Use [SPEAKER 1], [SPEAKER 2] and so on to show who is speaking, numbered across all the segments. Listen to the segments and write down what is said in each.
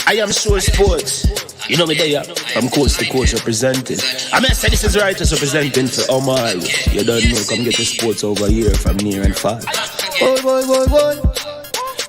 [SPEAKER 1] I am sure sports. You know me there, from coast to coast representing. I mean, I say this is righteous representing for Omar. You don't know, come get the sports over here from near and far. Boy.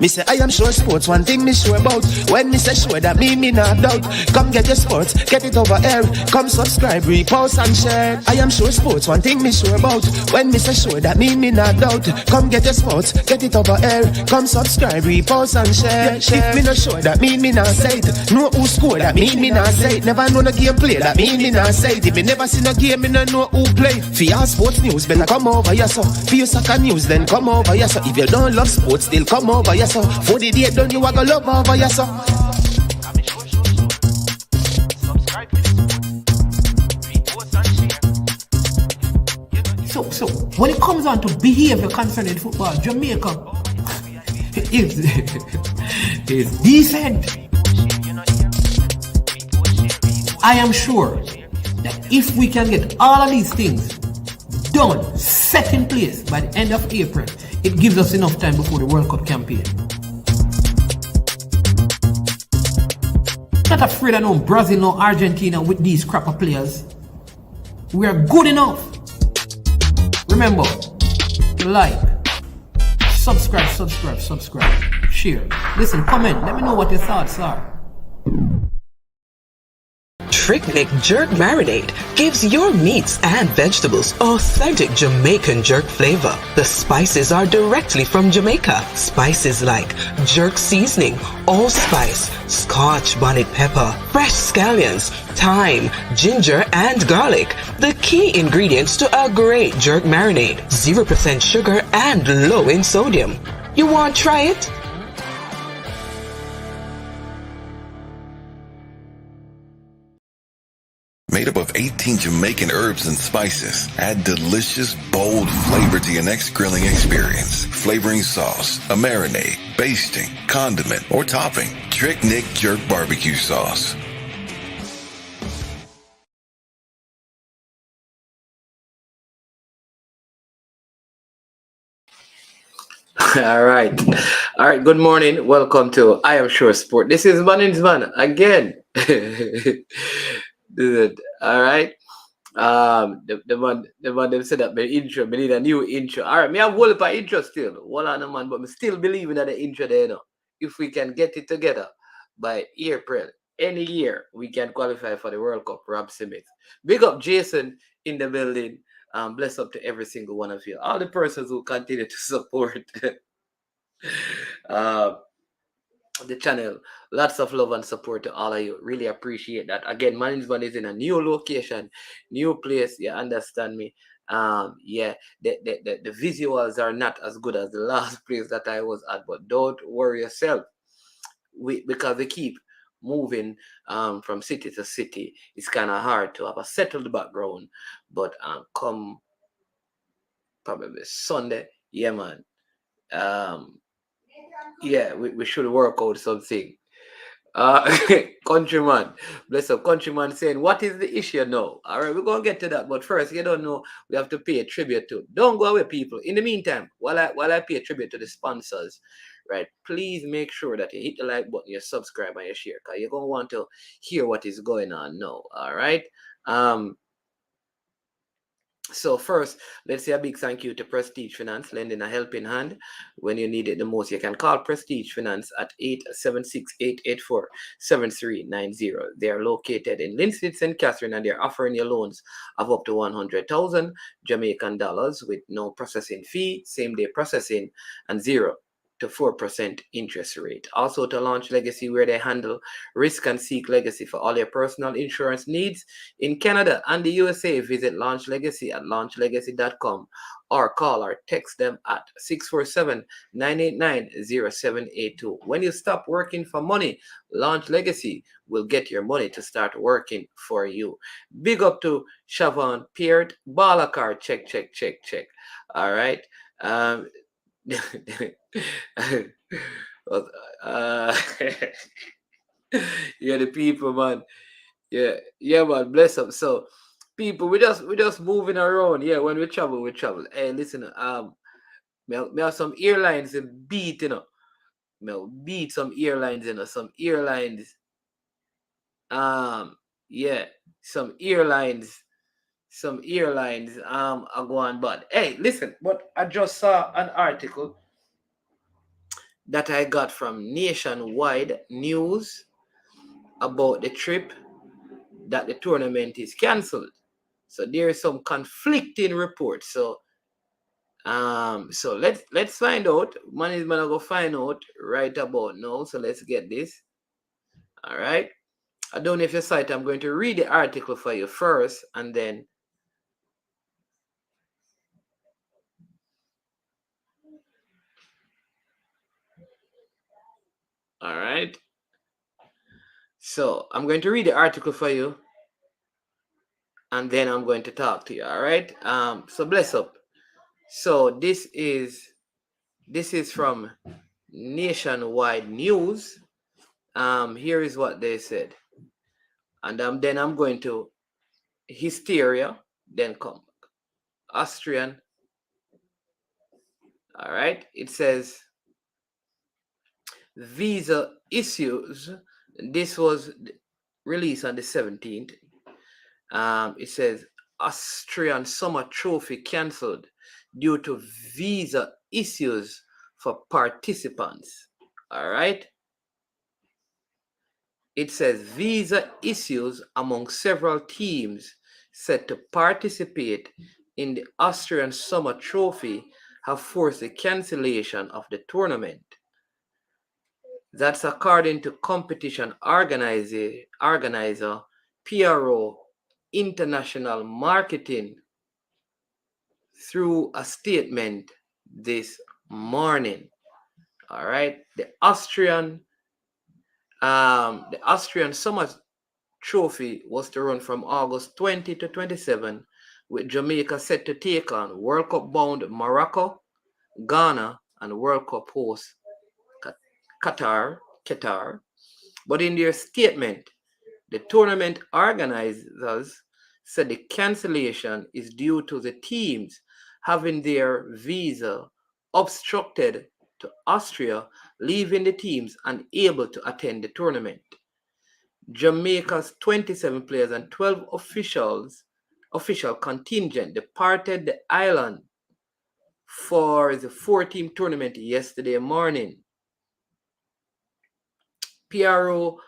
[SPEAKER 1] Me say I am sure sports, one thing me sure about. When me say sure, that me not doubt. Come get your sports, get it over here. Come subscribe, repost and share. I am sure sports, one thing me sure about. When me say sure, that me not doubt. Come get your sports, get it over here. Come subscribe, repost and share. If me not sure, that me not say it. Know who score, that me not say it. Never know no game play, that me not say it. If me never seen a game, me not know who play. For your sports news, better come over here so. For your soccer news, then come over here so. If you don't love sports, still come over here so. For the date done, you are gonna love over here so.
[SPEAKER 2] So when it comes on to behavior concerning football, Jamaica is decent. I am sure that if we can get all of these things done, set in place by the end of April, it gives us enough time before the World Cup campaign. Not afraid of no Brazil, no Argentina with these crapper players. We are good enough. Remember, like, subscribe, share. Listen, comment, let me know what your thoughts are.
[SPEAKER 3] Tricknick Jerk Marinade gives your meats and vegetables authentic Jamaican jerk flavor. The spices are directly from Jamaica. Spices like jerk seasoning, allspice, Scotch bonnet pepper, fresh scallions, thyme, ginger, and garlic. The key ingredients to a great jerk marinade. 0% sugar and low in sodium. You want to try it?
[SPEAKER 4] Made up of 18 Jamaican herbs and spices, add delicious, bold flavor to your next grilling experience. Flavoring sauce, a marinade, basting, condiment, or topping. Tricknick Jerk Barbecue Sauce.
[SPEAKER 5] All right. Good morning. Welcome to I Am Sure Sport. This is Mismanagement again. All right. The man them said that my intro, me need a new intro. All right, me have whole by intro still. One on the man, but me still believing that the intro there now. If we can get it together by April, any year, we can qualify for the World Cup. Rob Smith. Big up Jason in the building. Bless up to every single one of you. All the persons who continue to support the channel. Lots of love and support to all of you. Really appreciate that. Again, management is in a new location, new place. You understand me? Yeah, the visuals are not as good as the last place that I was at, but don't worry yourself. Because we keep moving from city to city, it's kind of hard to have a settled background. But come probably Sunday, yeah, man. Yeah, we should work out something. Countryman, bless up, countryman saying, what is the issue now? All right, we're gonna get to that, but first, you don't know, we have to pay a tribute to. Don't go away, people. In the meantime, while I pay a tribute to the sponsors, right? Please make sure that you hit the like button, you subscribe, and you share, because you're gonna want to hear what is going on now. All right. So first, let's say a big thank you to Prestige Finance, lending a helping hand when you need it the most. You can call Prestige Finance at 876-884-7390. They are located in Linstead, St. Catherine, and they're offering you loans of up to 100,000 Jamaican dollars with no processing fee, same day processing, and 0 to 4% interest rate. Also to Launch Legacy, where they handle risk and seek legacy for all your personal insurance needs. In Canada and the USA, visit Launch Legacy at launchlegacy.com or call or text them at 647-989-0782. When you stop working for money, Launch Legacy will get your money to start working for you. Big up to Siobhan Peart, Balakar, check. All right. Yeah, the people, man. Yeah, man. Bless them. So, people, we just moving around. Yeah, when we travel. Hey, listen, me have some airlines in beat, you know. Me beat some airlines, you know. Some airlines Yeah, some airlines are going bad. Hey, listen, but I just saw an article that I got from Nationwide News about the trip that the tournament is cancelled. So there is some conflicting reports. So let's find out. Man is gonna go find out right about now. So let's get this. All right. I don't know if you saw it. I'm going to read the article for you first, and then all right. So I'm going to read the article for you, and then I'm going to talk to you. All right. So bless up. So this is from Nationwide News. Here is what they said, and then I'm going to hysteria, then come Austrian. All right. It says visa issues. This was released on the 17th. It says Austrian Summer Trophy cancelled due to visa issues for participants. All right. It says visa issues among several teams set to participate in the Austrian Summer Trophy have forced the cancellation of the tournament. That's according to competition organizer PRO International Marketing through a statement this morning. All right, the Austrian Summer Trophy was to run from August 20 to 27, with Jamaica set to take on World Cup bound Morocco, Ghana, and World Cup host Qatar. But in their statement, the tournament organizers said the cancellation is due to the teams having their visa obstructed to Austria, leaving the teams unable to attend the tournament. Jamaica's 27 players and 12 official contingent departed the island for the 4-team tournament yesterday morning. PRO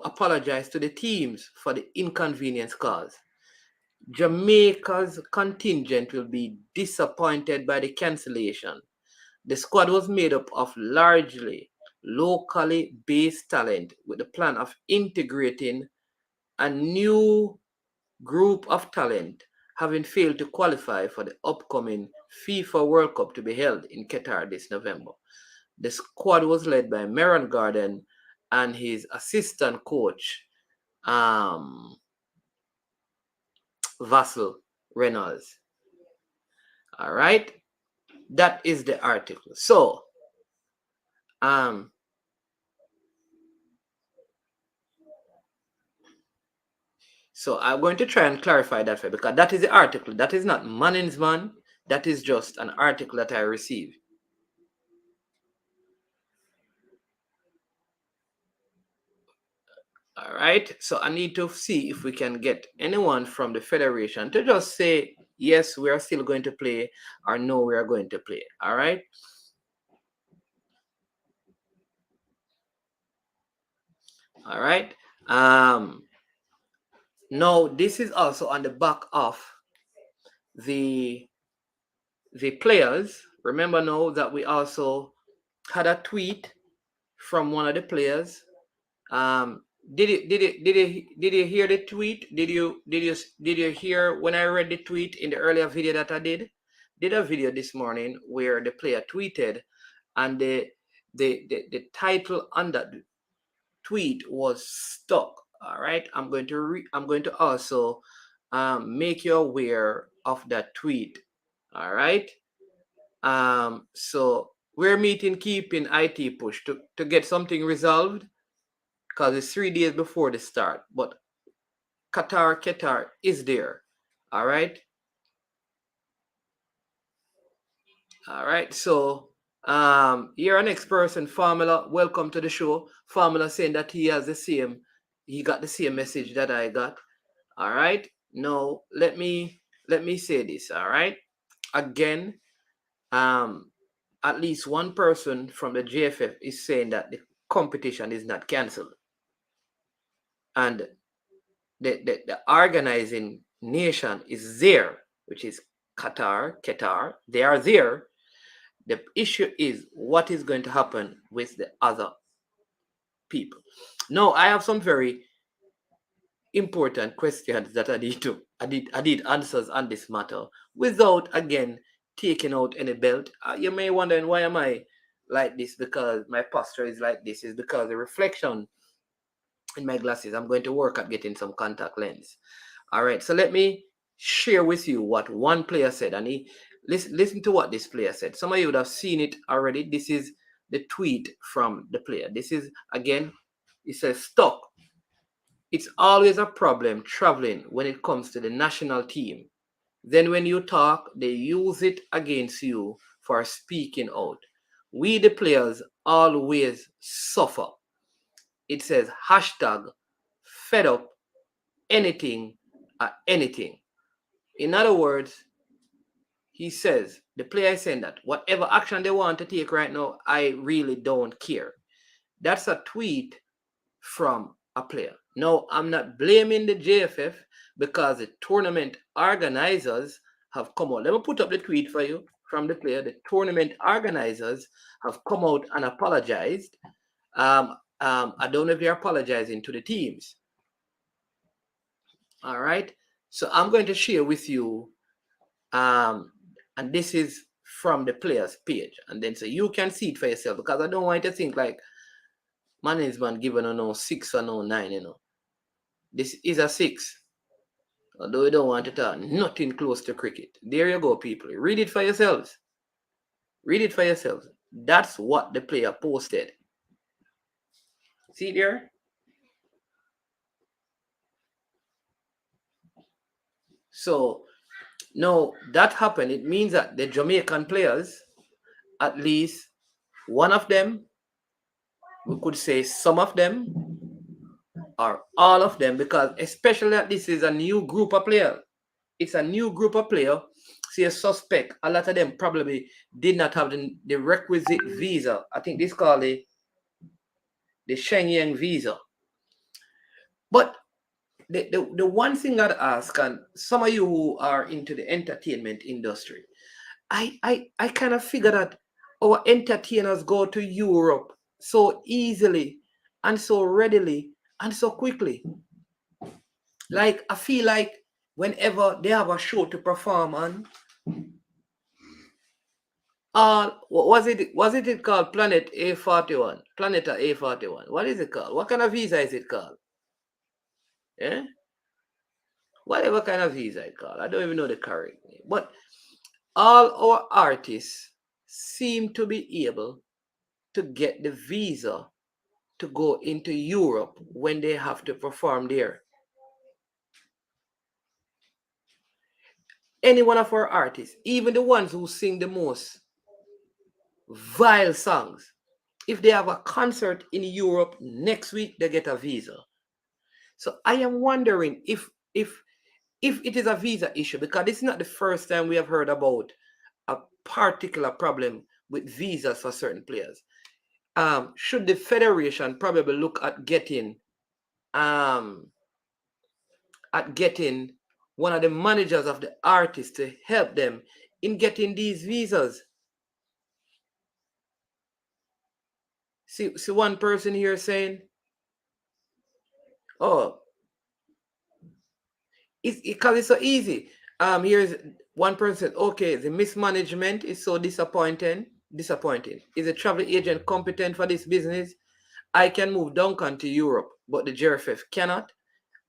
[SPEAKER 5] apologized to the teams for the inconvenience caused. Jamaica's contingent will be disappointed by the cancellation. The squad was made up of largely locally based talent with the plan of integrating a new group of talent, having failed to qualify for the upcoming FIFA World Cup to be held in Qatar this November. The squad was led by Meron Garden and his assistant coach, Vassal Reynolds. All right, that is the article. So, so I'm going to try and clarify that for you, because that is the article. That is not Management. That is just an article that I received. All right. So I need to see if we can get anyone from the federation to just say, yes, we are still going to play, or no, we are going to play. All right. All right. Now, this is also on the back of the players. Remember now that we also had a tweet from one of the players. Did you hear the tweet? Did you hear when I read the tweet in the earlier video that I did? Did a video this morning where the player tweeted, and the title on that tweet was stuck. All right, I'm going to also make you aware of that tweet. All right. So we're meeting keeping IT push to get something resolved, because it's 3 days before the start. But Qatar is there. All right. All right. So Here, our next person, Formula. Welcome to the show. Formula saying that he got the same message that I got. All right. Now let me say this. All right. Again, at least one person from the JFF is saying that the competition is not cancelled, and the organizing nation is there, which is Qatar. They are there. The issue is what is going to happen with the other people. Now, I have some very important questions that I need answers on this matter without again taking out any belt. You may wondering why am I like this, because my posture is like this, is because the reflection in my glasses. I'm going to work at getting some contact lens. All right, so let me share with you what one player said, and listen to what this player said. Some of you would have seen it already. This is the tweet from the player. This is, again, it says, "Stop. It's always a problem traveling when it comes to the national team. Then when you talk, they use it against you for speaking out. We, the players, always suffer." It says hashtag fed up anything at anything. In other words, he says, the player is saying that whatever action they want to take right now, I really don't care. That's a tweet from a player. Now, I'm not blaming the JFF because the tournament organizers have come out. Let me put up the tweet for you from the player. The tournament organizers have come out and apologized. I don't know if they're apologizing to the teams. All right. So I'm going to share with you, and this is from the players page, and then so you can see it for yourself, because I don't want you to think like management given no 6 or no 9. This is a 6, although we don't want to talk nothing close to cricket. There you go, people. Read it for yourselves. Read it for yourselves. That's what the player posted. See there? So now that happened. It means that the Jamaican players, at least one of them, we could say some of them, or all of them, because especially that this is a new group of players. It's a new group of players. See, a suspect, a lot of them probably did not have the requisite visa. I think this is called the Schengen visa. But the one thing I'd ask, and some of you who are into the entertainment industry, I kind of figure that our entertainers go to Europe so easily and so readily and so quickly. Like, I feel like whenever they have a show to perform on, was it called Planet A41? Planet A41. What is it called? What kind of visa is it called? Yeah? Whatever kind of visa it's called. I don't even know the correct name. But all our artists seem to be able to get the visa to go into Europe when they have to perform there. Any one of our artists, even the ones who sing the most vile songs, if they have a concert in Europe next week, they get a visa. So I am wondering if it is a visa issue, because it's not the first time we have heard about a particular problem with visas for certain players. Should the federation probably look at getting one of the managers of the artists to help them in getting these visas? See one person here saying, oh, because it's so easy. Here's one person, okay, the mismanagement is so disappointing. Is a travel agent competent for this business? I can move Duncan to Europe, but the JFF cannot.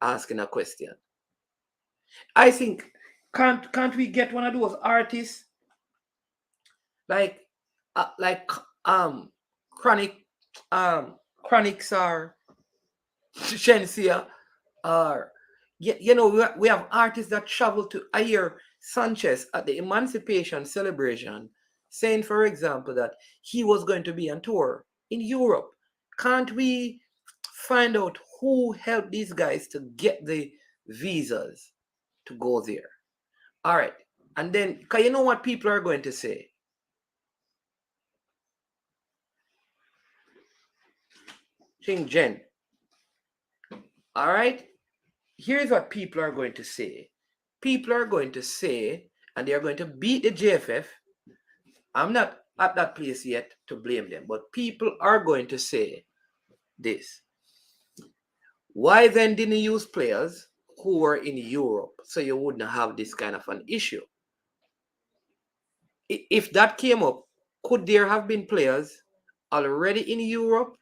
[SPEAKER 5] Asking a question. I think, can't we get one of those artists like Chronics or Shensia, or we have artists that travel to. I hear Sanchez at the Emancipation celebration saying, for example, that he was going to be on tour in Europe. Can't we find out who helped these guys to get the visas to go there? All right. And then, because you know what people are going to say? Ching Jen. All right. Here's what people are going to say. People are going to say, and they are going to beat the JFF. I'm not at that place yet to blame them, but people are going to say this. Why then didn't you use players who were in Europe so you wouldn't have this kind of an issue? If that came up, could there have been players already in Europe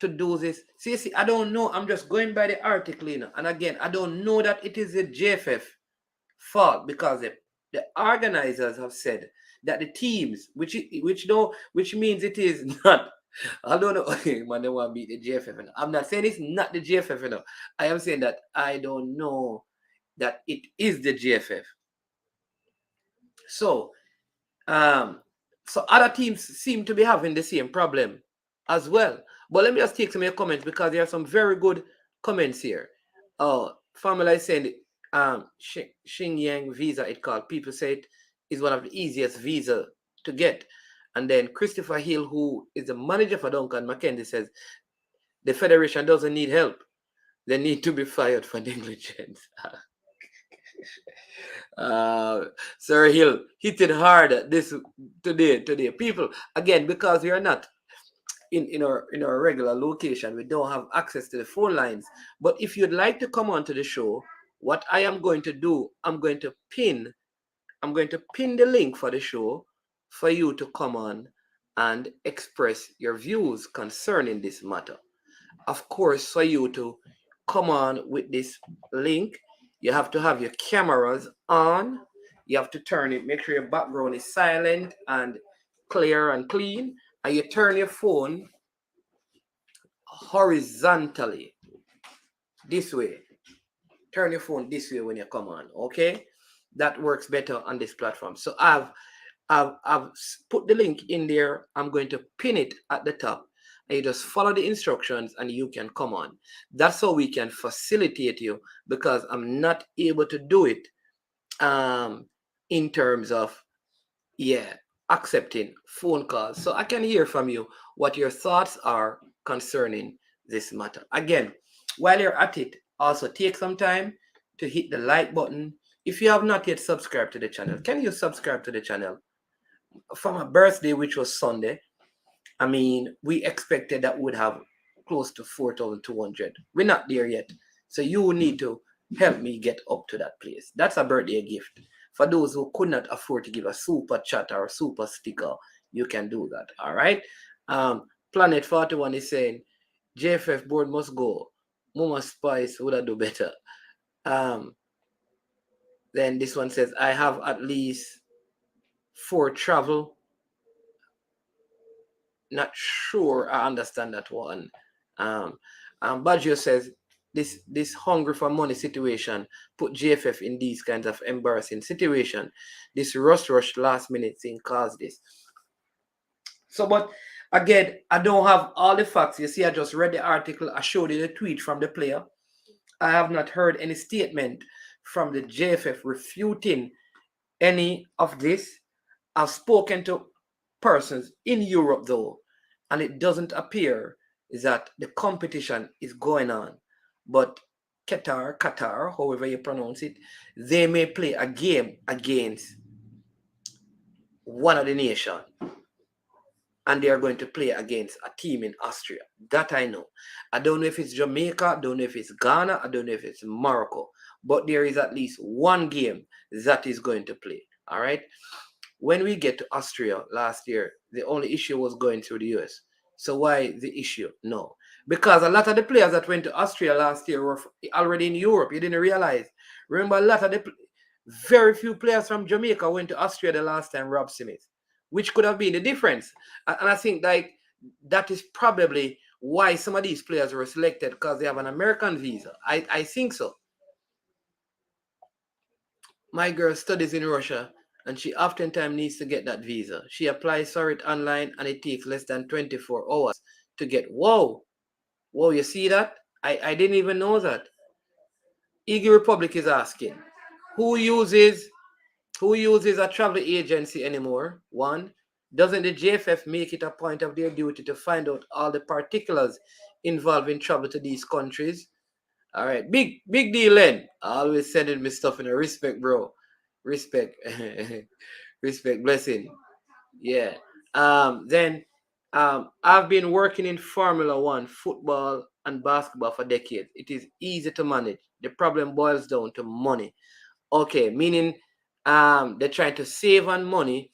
[SPEAKER 5] to do this? See, I don't know. I'm just going by the article, you know. And again, I don't know that it is the JFF fault, because the organizers have said that the teams, which means it is not. I don't know. Man, they want to beat the JFF. I'm not saying it's not the JFF. You know. I am saying that I don't know that it is the JFF. So other teams seem to be having the same problem as well. But let me just take some of your comments, because there are some very good comments here. Family is saying Xinjiang visa, it called. People say it is one of the easiest visa to get. And then Christopher Hill, who is the manager for Duncan Mackenzie, says the federation doesn't need help. They need to be fired for negligence. Sir Hill hit it hard at this today. People, again, because we are not in our regular location, we don't have access to the phone lines. But if you'd like to come on to the show, what I am going to do, I'm going to pin the link for the show for you to come on and express your views concerning this matter. Of course, for you to come on with this link, you have to have your cameras on. You have to turn it, make sure your background is silent and clear and clean. And you turn your phone horizontally this way. Turn your phone this way when you come on, okay? That works better on this platform. So I've put the link in there. I'm going to pin it at the top. And you just follow the instructions and you can come on. That's how we can facilitate you, because I'm not able to do it in terms of accepting phone calls. So I can hear from you what your thoughts are concerning this matter. Again, while you're at it, also take some time to hit the like button. If you have not yet subscribed to the channel, can you subscribe to the channel? For my birthday, which was Sunday, I mean, we expected that would have close to 4,200. We're not there yet. So you need to help me get up to that place. That's a birthday gift. For those who could not afford to give a super chat or a super sticker, you can do that. All right. Planet 41 is saying JFF board must go. Mama Spice would have do better. Then this one says, I have at least 4 travel. Not sure I understand that one. Baggio says this hungry for money situation put JFF in these kinds of embarrassing situation. This rush last minute thing caused this. So, but again, I don't have all the facts. You see, I just read the article. I showed you the tweet from the player. I have not heard any statement from the JFF refuting any of this. I've spoken to persons in Europe though, and it doesn't appear that the competition is going on. But Qatar, however you pronounce it, they may play a game against one of the nations. And they are going to play against a team in Austria. That I know. I don't know if it's Jamaica, I don't know if it's Ghana, I don't know if it's Morocco. But there is at least one game that is going to play. All right? When we get to Austria last year, the only issue was going through the US. So why the issue? No. Because a lot of the players that went to Austria last year were already in Europe. You didn't realize. Remember, a lot of the very few players from Jamaica went to Austria the last time, Rob Smith, which could have been the difference. And I think like that is probably why some of these players were selected, because they have an American visa. I think so. My girl studies in Russia and she oftentimes needs to get that visa. She applies for it online, and it takes less than 24 hours to get. Whoa, you see that? I didn't even know that. Iggy Republic is asking, who uses a travel agency anymore? One, doesn't the JFF make it a point of their duty to find out all the particulars involving travel to these countries? All right, big deal, Len. Always sending me stuff in a respect, bro. Respect, respect, blessing. Yeah. Then I've been working in Formula One, football, and basketball for decades. It is easy to manage. The problem boils down to money. Okay, meaning they're trying to save on money.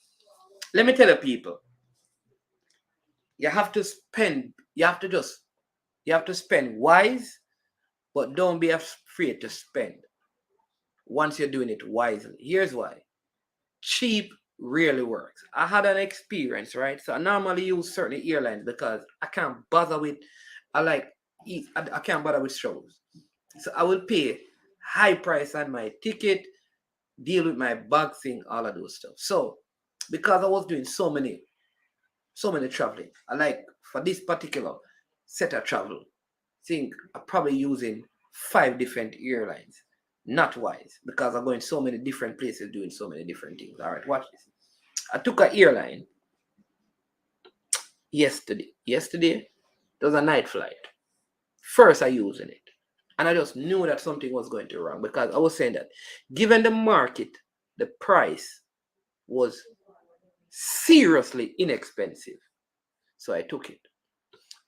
[SPEAKER 5] Let me tell you, people, you have to spend, you have to spend wise, but don't be afraid to spend once you're doing it wisely. Here's why. Cheap rarely works. I had an experience, right? So I normally use certain airlines because I can't bother with, I can't bother with shows. So I will pay high price on my ticket, deal with my bag thing, all of those stuff. So because I was doing so many traveling, I like for this particular set of travel, think I'm probably using 5 different airlines. Not wise, because I'm going so many different places doing so many different things. All right, watch this. I took an airline yesterday. It was a night flight. First, I using it. And I just knew that something was going to wrong because I was saying that given the market, the price was seriously inexpensive. So I took it.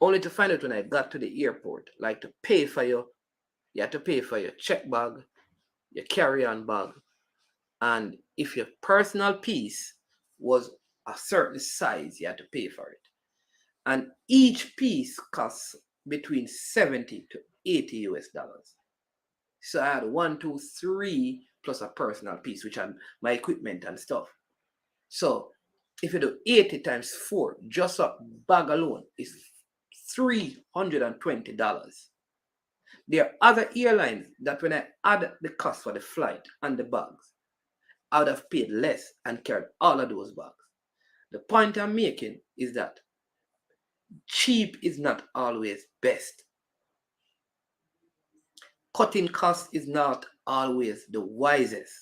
[SPEAKER 5] Only to find out when I got to the airport, like you have to pay for your check bag, your carry-on bag, and if your personal piece was a certain size, you had to pay for it. And each piece costs between 70 to 80 US dollars. So I had 1, 2, 3 plus a personal piece, which had my equipment and stuff. So if you do 80 times 4, just a bag alone is $320. There are other airlines that when I add the cost for the flight and the bags, I would have paid less and carried all of those bags. The point I'm making is that cheap is not always best. Cutting costs is not always the wisest.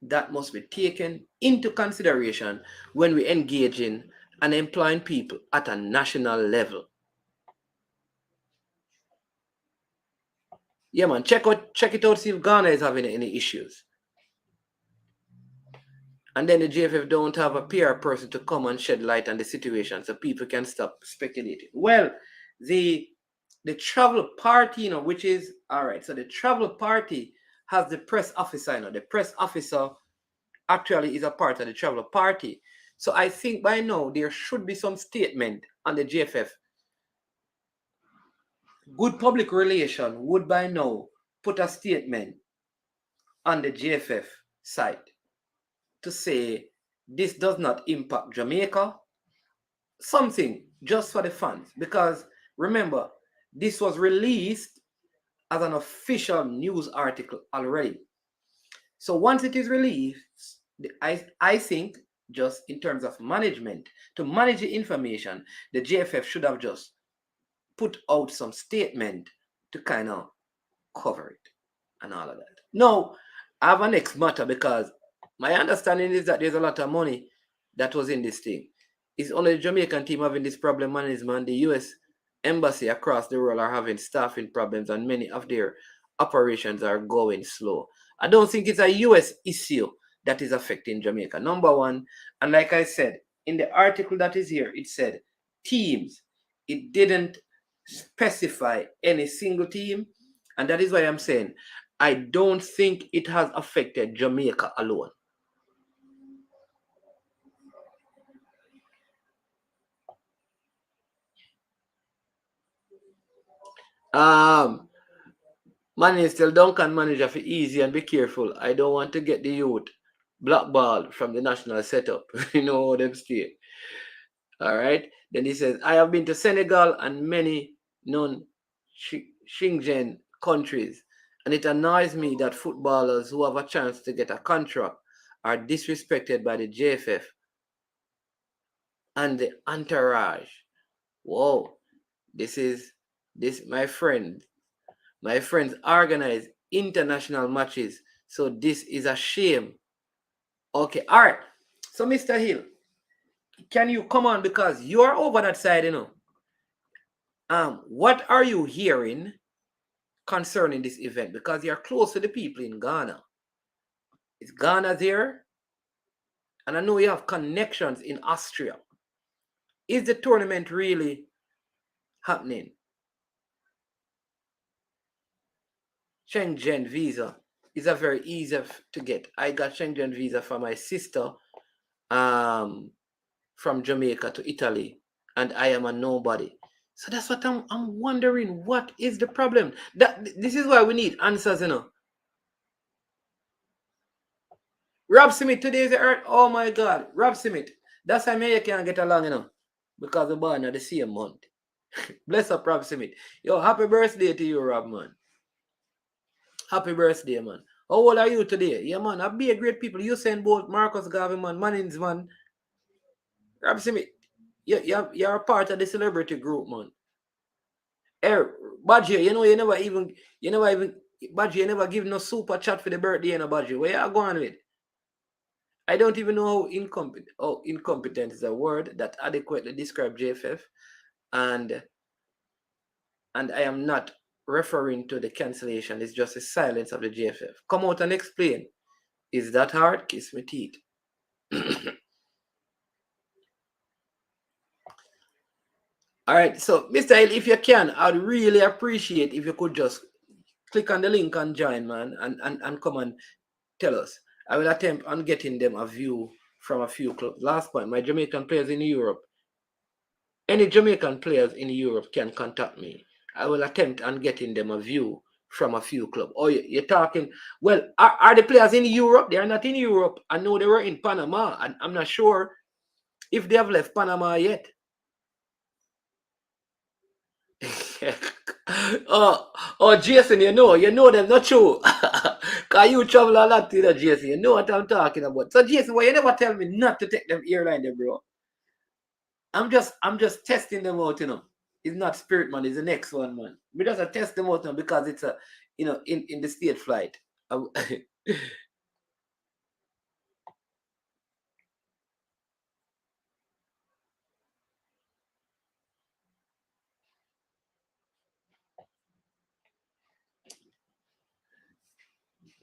[SPEAKER 5] That must be taken into consideration when we engage in and employing people at a national level. Yeah, man, check it out, see if Ghana is having any issues. And then the JFF don't have a PR person to come and shed light on the situation so people can stop speculating. Well, the travel party, which is, all right, so the travel party has the press officer, the press officer actually is a part of the travel party. So I think by now there should be some statement on the JFF. Good public relation would by now put a statement on the JFF site to say this does not impact Jamaica. Something just for the fans. Because remember, this was released as an official news article already. So once it is released, I think just in terms of management, to manage the information, the JFF should have just put out some statement to kind of cover it and all of that. Now, I have a next matter because my understanding is that there's a lot of money that was in this thing. It's only the Jamaican team having this problem management. The US embassy across the world are having staffing problems and many of their operations are going slow. I don't think it's a US issue that is affecting Jamaica, number one. And like I said, in the article that is here, it said teams. It didn't specify any single team. And that is why I'm saying I don't think it has affected Jamaica alone. Man, still Duncan manager for easy and be careful. I don't want to get the youth blackballed from the national setup. You know how them stay. All right. Then he says, I have been to Senegal and many non-Schengen countries And it annoys me that footballers who have a chance to get a contract are disrespected by the JFF and the entourage. Whoa, this my friend. My friends organize international matches, so this is a shame. Okay, all right. So, Mr. Hill, can you come on because you are over that side, you know? What are you hearing concerning this event? Because you're close to the people in Ghana. Is Ghana there? And I know you have connections in Austria. Is the tournament really happening? Schengen visa is a very easy to get. I got Schengen visa for my sister from Jamaica to Italy, and I am a nobody. So that's what I'm wondering. What is the problem? This is why we need answers, you know. Rob Smith, today is the earth. Oh my God, Rob Smith. That's why me you can't get along, you know, because we're born at the same month. Bless up, Rob Smith. Yo, happy birthday to you, Rob, man. Happy birthday, man. How old are you today? Yeah, man, I be a great people. You send both Marcus Garvey, man, Mannings, man. Rob Smith, you're a part of the celebrity group, man. Hey, Badger, you never even, Badger, you never give no super chat for the birthday, you know, Badger. Where you going with? I don't even know how incompetent is a word that adequately describes JFF, and I am not referring to the cancellation. It's just the silence of the JFF. Come out and explain. Is that hard? Kiss me teeth. All right, so Mr. Hill, if you can, I'd really appreciate if you could just click on the link and join, man, and come and tell us. I will attempt on getting them a view from a few clubs. Last point, my Jamaican players in Europe. Any Jamaican players in Europe can contact me. I will attempt on getting them a view from a few clubs. Oh, you're talking, well, are the players in Europe? They are not in Europe. I know they were in Panama, and I'm not sure if they have left Panama yet. oh, Jason, you know them, not true. Because you travel a lot, you know, Jason. You know what I'm talking about. So, Jason, why you never tell me not to take them airline there, bro? I'm just testing them out, you know. It's not Spirit, man. It's the next one, man. We just test them out now because it's a, you know, in the state flight.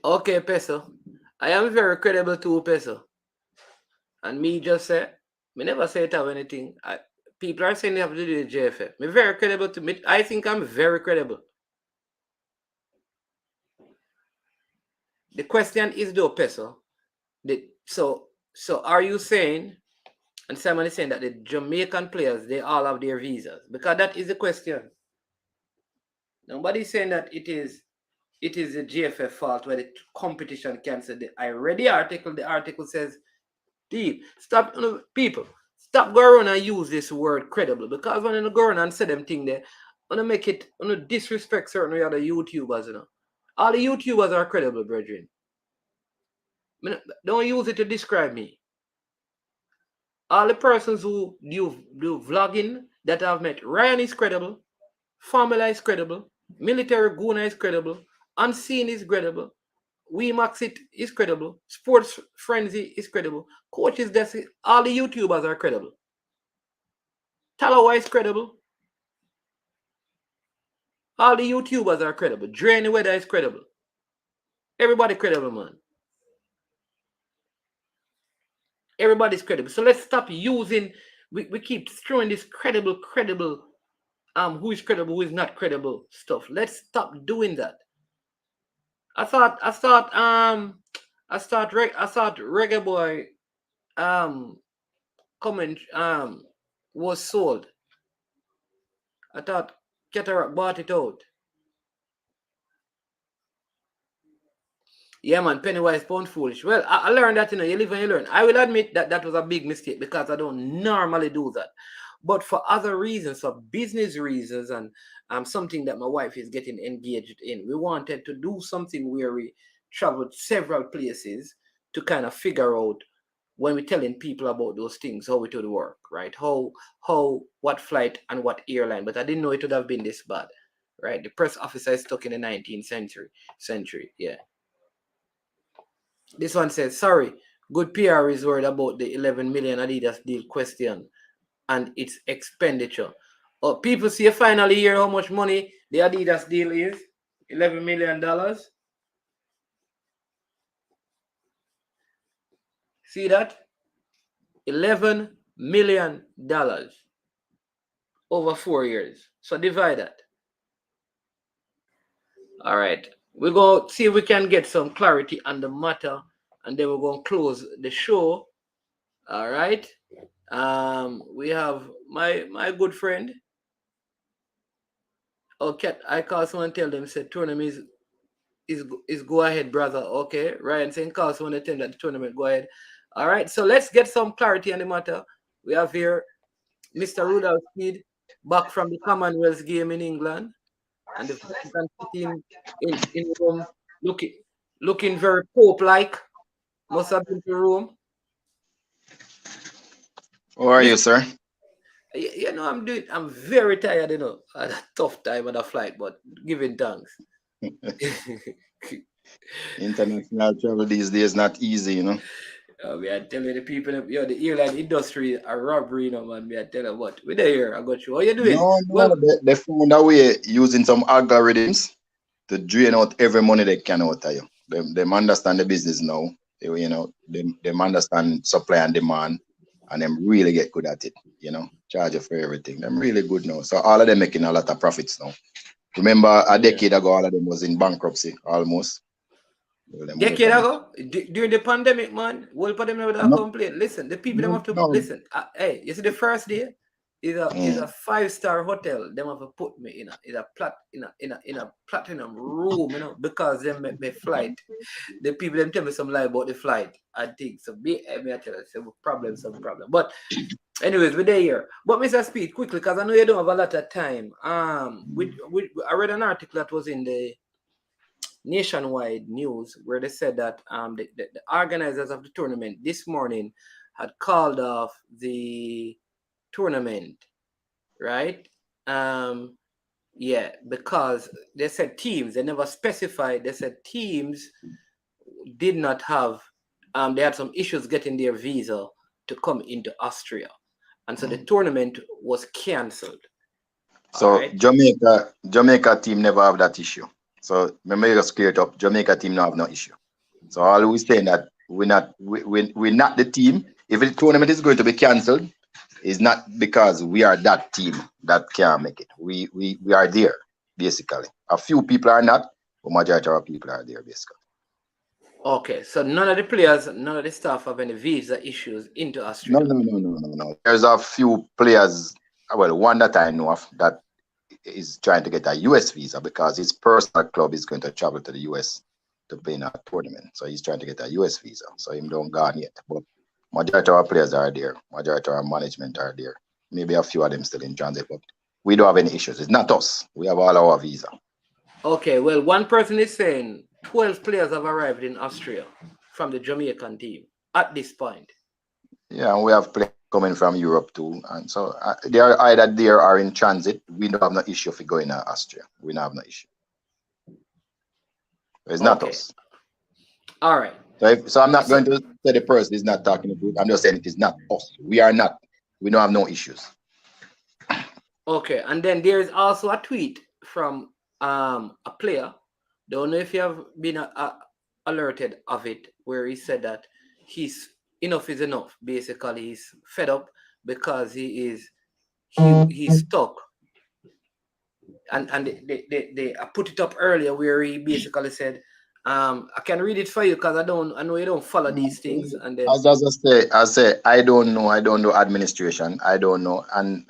[SPEAKER 5] Okay, Peso. I am very credible too, Peso. And me just say, me never say it have anything. People are saying they have to do the JFF. Me very credible to me. I think I'm very credible. The question is though, Peso. So are you saying, and Simon is saying that the Jamaican players, they all have their visas? Because that is the question. Nobody's saying that it is the JFF fault where the competition canceled. I read the article. The article says, Steve, stop, people, stop going around and use this word credible, because when you go around and say them thing there, when you make it, when you disrespect certain other YouTubers, you know. All the YouTubers are credible, brethren. Don't use it to describe me. All the persons who do vlogging that I've met, Ryan is credible, Formula is credible, Military Guna is credible, Unseen is credible, We Max It is credible, Sports Frenzy is credible, Coaches Desk, all the YouTubers are credible. Talawa is credible. All the YouTubers are credible. Drain Weather is credible. Everybody credible, man. Everybody's credible. So let's stop using, we keep throwing this credible, who is credible, who is not credible stuff. Let's stop doing that. I thought Reggae Boy comment was sold. I thought Cataract bought it out. Yeah, man, Pennywise pound foolish. Well, I learned that, you know, you live and you learn. I will admit that that was a big mistake because I don't normally do that. but for other reasons, for business reasons, and something that my wife is getting engaged in. We wanted to do something where we traveled several places to kind of figure out, when we're telling people about those things, how it would work, right? What flight and what airline. But I didn't know it would have been this bad, right? The press officer is stuck in the 19th century. Yeah. This one says, sorry, good PR is worried about the 11 million Adidas deal question and its expenditure. Oh, people see finally hear how much money the Adidas deal is. $11 million. See that? $11 million over 4 years. So divide that. All right. We're going to see if we can get some clarity on the matter, and then we're going to close the show. All right. We have my good friend. Okay, I call someone, tell them, say tournament is go ahead, brother. Okay. Ryan saying call someone to tell them that the tournament go ahead. All right. So let's get some clarity on the matter. We have here Mr. Rudolph Speed back from the Commonwealth game in England, and the Vatican team in Rome looking very Pope-like. Must have been to Rome.
[SPEAKER 6] How are you, sir?
[SPEAKER 5] You know, I'm very tired, you know. I had a tough time on the flight, but giving thanks.
[SPEAKER 6] International travel these days not easy, you know.
[SPEAKER 5] I tell you, the people, you know, the airline industry are robbery, you know, man. I tell you what, we're there. I got you. How you doing?
[SPEAKER 6] No,
[SPEAKER 5] Well,
[SPEAKER 6] they found a way using some algorithms to drain out every money they can out of you. They understand the business now. You know, they understand supply and demand, and them really get good at it. You know, charge you for everything. Them really good now. So all of them making a lot of profits now. Remember, a decade ago, all of them was in bankruptcy almost.
[SPEAKER 5] Decade ago, during the pandemic, man, what for them never complain. Listen, the people them have to listen. Hey, you see the first day is a 5-star hotel. Them have to put me in a platinum room, you know, because them make me flight. The people them tell me some lie about the flight. I think so. I tell you, some problem. But anyways, we're there here. But Mr. Speed, quickly, because I know you don't have a lot of time. I read an article that was in the Nationwide News where they said that the organizers of the tournament this morning had called off the tournament, right? Yeah, because they said teams, they never specified, they said teams did not have, they had some issues getting their visa to come into Austria. And so the tournament was cancelled.
[SPEAKER 6] So right? Jamaica team never have that issue. So remember, you just clear it up. Jamaica team now have no issue. So all we saying that we're not the team. If the tournament is going to be cancelled, it's not because we are that team that can't make it. We are there basically. A few people are not, but majority of our people are there basically.
[SPEAKER 5] Okay, so none of the players, none of the staff have any visa issues into Austria.
[SPEAKER 6] No. There's a few players. Well, one that I know of that is trying to get a US visa because his personal club is going to travel to the US to play in a tournament. So he's trying to get a US visa. So him don't gone yet. But majority of our players are there. Majority of our management are there. Maybe a few of them still in transit, but we don't have any issues. It's not us. We have all our visa.
[SPEAKER 5] Okay, well, one person is saying 12 players have arrived in Austria from the Jamaican team at this point.
[SPEAKER 6] Yeah, and we have players coming from Europe too, and so they are either there or in transit. We don't have no issue if we go in Austria. We don't have no issue. It's not us.
[SPEAKER 5] All right.
[SPEAKER 6] So I'm not going to say the person is not talking about. I'm just saying it is not us. We are not. We don't have no issues.
[SPEAKER 5] Okay, and then there is also a tweet from a player. Don't know if you have been alerted of it, where he said that enough is enough. Basically, he's fed up because he's stuck. And they put it up earlier where he basically said, I can read it for you because I know you don't follow these things. And then
[SPEAKER 6] I say I don't know. I don't do administration. I don't know. And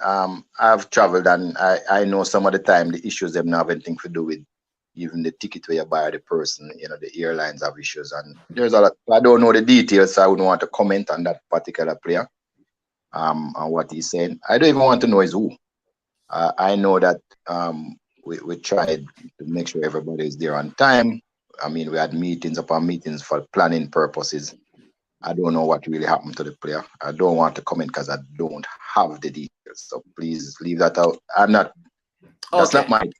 [SPEAKER 6] I've traveled and I know some of the time the issues have not have anything to do with even the ticket where you buy the person. You know, the airlines have issues, and there's a lot. I don't know the details, so I wouldn't want to comment on that particular player. and what he's saying. I don't even want to know is who. I know that we tried to make sure everybody is there on time. I mean, we had meetings upon meetings for planning purposes. I don't know what really happened to the player. I don't want to comment because I don't have the details. So please leave that out. I'm not. That's not my.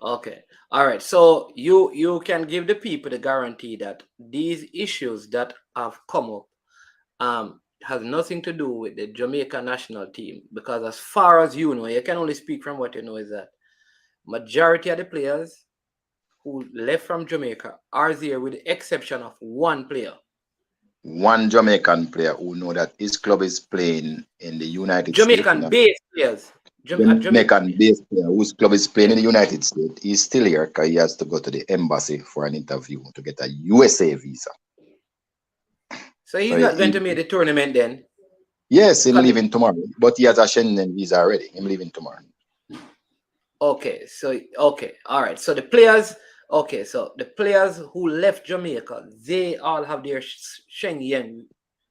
[SPEAKER 5] Okay. All right. So you can give the people the guarantee that these issues that have come up has nothing to do with the Jamaica national team, because as far as you know, you can only speak from what you know, is that majority of the players who left from Jamaica are there with the exception of one player.
[SPEAKER 6] One Jamaican player who know that his club is playing in the United States.
[SPEAKER 5] Jamaican-based players.
[SPEAKER 6] Jamaican-based player whose club is playing in the United States. He's still here because he has to go to the embassy for an interview to get a USA visa.
[SPEAKER 5] So he's not going to make the tournament then?
[SPEAKER 6] Yes, he's leaving tomorrow. But he has a Schengen visa already. He's leaving tomorrow.
[SPEAKER 5] Okay, so all right. So the players who left Jamaica, they all have their Schengen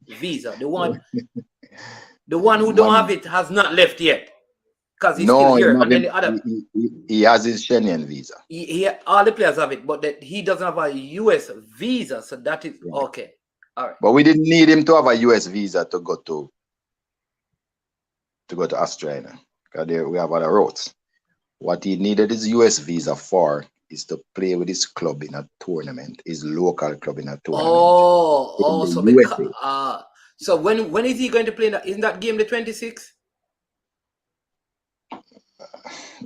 [SPEAKER 5] visa. The one who don't have it has not left yet, because he's still here. And then the other,
[SPEAKER 6] he has his Schengen visa.
[SPEAKER 5] All the players have it, but he doesn't have a US visa. So that is okay. All right.
[SPEAKER 6] But we didn't need him to have a US visa to go to Austria, because there we have other routes. What he needed his US visa for is to play with his club in a tournament, his local club in a tournament.
[SPEAKER 5] So when is he going to play? Isn't that game the 26th?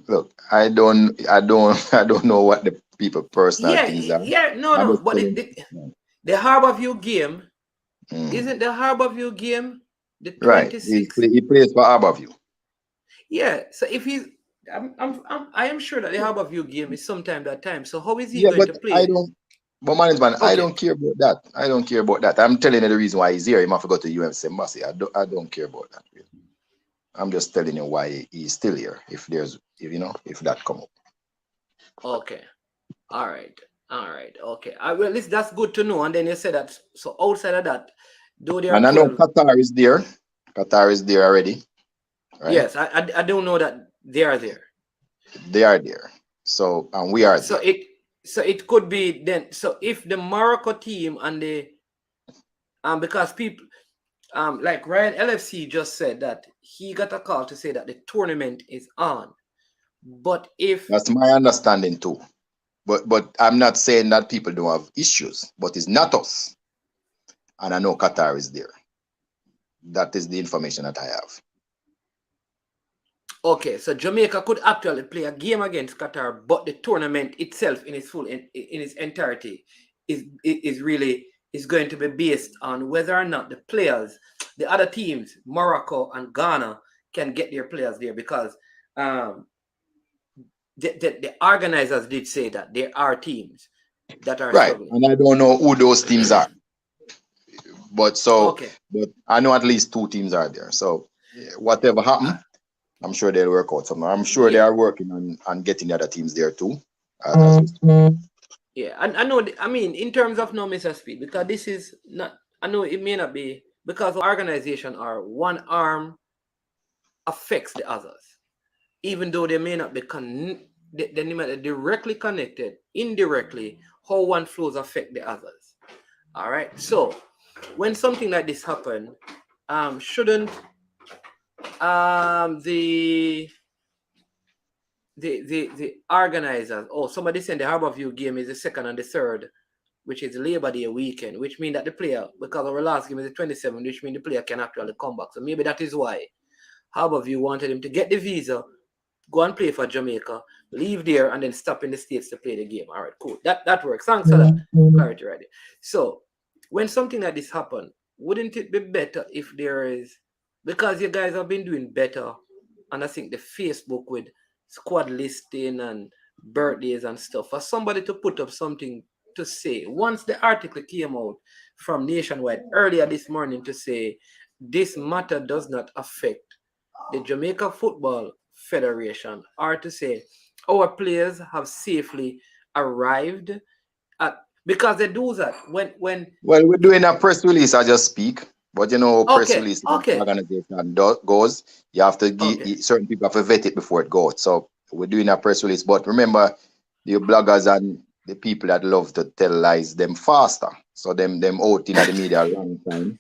[SPEAKER 6] Look, I don't know what the people personal things are.
[SPEAKER 5] No. But the Harborview game, isn't the Harborview game the 26th?
[SPEAKER 6] Right. He plays for Harborview.
[SPEAKER 5] Yeah. So if he's, I am sure that the Harborview game is sometime that time. So how is he going to play?
[SPEAKER 6] Management, I don't care about that. I don't care about that. I'm telling you the reason why he's here. He might forgot to US embassy. I don't care about that. I'm just telling you why he's still here. If that come up.
[SPEAKER 5] Okay. All right. Okay. Well, that's good to know. And then you said that. So outside of that, though there.
[SPEAKER 6] And I know Qatar is there. Qatar is there already.
[SPEAKER 5] Right? Yes, I don't know that they are there.
[SPEAKER 6] They are there. So and we are
[SPEAKER 5] there. So it could be then. So if the Morocco team and the because people like Ryan LFC just said that he got a call to say that the tournament is on. But if
[SPEAKER 6] that's my understanding too. But I'm not saying that people don't have issues, but it's not us. And I know Qatar is there. That is the information that I have.
[SPEAKER 5] Okay, so Jamaica could actually play a game against Qatar, but the tournament itself in its entirety is going to be based on whether or not the players, the other teams, Morocco and Ghana, can get their players there, because the organizers did say that there are teams that are
[SPEAKER 6] right,
[SPEAKER 5] struggling.
[SPEAKER 6] and I don't know who those teams are, but I know at least 2 teams are there. So whatever happens, I'm sure they'll work out somewhere. I'm sure they are working on getting the other teams there too.
[SPEAKER 5] Yeah, and I know. I mean, in terms of no Mr. Speed, because this is not. I know it may not be, because organization are one arm affects the others, even though they may not be they may be directly connected. Indirectly, how one flows affect the others. All right. So when something like this happens, shouldn't the organizers, somebody saying the Harborview game is the 2nd and the 3rd, which is Labor Day weekend, which means that the player, because our last game is the 27th, which means the player can actually come back. So maybe that is why Harborview wanted him to get the visa, go and play for Jamaica, leave there, and then stop in the States to play the game. All right, cool. That works. Thanks for that clarity, right? So when something like this happens, wouldn't it be better if there is, because you guys have been doing better, and I think the Facebook with squad listing and birthdays and stuff, for somebody to put up something to say, once the article came out from Nationwide earlier this morning to say this matter does not affect the Jamaica Football Federation, or to say our players have safely arrived at, because they do that when
[SPEAKER 6] well, we're doing a press release. I just speak. But you know, press
[SPEAKER 5] Okay,
[SPEAKER 6] release
[SPEAKER 5] okay,
[SPEAKER 6] organization goes. You have to give
[SPEAKER 5] okay.
[SPEAKER 6] certain people have to vet it before it goes. So we're doing a press release. But remember, the bloggers and the people that love to tell lies, them faster. So them out in the media a long time.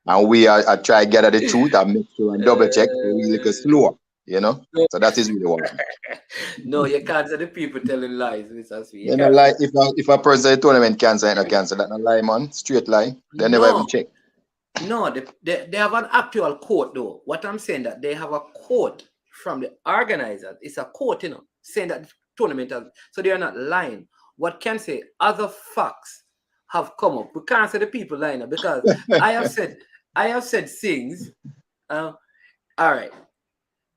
[SPEAKER 6] And we are try to gather the truth and make sure and double check. So we look slower, you know. So that is really what.
[SPEAKER 5] No, you can't say the people telling lies, Mr. Speed. You
[SPEAKER 6] You know,
[SPEAKER 5] can't
[SPEAKER 6] like
[SPEAKER 5] say
[SPEAKER 6] if a person tournament cancel, ain't no cancel. That no lie, man. Straight lie. They never even
[SPEAKER 5] no,
[SPEAKER 6] check.
[SPEAKER 5] no. They have an actual quote though. What I'm saying that they have a quote from the organizers. It's a quote, you know, saying that the tournament has. So they are not lying. What can say other facts have come up. We can't say the people lying because I have said things. All right.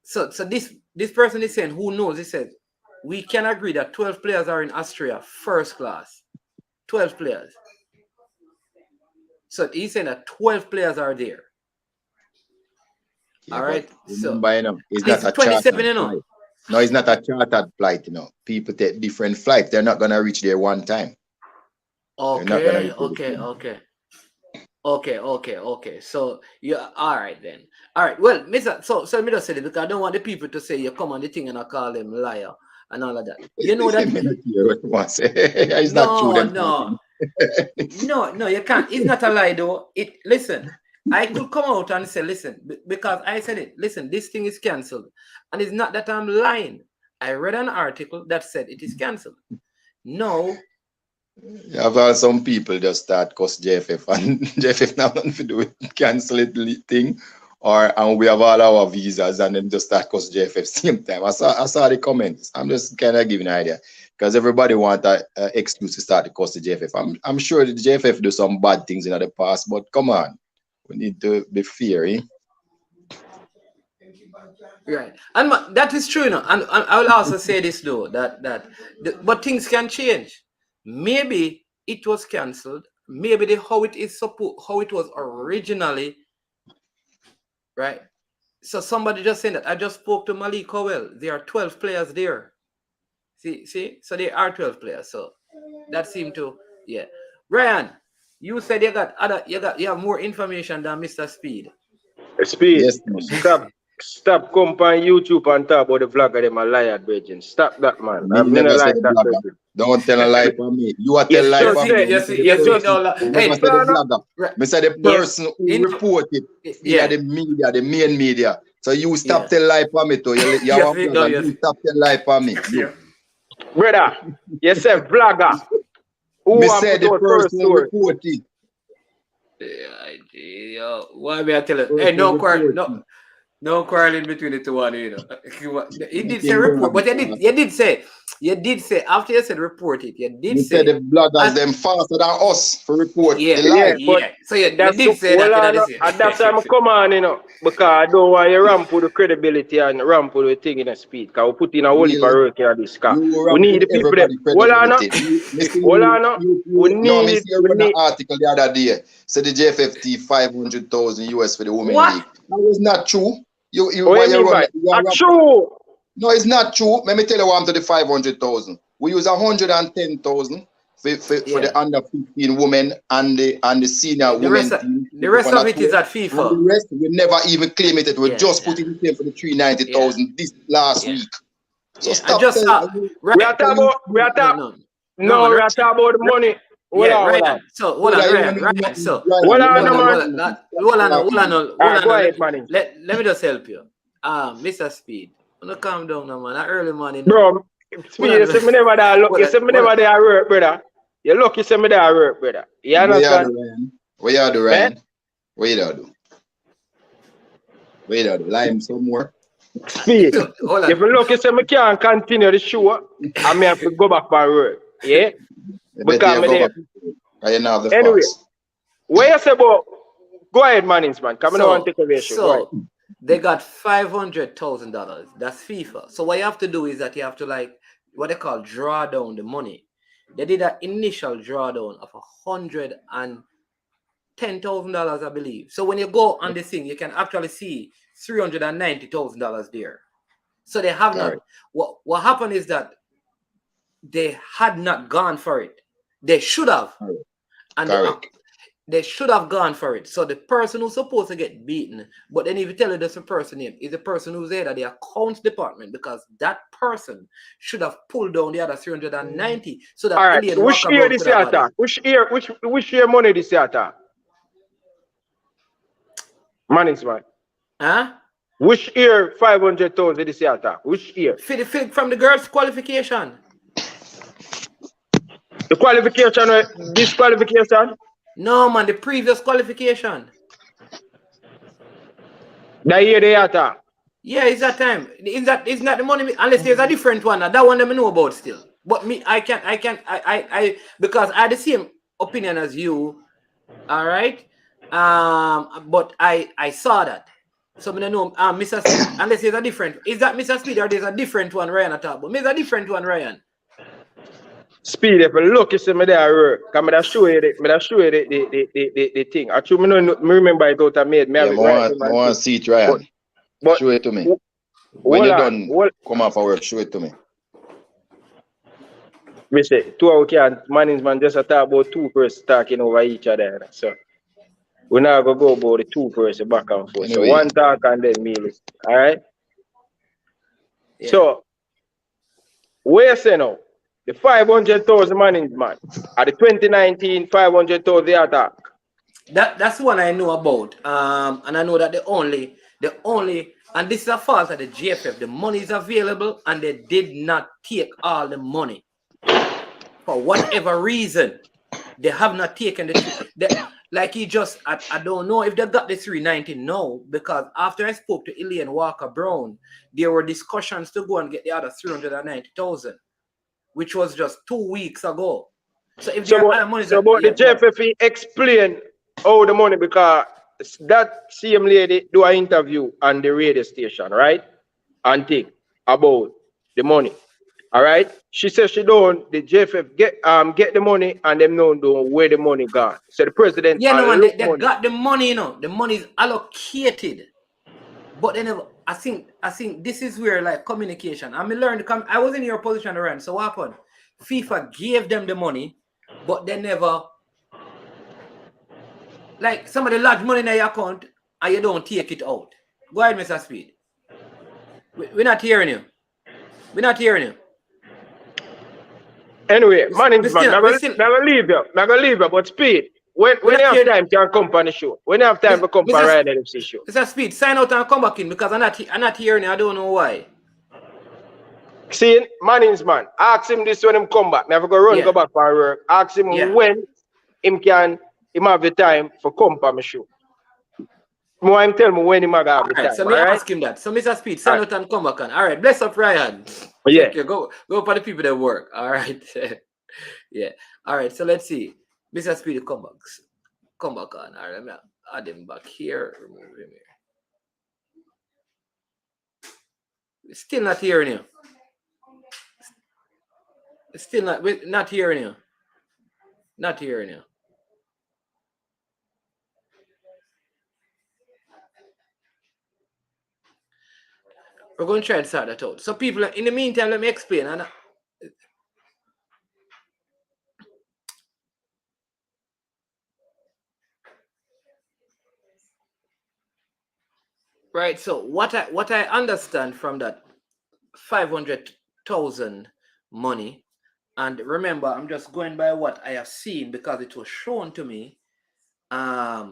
[SPEAKER 5] So this person is saying who knows. He said we can agree that 12 players are in Austria first class. 12 players. So he's saying that 12 players are there.
[SPEAKER 6] Yeah,
[SPEAKER 5] all right.
[SPEAKER 6] remember, you know, it's
[SPEAKER 5] And
[SPEAKER 6] not a
[SPEAKER 5] 27,
[SPEAKER 6] chartered
[SPEAKER 5] you know.
[SPEAKER 6] flight. No, it's not a chartered flight, you know. People take different flights. They're not gonna reach there one time. They're not gonna reach
[SPEAKER 5] Okay. So yeah, all right then. All right. Well, Mr. So me just say it because I don't want the people to say you come on the thing and I call them liar and all of that. You know that.
[SPEAKER 6] It's not true.
[SPEAKER 5] No, you can't. It's not a lie though. Listen, I could come out and say, listen, because I said it. Listen, this thing is cancelled, and it's not that I'm lying. I read an article that said it is cancelled. No.
[SPEAKER 6] You have some people just start cuss JFF and JFF now nothing to do with cancel it thing, and we have all our visas and then just start cuss JFF same time. I saw the comments. I'm just kind of giving an idea because everybody want an excuse to start to cuss the JFF. I'm sure the JFF do some bad things in the past, but come on, we need to be fair, eh?
[SPEAKER 5] Right, and that is true, you know. And I will also say this though but things can change. Maybe it was cancelled. Maybe how it was originally, right? So somebody just saying that I just spoke to Malik Howell. There are 12 players there. See, so there are 12 players. So that seemed to, yeah. Brian, you said you have more information than Mr. Speed.
[SPEAKER 7] Speed,
[SPEAKER 6] Yes,
[SPEAKER 7] stop come on YouTube and talk about the vlogger them a liar, Virgin. Stop that, man.
[SPEAKER 6] Me
[SPEAKER 7] I'm
[SPEAKER 6] never
[SPEAKER 7] not
[SPEAKER 6] said
[SPEAKER 7] like
[SPEAKER 6] the
[SPEAKER 7] that.
[SPEAKER 6] blogger.
[SPEAKER 7] Person.
[SPEAKER 6] Don't tell a lie for me. You are tell
[SPEAKER 7] Yes,
[SPEAKER 6] lie
[SPEAKER 7] sure,
[SPEAKER 6] for
[SPEAKER 7] say-
[SPEAKER 6] me.
[SPEAKER 5] Yes,
[SPEAKER 6] I never said the blogger.
[SPEAKER 5] Right.
[SPEAKER 6] Me said the person who reported
[SPEAKER 5] Yeah.
[SPEAKER 6] the media, the main media. So you stop
[SPEAKER 5] Yeah.
[SPEAKER 6] tell lie for me too. You
[SPEAKER 5] Yes,
[SPEAKER 6] are
[SPEAKER 5] it
[SPEAKER 6] blogger.
[SPEAKER 5] does, yes.
[SPEAKER 6] You stop tell lie for me. You.
[SPEAKER 7] Brother, you say vlogger. Who
[SPEAKER 6] Me
[SPEAKER 7] want
[SPEAKER 6] said
[SPEAKER 7] put
[SPEAKER 6] the
[SPEAKER 7] out first
[SPEAKER 6] person
[SPEAKER 7] story?
[SPEAKER 6] reported.
[SPEAKER 5] Yeah, why me I tell you? Hey, no quarreling between the two one, you know. He did say report, but you did say after you said report it, you did
[SPEAKER 6] Me
[SPEAKER 5] say
[SPEAKER 6] said the bloggers them faster than us for report
[SPEAKER 5] yeah,
[SPEAKER 6] the lie.
[SPEAKER 7] but
[SPEAKER 5] So you
[SPEAKER 7] that's
[SPEAKER 5] did say that.
[SPEAKER 7] and that's why I come on, you know, because I don't want you ramp with the credibility and ramp with the thing in the speed. Because we put in a whole heap of
[SPEAKER 6] Really?
[SPEAKER 7] work in this car.
[SPEAKER 6] You
[SPEAKER 7] We need the
[SPEAKER 6] with
[SPEAKER 7] people there.
[SPEAKER 6] everybody
[SPEAKER 7] Hold on, no.
[SPEAKER 6] credibility.
[SPEAKER 7] Hold on, no. We need
[SPEAKER 6] me
[SPEAKER 7] it.
[SPEAKER 6] see you run an article the other day. Said the JFFT 500,000 US for the women
[SPEAKER 5] What?
[SPEAKER 6] league. That was not true.
[SPEAKER 7] What do you mean by true?
[SPEAKER 6] No, it's not true. Let me tell you what happened to the 500,000. We use 110,000 for the under 15 women and the senior
[SPEAKER 5] The
[SPEAKER 6] women
[SPEAKER 5] rest,
[SPEAKER 6] team.
[SPEAKER 5] the rest of it is at FIFA.
[SPEAKER 6] And the rest we never even claim it. We just put it in for the 390,000 this last week. So stop.
[SPEAKER 5] We are talking
[SPEAKER 7] about the money. Hold on.
[SPEAKER 5] So hold on, Ryan. So
[SPEAKER 7] hold on,
[SPEAKER 5] Hold on.
[SPEAKER 7] Man.
[SPEAKER 5] Let me just help you. Mr. Speed, don't calm down now, man. Early morning.
[SPEAKER 7] Bro, Speed, you see me never there. Look, you see me never there work, brother. You lucky, see me there work, brother. You understand?
[SPEAKER 6] What you do, Ryan? What you do? What you do? Lie some more.
[SPEAKER 7] Speed. If you look, you say me can't continue the show, I may have to go back for work. Yeah? Because
[SPEAKER 6] anyway,
[SPEAKER 7] what you say about go ahead, Mannings, man. Come on, take away.
[SPEAKER 5] So they got $500,000. That's FIFA. So what you have to do is that you have to what they call draw down the money. They did an initial drawdown of $110,000, I believe. So when you go on this thing, you can actually see $390,000 there. So they have not. What happened is that they had not gone for it. They should have. And they should have gone for it. So the person who's supposed to get beaten, but then if you tell you that's the person name, is the person who's there at the accounts department, because that person should have pulled down the other 390 so that
[SPEAKER 7] Alright,
[SPEAKER 5] Alien
[SPEAKER 7] which
[SPEAKER 5] Walker
[SPEAKER 7] year
[SPEAKER 5] Brown
[SPEAKER 7] this
[SPEAKER 5] could have
[SPEAKER 7] attack? Which year money this attack? Management.
[SPEAKER 5] Huh?
[SPEAKER 7] Which year 500,000 this attack? Which year?
[SPEAKER 5] From the girls' qualification.
[SPEAKER 7] The qualification, this qualification?
[SPEAKER 5] No, man, the previous qualification.
[SPEAKER 7] That year they attack.
[SPEAKER 5] Yeah, it's that time. It's not the money, unless there's a different one. That one I know about still. But me, I because I had the same opinion as you. All right. But I saw that. So I know Mr. Speed, unless there's a different. Is that Mr. Speed or there's a different one, Ryan at all? But there's a different one, Ryan.
[SPEAKER 7] Speed, if you look, you see me there work. Come I show you the thing. Actually, me remember it out of made.
[SPEAKER 6] I want to see it, Ryan. But show it to me. When you're done, come off work, show it to me.
[SPEAKER 7] We say, 2 hours can management just talk about two persons talking over each other. So we're not going to go about the two persons back and forth. Anyway. So one talk and then me listen. All right? Yeah. So, where you say now? The 500,000 management at the 2019 500,000 attack.
[SPEAKER 5] That's one I know about. And I know that the only, and this is a fault of the JFF. The money is available, and they did not take all the money for whatever reason. They have not taken like he just. I don't know if they got the 390 now, because after I spoke to Alien Walker Brown, there were discussions to go and get the other 390,000. Which was just 2 weeks ago. So if the
[SPEAKER 7] JFF explain how the money, because that same lady do an interview on the radio station, right? And think about the money. All right. She says the JFF get the money and them know where the money gone. So the president.
[SPEAKER 5] Yeah, no man, they got the money, the money is allocated. But they never. I think this is where like communication. I learned. I was in your position around. So what happened? FIFA gave them the money, but they never. Like somebody large money in your account and you don't take it out. Go ahead, Mr. Speed. We're not hearing you. We're not hearing you.
[SPEAKER 7] Anyway, management, I'm gonna leave you. But Speed. When you have time to come on the show, when you have time to come on the NFC show.
[SPEAKER 5] Mr. Speed, sign out and come back in, because I'm not hearing you. I don't know why.
[SPEAKER 7] See, management, ask him this when him come back. Never go back for work. Ask him when him have the time for come on the show. More him tell me when he might have the time.
[SPEAKER 5] So me ask him that. So Mr. Speed, sign out and come back on. All right, bless up Ryan.
[SPEAKER 7] Yeah.
[SPEAKER 5] Okay, go for the people that work. All right. Yeah. All right, so let's see. Mr. Speedy, come back on. All right, let me add him back here. Remove him here. Still not hearing you. Still not hearing you. Not hearing you. We're going to try and sort that out. So people, in the meantime, let me explain. Right, so what I understand from that 500,000 money, and remember, I'm just going by what I have seen because it was shown to me.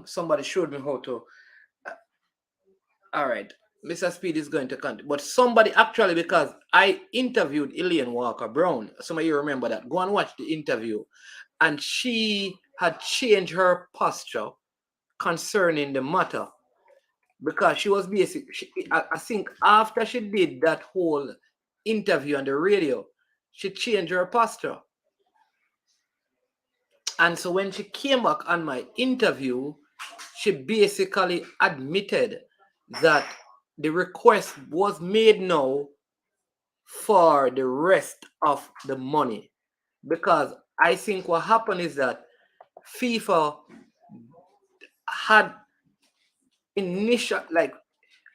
[SPEAKER 5] Somebody showed me how to. All right, Mr. Speed is going to continue, but somebody actually, because I interviewed Alien Walker Brown. Some of you remember that. Go and watch the interview, and she had changed her posture concerning the matter. Because she was I think after she did that whole interview on the radio, she changed her posture. And so when she came back on my interview, she basically admitted that the request was made now for the rest of the money. Because I think what happened is that FIFA had initial, like,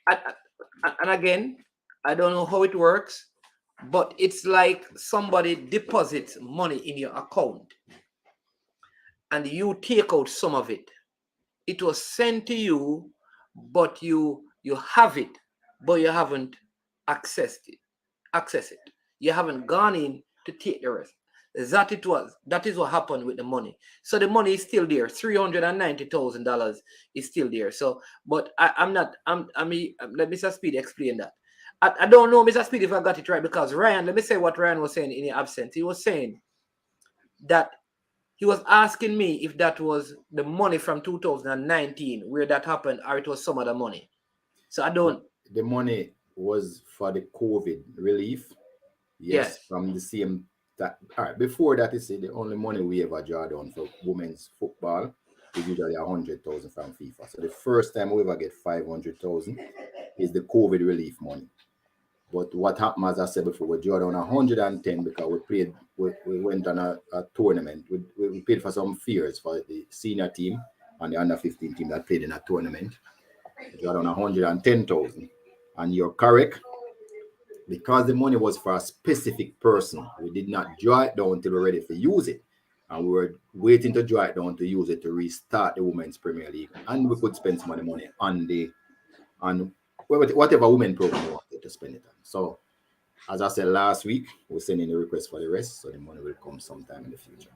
[SPEAKER 5] and again, I don't know how it works, but it's like somebody deposits money in your account, and you take out some of it. It was sent to you, but you have it, but you haven't accessed it. You haven't gone in to take the rest. That is what happened with the money. So the money is still there. $390,000 is still there. So, but let Mr. Speed explain that. I don't know, Mr. Speed, if I got it right, because Ryan, let me say what Ryan was saying in the absence. He was saying that he was asking me if that was the money from 2019 where that happened, or it was some other money. So I don't.
[SPEAKER 8] The money was for the COVID relief. Yes. From the same. All right. Before that, you see, the only money we ever draw down for women's football is usually 100,000 from FIFA. So the first time we ever get 500,000 is the COVID relief money. But what happened, as I said before, we drew down 110 because we went on a tournament. We paid for some fears for the senior team and the under 15 team that played in a tournament. We drew down 110,000. And you're correct. Because the money was for a specific person, we did not draw it down until we were ready to use it. And we were waiting to draw it down to use it to restart the Women's Premier League. And we could spend some of the money on whatever women program we wanted to spend it on. So, as I said last week, we're sending a request for the rest, so the money will come sometime in the future.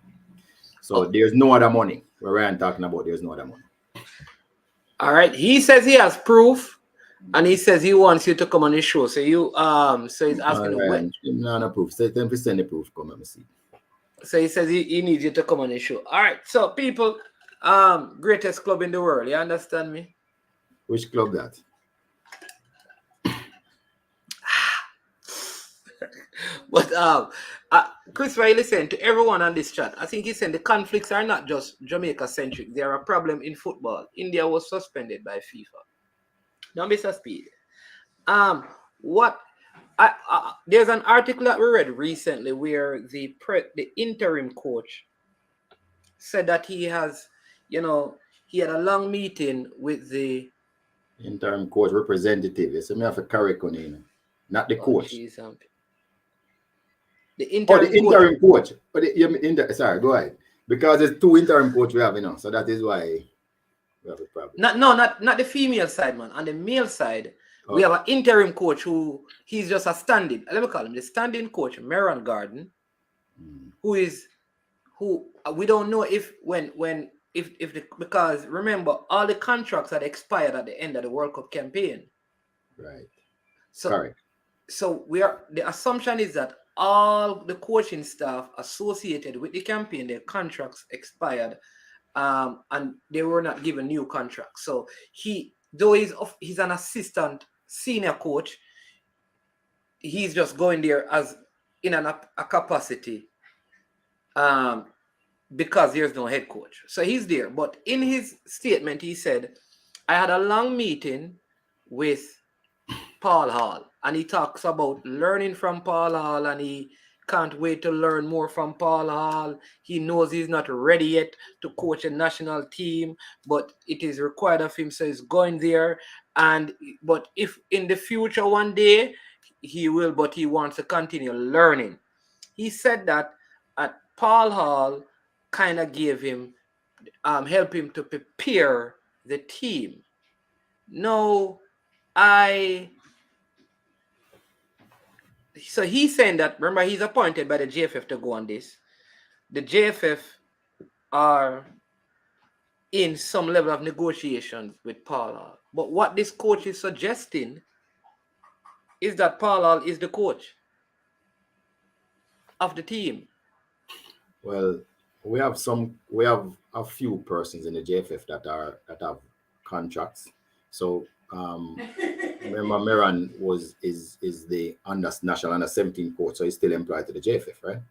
[SPEAKER 8] So, there's no other money. We're Ryan talking about there's no other money.
[SPEAKER 5] All right. He says he has proof. And he says he wants you to come on his show. So so he's asking when.
[SPEAKER 8] No proof. Say them to send the proof. Come and see.
[SPEAKER 5] So he says he needs you to come on his show. All right. So people, greatest club in the world. You understand me?
[SPEAKER 8] Which club that?
[SPEAKER 5] But Chris, while listen to everyone on this chat, I think he's saying the conflicts are not just Jamaica centric. They are a problem in football. India was suspended by FIFA. Now, Mr. Speed, there's an article that we read recently where the interim coach said that he has, he had a long meeting with the
[SPEAKER 8] interim coach representative. So me have a correct on him, not the coach.
[SPEAKER 5] The interim
[SPEAKER 8] coach. But sorry, go ahead. Because there's two interim coach we have, so that is why. We have a problem.
[SPEAKER 5] Not the female side, man. On the male side, we have an interim coach who he's just a stand-in. Let me call him the stand-in coach, Meron Garden, who we don't know because remember all the contracts had expired at the end of the World Cup campaign.
[SPEAKER 8] Right.
[SPEAKER 5] So
[SPEAKER 8] correct.
[SPEAKER 5] So the assumption is that all the coaching staff associated with the campaign, their contracts expired. And they were not given new contracts. So he's an assistant senior coach. He's just going there as in a capacity because there's no head coach. So he's there. But in his statement, he said, I had a long meeting with Paul Hall, and he talks about learning from Paul Hall, and he can't wait to learn more from Paul Hall. He knows he's not ready yet to coach a national team, but it is required of him, so he's going there. But if in the future one day he will, but he wants to continue learning. He said that Paul Hall kind of gave him, help him to prepare the team. So he's saying that, remember, he's appointed by the JFF to go on this. The JFF are in some level of negotiations with Paul Hall. But what this coach is suggesting is that Paul Hall is the coach of the team.
[SPEAKER 8] Well, we have a few persons in the JFF that have contracts. So remember, Meron is the national under 17 coach, so he's still employed to the JFF, right?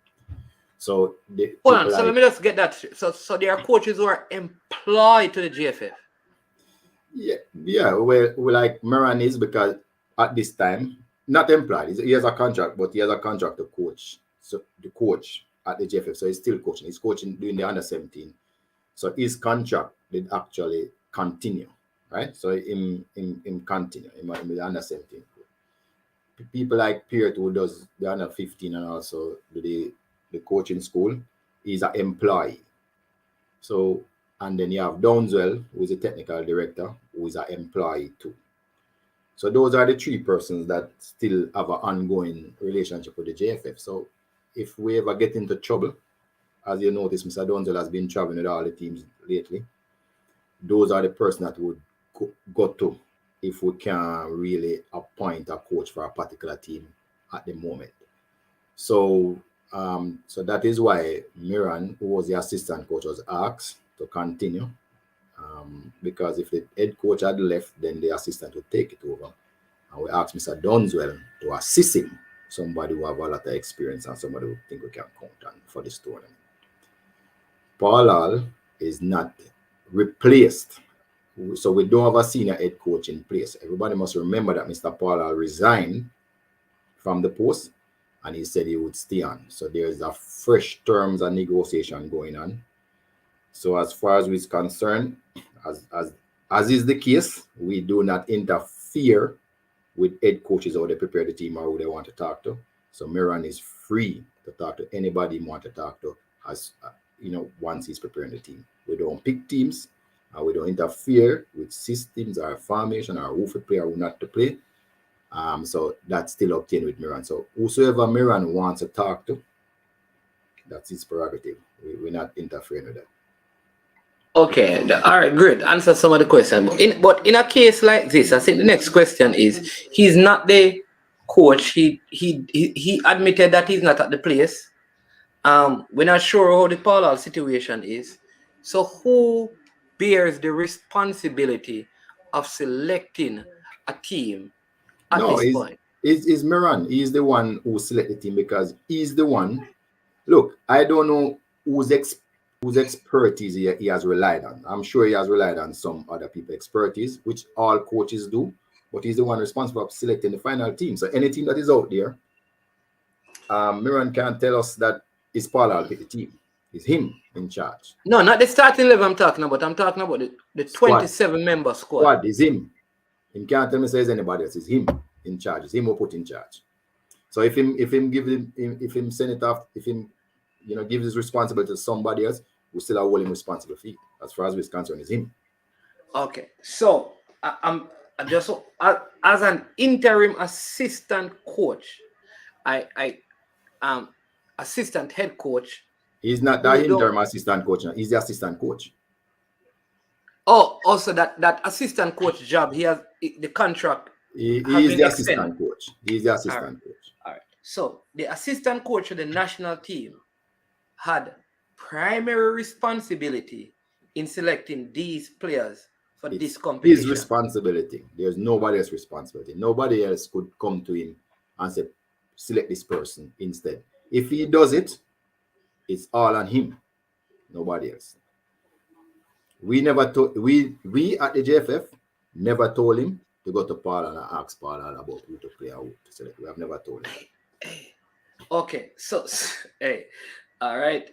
[SPEAKER 8] So
[SPEAKER 5] let me just get that. So there are coaches who are employed to the JFF.
[SPEAKER 8] Yeah. Well, like Meron is, because at this time, not employed. He has a contract, but he has a contract to coach. So the coach at the JFF, so he's still coaching. He's coaching doing the under 17. So his contract did actually continue. Right, so in continue in the under 17. People like Peart, who does the under 15 and also the coaching school, is an employee. So, and then you have Downswell, who is a technical director, who is an employee too. So those are the three persons that still have an ongoing relationship with the JFF. So if we ever get into trouble, as you notice, Mr. Downswell has been traveling with all the teams lately. Those are the persons that would go to if we can really appoint a coach for a particular team at the moment. So so that is why Miran, who was the assistant coach, was asked to continue. Because if the head coach had left, then the assistant would take it over. And we asked Mr. Downswell to assist him, somebody who have a lot of experience and somebody who think we can count on for this tournament. Paul Hall is not replaced. So we don't have a senior head coach in place. Everybody must remember that Mr. Paul Hall resigned from the post and he said he would stay on. So there's a fresh terms and negotiation going on. So as far as we're concerned, as is the case, we do not interfere with head coaches or they prepare the team or who they want to talk to. So Miran is free to talk to anybody he want to talk to, as once he's preparing the team. We don't pick teams, and we don't interfere with systems or formation or who to play or who not to play. So that's still obtained with Miran. So whosoever Miran wants to talk to, that's his prerogative. We're not interfering with that.
[SPEAKER 5] Okay, all right, great. Answer some of the questions. But in a case like this, I think the next question is: he's not the coach. He admitted that he's not at the place. We're not sure how the Paul Hall situation is. So who bears the responsibility of selecting a team at this point?
[SPEAKER 8] It's Miran. He's the one who selected the team because he's the one. Look, I don't know whose expertise he has relied on. I'm sure he has relied on some other people's expertise, which all coaches do, but he's the one responsible for selecting the final team. So any team that is out there, Miran can't tell us that it's Paul Hall pick the team. It's him in charge.
[SPEAKER 5] No, not the starting 11 I'm talking about. I'm talking about the 27-member squad.
[SPEAKER 8] Squad is him. He can't tell me say it's anybody else. It's him in charge. It's him who put in charge. So if him send it off, if him gives his responsibility to somebody else, we still are holding responsible for it. As far as we're concerned, is him.
[SPEAKER 5] Okay, so I'm just as an interim assistant coach, I assistant head coach.
[SPEAKER 8] He's not the interim assistant coach. He's the assistant coach.
[SPEAKER 5] Oh, also that assistant coach job, he has the contract.
[SPEAKER 8] He is the assistant coach. He's the assistant coach.
[SPEAKER 5] All right. So the assistant coach of the national team had primary responsibility in selecting these players for this competition.
[SPEAKER 8] His responsibility. There's nobody else's responsibility. Nobody else could come to him and say, select this person instead. If he does it, it's all on him. Nobody else. We never told we at the JFF never told him to go to Paul and ask Paul about who to play or who to select. We have never told him.
[SPEAKER 5] Okay, so hey, all right.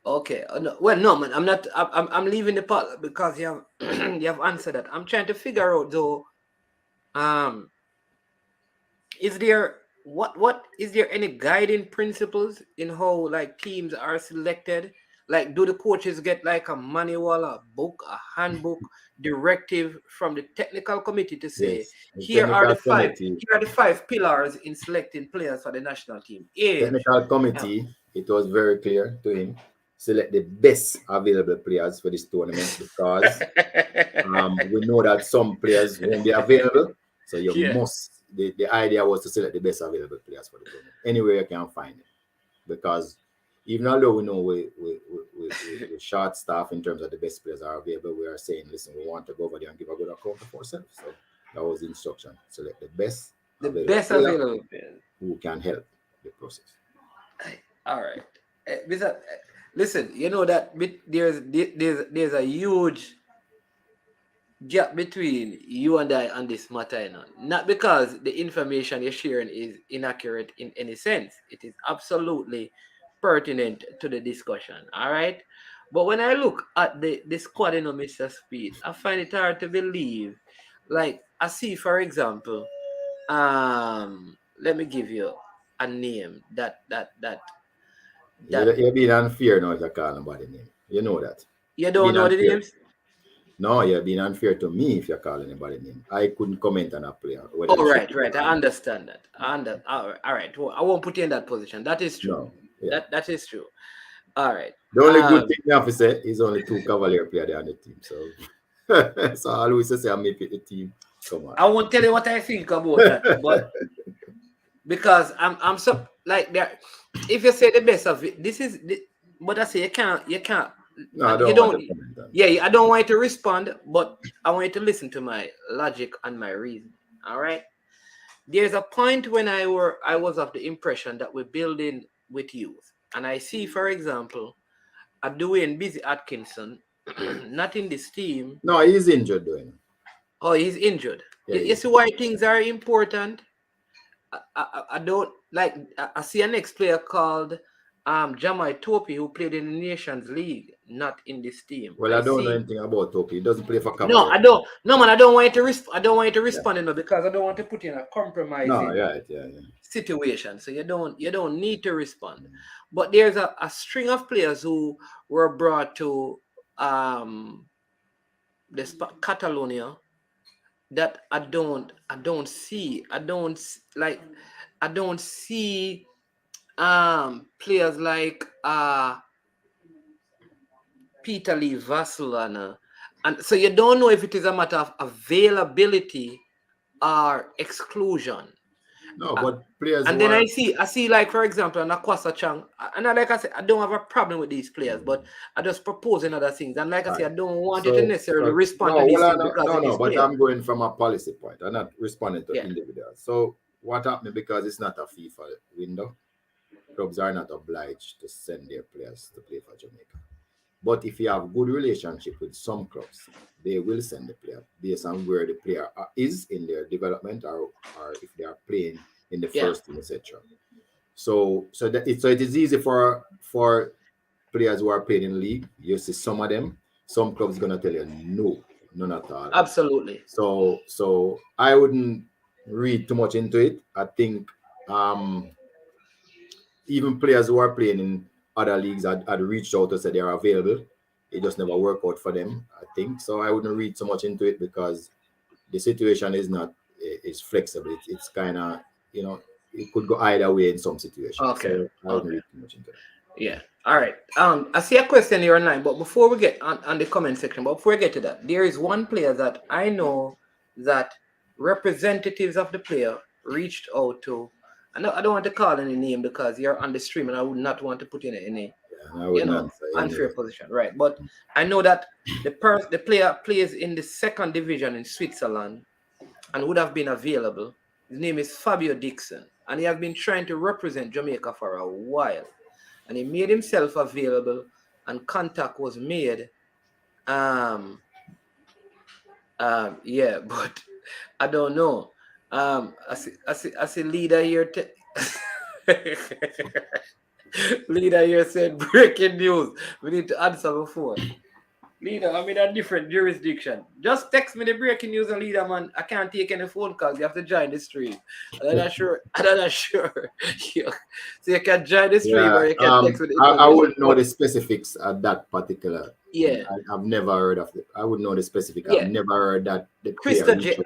[SPEAKER 5] Okay. Well, no, man. I'm not. I'm leaving the part because you have you have answered that. I'm trying to figure out though. Is there what is there any guiding principles in how like teams are selected? Like, do the coaches get like a manual, a book, a handbook, directive from the technical committee to say,
[SPEAKER 8] Yes.
[SPEAKER 5] here are the five pillars in selecting players for the national team?
[SPEAKER 8] Technical committee, it was very clear to him. Select the best available players for this tournament because we know that some players won't be available. So you must. The idea was to select the best available players for the tournament anywhere you can find it, because even although we know we short staff in terms of the best players are available, we are saying, listen, we want to go over there and give a good account of ourselves. So that was the instruction. Select the best available players who can help the process.
[SPEAKER 5] All right. Listen, you know that there's a huge gap between you and I on this matter, you know? Not because the information you're sharing is inaccurate in any sense. It is absolutely pertinent to the discussion. All right. But when I look at the squad, you know, Mr. Speed, I find it hard to believe. Like, I see, for example, let me give you a name that
[SPEAKER 8] You're being unfair now if you call nobody name. You know that.
[SPEAKER 5] You don't know the names?
[SPEAKER 8] No, you're being unfair to me if you're calling anybody name. I couldn't comment on a player.
[SPEAKER 5] Oh, right. I understand that. All right. Well, I won't put you in that position. That is true.
[SPEAKER 8] No, yeah.
[SPEAKER 5] That is true. All right.
[SPEAKER 8] The only good thing I have to say is only 2 Cavalier players on the team. So, so I always say I make it the team. Come on.
[SPEAKER 5] I won't tell you what I think about that, but because I'm so like that. If you say the best of it, this is. But I say you can't.
[SPEAKER 8] No, I don't.
[SPEAKER 5] Yeah, I don't want you to respond, but I want you to listen to my logic and my reason. All right. There's a point when I was of the impression that we're building with youth, and I see, for example, a Dwayne Busy Atkinson, not in this team.
[SPEAKER 8] No, he's injured, Dwayne.
[SPEAKER 5] Oh, he's injured.
[SPEAKER 8] Yeah,
[SPEAKER 5] you see why things are important. I don't like. I see an next player called Jamai Topi, who played in the Nations League, not in this team.
[SPEAKER 8] Well, I don't know anything about Topi. He doesn't play for Cameroon.
[SPEAKER 5] No, I don't. No, man, I don't want you to I don't want you to respond, because I don't want to put you in a compromising situation. So you don't need to respond. But there's a string of players who were brought to Catalonia that I don't see players like Peter Lee Vassal and so you don't know if it is a matter of availability or exclusion.
[SPEAKER 8] No, but players.
[SPEAKER 5] And then I see like, for example, Nakwasa Chang, and like I said, I don't have a problem with these players, but I just propose another things. And like I said, I don't want you to necessarily respond to these things
[SPEAKER 8] but players. I'm going from a policy point. I'm not responding to individuals. So what happened, because it's not a FIFA window, clubs are not obliged to send their players to play for Jamaica. But if you have good relationship with some clubs, they will send the player based on where the player is in their development, or if they are playing in the first team, etc. So it is easy for players who are playing in the league. You see some of them, some clubs gonna tell you no, none at all.
[SPEAKER 5] Absolutely.
[SPEAKER 8] So I wouldn't read too much into it. I think even players who are playing in other leagues had reached out to say they are available. It just never worked out for them, I think. So I wouldn't read so much into it, because the situation is flexible. It's kind of, it could go either way in some situations.
[SPEAKER 5] Okay.
[SPEAKER 8] So I wouldn't read too much into it.
[SPEAKER 5] Yeah. All right. I see a question here online, but before we get on the comment section, but before we get to that, there is one player that I know that representatives of the player reached out to. I don't want to call any name because you're on the stream, and I would not want to put you in any unfair position, right? But I know that the player plays in the 2nd division in Switzerland and would have been available. His name is Fabio Dixon, and he has been trying to represent Jamaica for a while, and he made himself available, and contact was made. But I don't know. I see leader here. Leader here said breaking news. We need to answer before. Leader, I'm in a different jurisdiction. Just text me the breaking news, and leader, man. I can't take any phone calls. You have to join the stream. I'm not sure. So you can join the stream, or you can text me.
[SPEAKER 8] I wouldn't know the specifics at that particular.
[SPEAKER 5] Yeah.
[SPEAKER 8] I've never heard of it. I would know the specific. Yeah. I've never heard that.
[SPEAKER 5] Krista J.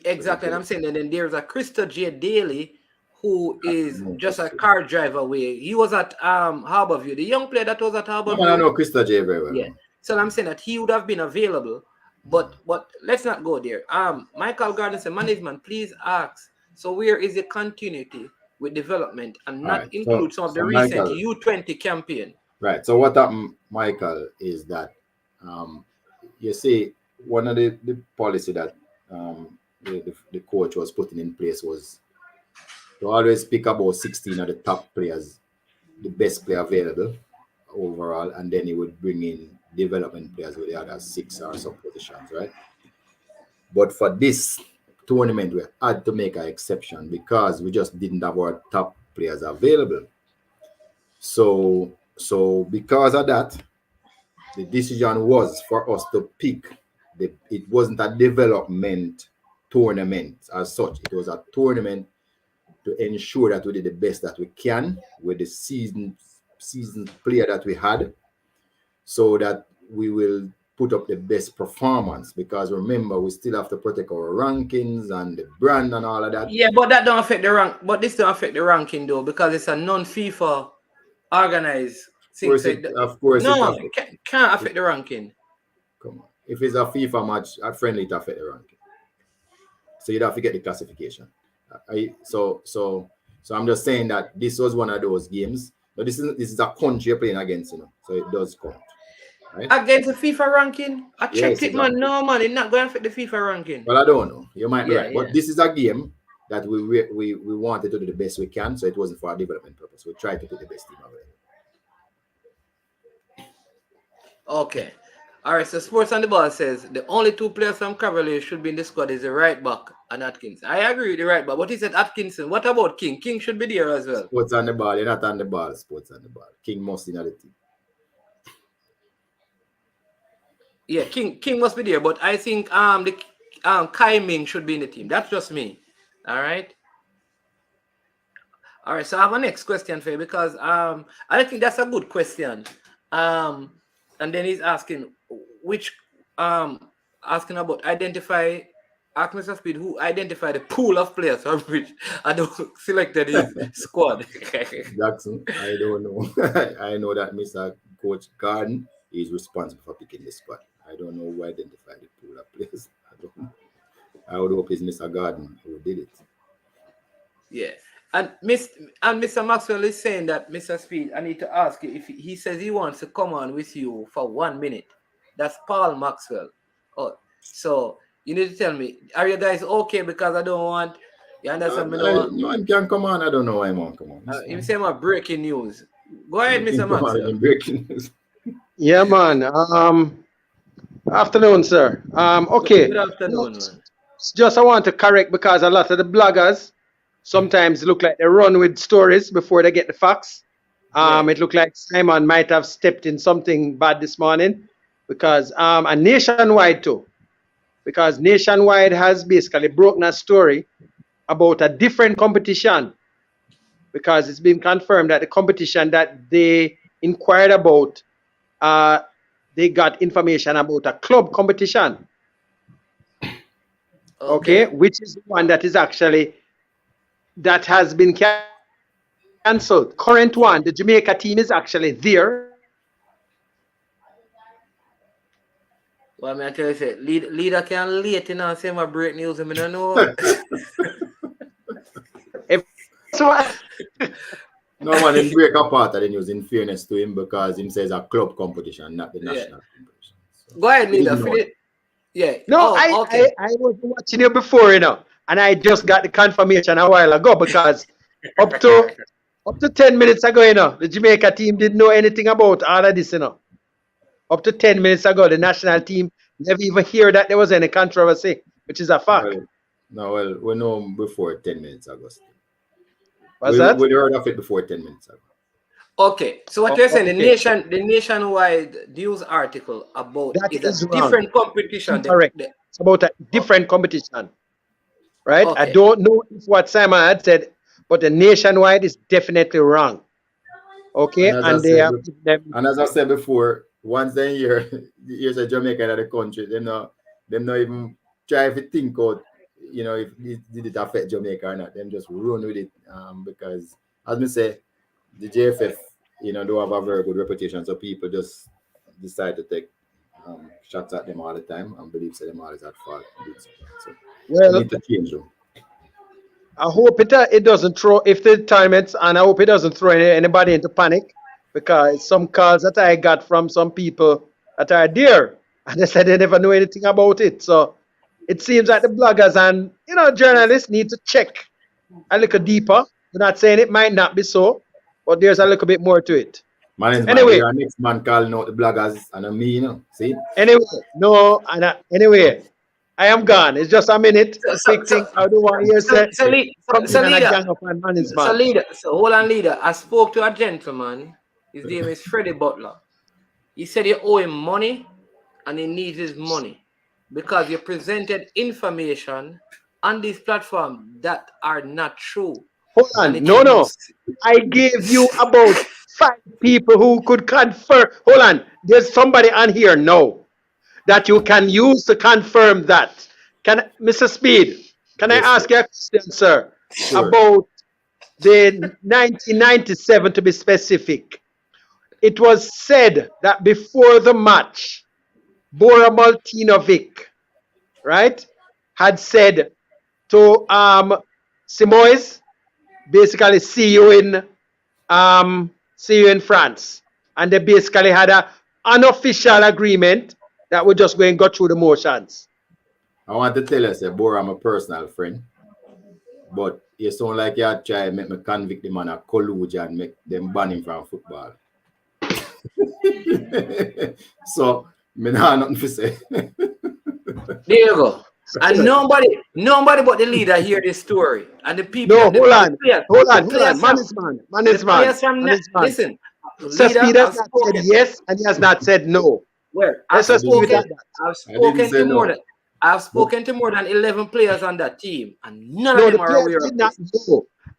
[SPEAKER 5] Exactly. And I'm saying that then there's a Krista J. Daly, who is just a car driver away. He was at Harborview. The young player that was at Harborview.
[SPEAKER 8] I know Krista J. very well.
[SPEAKER 5] Yeah. So I'm saying that he would have been available, but let's not go there. Michael Gardner said, management, please ask. So where is the continuity with development and not include some of the recent U20 campaign?
[SPEAKER 8] Right. So what happened, Michael, is that you see, one of the policy that the coach was putting in place was to always pick about 16 of the top players, the best player available overall, and then he would bring in development players with the other 6 or some positions, right? But for this tournament, we had to make an exception because we just didn't have our top players available. So because of that, the decision was for us to pick. It wasn't a development tournament as such. It was a tournament to ensure that we did the best that we can with the seasoned player that we had, so that we will put up the best performance, because remember, we still have to protect our rankings and the brand and all of that.
[SPEAKER 5] Yeah, but that don't affect the rank. But this don't affect the ranking though, because it's a non-FIFA organized thing.
[SPEAKER 8] Of course,
[SPEAKER 5] no, it can't affect the ranking.
[SPEAKER 8] Come on, if it's a FIFA match, a friendly, it affect the ranking. So you'd have to get the classification. So I'm just saying that this was one of those games, but this is a country you're playing against, so it does count. Right?
[SPEAKER 5] Against the FIFA ranking? I checked it, man. No, man, it's not going to affect the FIFA ranking.
[SPEAKER 8] Well, I don't know. You might be right. But this is a game that we wanted to do the best we can, so it wasn't for our development purpose. We tried to put the best team available.
[SPEAKER 5] Okay. All right, so Sports on the Ball says the only two players from Cavalry should be in the squad is the right back and Atkinson. I agree with the right back. What he said, Atkinson. What about King? King should be there as well.
[SPEAKER 8] Sports on the Ball. You're not on the ball. Sports on the Ball. King must be in the team.
[SPEAKER 5] Yeah, King must be there, but I think the Kai Ming should be in the team. That's just me. All right. All right. So I have a next question for you, because I think that's a good question. And then he's asking asking about ask Mr. Speed who identified the pool of players from which I don't selected his squad.
[SPEAKER 8] Jackson, I don't know. I know that Mr. Coach Garden is responsible for picking the squad. I don't know who identified the pool of players. I don't know. I would hope it's Mr. Garden who did it.
[SPEAKER 5] Yeah. And Mr. Maxwell is saying that, Mr. Speed, I need to ask you if he says he wants to come on with you for 1 minute. That's Paul Maxwell. Oh, so you need to tell me, are you guys okay? Because I don't want, you understand me?
[SPEAKER 8] No one can come on. I don't know why I'm on. Come on.
[SPEAKER 5] You say my breaking news. Go ahead, Mr. Maxwell.
[SPEAKER 8] Breaking news.
[SPEAKER 9] Yeah, man. Afternoon, sir. Okay.
[SPEAKER 5] Good afternoon, man.
[SPEAKER 9] Just I want to correct, because a lot of the bloggers sometimes look like they run with stories before they get the facts. It looked like Simon might have stepped in something bad this morning, because and Nationwide too, because Nationwide has basically broken a story about a different competition, because it's been confirmed that the competition that they inquired about, they got information about a club competition. Okay, which is the one that is actually that has been cancelled. Current one, the Jamaica team is actually there.
[SPEAKER 5] Well, I tell you, leader can late in and say my break news, I don't know.
[SPEAKER 8] No one didn't break apart of the news, in fairness to him, because him says a club competition, not the national competition. So,
[SPEAKER 5] go ahead, leader. Yeah.
[SPEAKER 9] No, I was watching you before, and I just got the confirmation a while ago, because up to 10 minutes ago, the Jamaica team didn't know anything about all of this, Up to 10 minutes ago, the national team never even hear that there was any controversy, which is a fact.
[SPEAKER 8] Well, we know before 10 minutes ago.
[SPEAKER 9] What's that?
[SPEAKER 8] We heard of it before 10 minutes ago.
[SPEAKER 5] Okay, so what you're saying, the Nationwide news article about that is a different competition.
[SPEAKER 9] Correct. It's about a different competition, right? Okay. I don't know if what Simon had said, but the Nationwide is definitely wrong. Okay, and
[SPEAKER 8] as I said before, once they here's a Jamaica in the country, them not even try to think out, if did it affect Jamaica or not. Them just run with it, because as I say, the JFF, don't have a very good reputation, so people just decide to take shots at them all the time and believe that them all is at fault. So we need to change them.
[SPEAKER 9] I hope it doesn't throw, if the tournaments, and I hope it doesn't throw anybody into panic, because some calls that I got from some people that are there, and they said they never know anything about it. So it seems like the bloggers and journalists need to check a little deeper. We're not saying it might not be so, but there's a little bit more to it.
[SPEAKER 8] Anyway, our next man calling out the bloggers and me, see?
[SPEAKER 9] Anyway, I am gone. It's just a minute. Quick thing. I don't want to say.
[SPEAKER 5] So hold on, leader. I spoke to a gentleman. His name is Freddie Butler. He said you owe him money and he needs his money because you presented information on this platform that are not true.
[SPEAKER 9] Hold on. No. I gave you about 5 people who could confirm. Hold on. There's somebody on here now that you can use to confirm that. Mr. Speed, can I ask you a question, sir?
[SPEAKER 8] Sure.
[SPEAKER 9] About the 1997, to be specific. It was said that before the match, Bora Maltinovic, right, had said to Simoes, basically see you in France, and they basically had an unofficial agreement that we're just going to go through the motions.
[SPEAKER 8] I want to tell you, say, Bora, I'm a personal friend, but you sound like you try to make me convict the man of collude and make them ban him from football. So, me not nothing to say.
[SPEAKER 5] There you go. And nobody but the leader hear this story. And the people.
[SPEAKER 9] No, hold on. Man.
[SPEAKER 5] Listen.
[SPEAKER 9] Speed has not said yes, and he has not said no.
[SPEAKER 5] Well, I've spoken to more than 11 players on that team, and none of them are aware of this.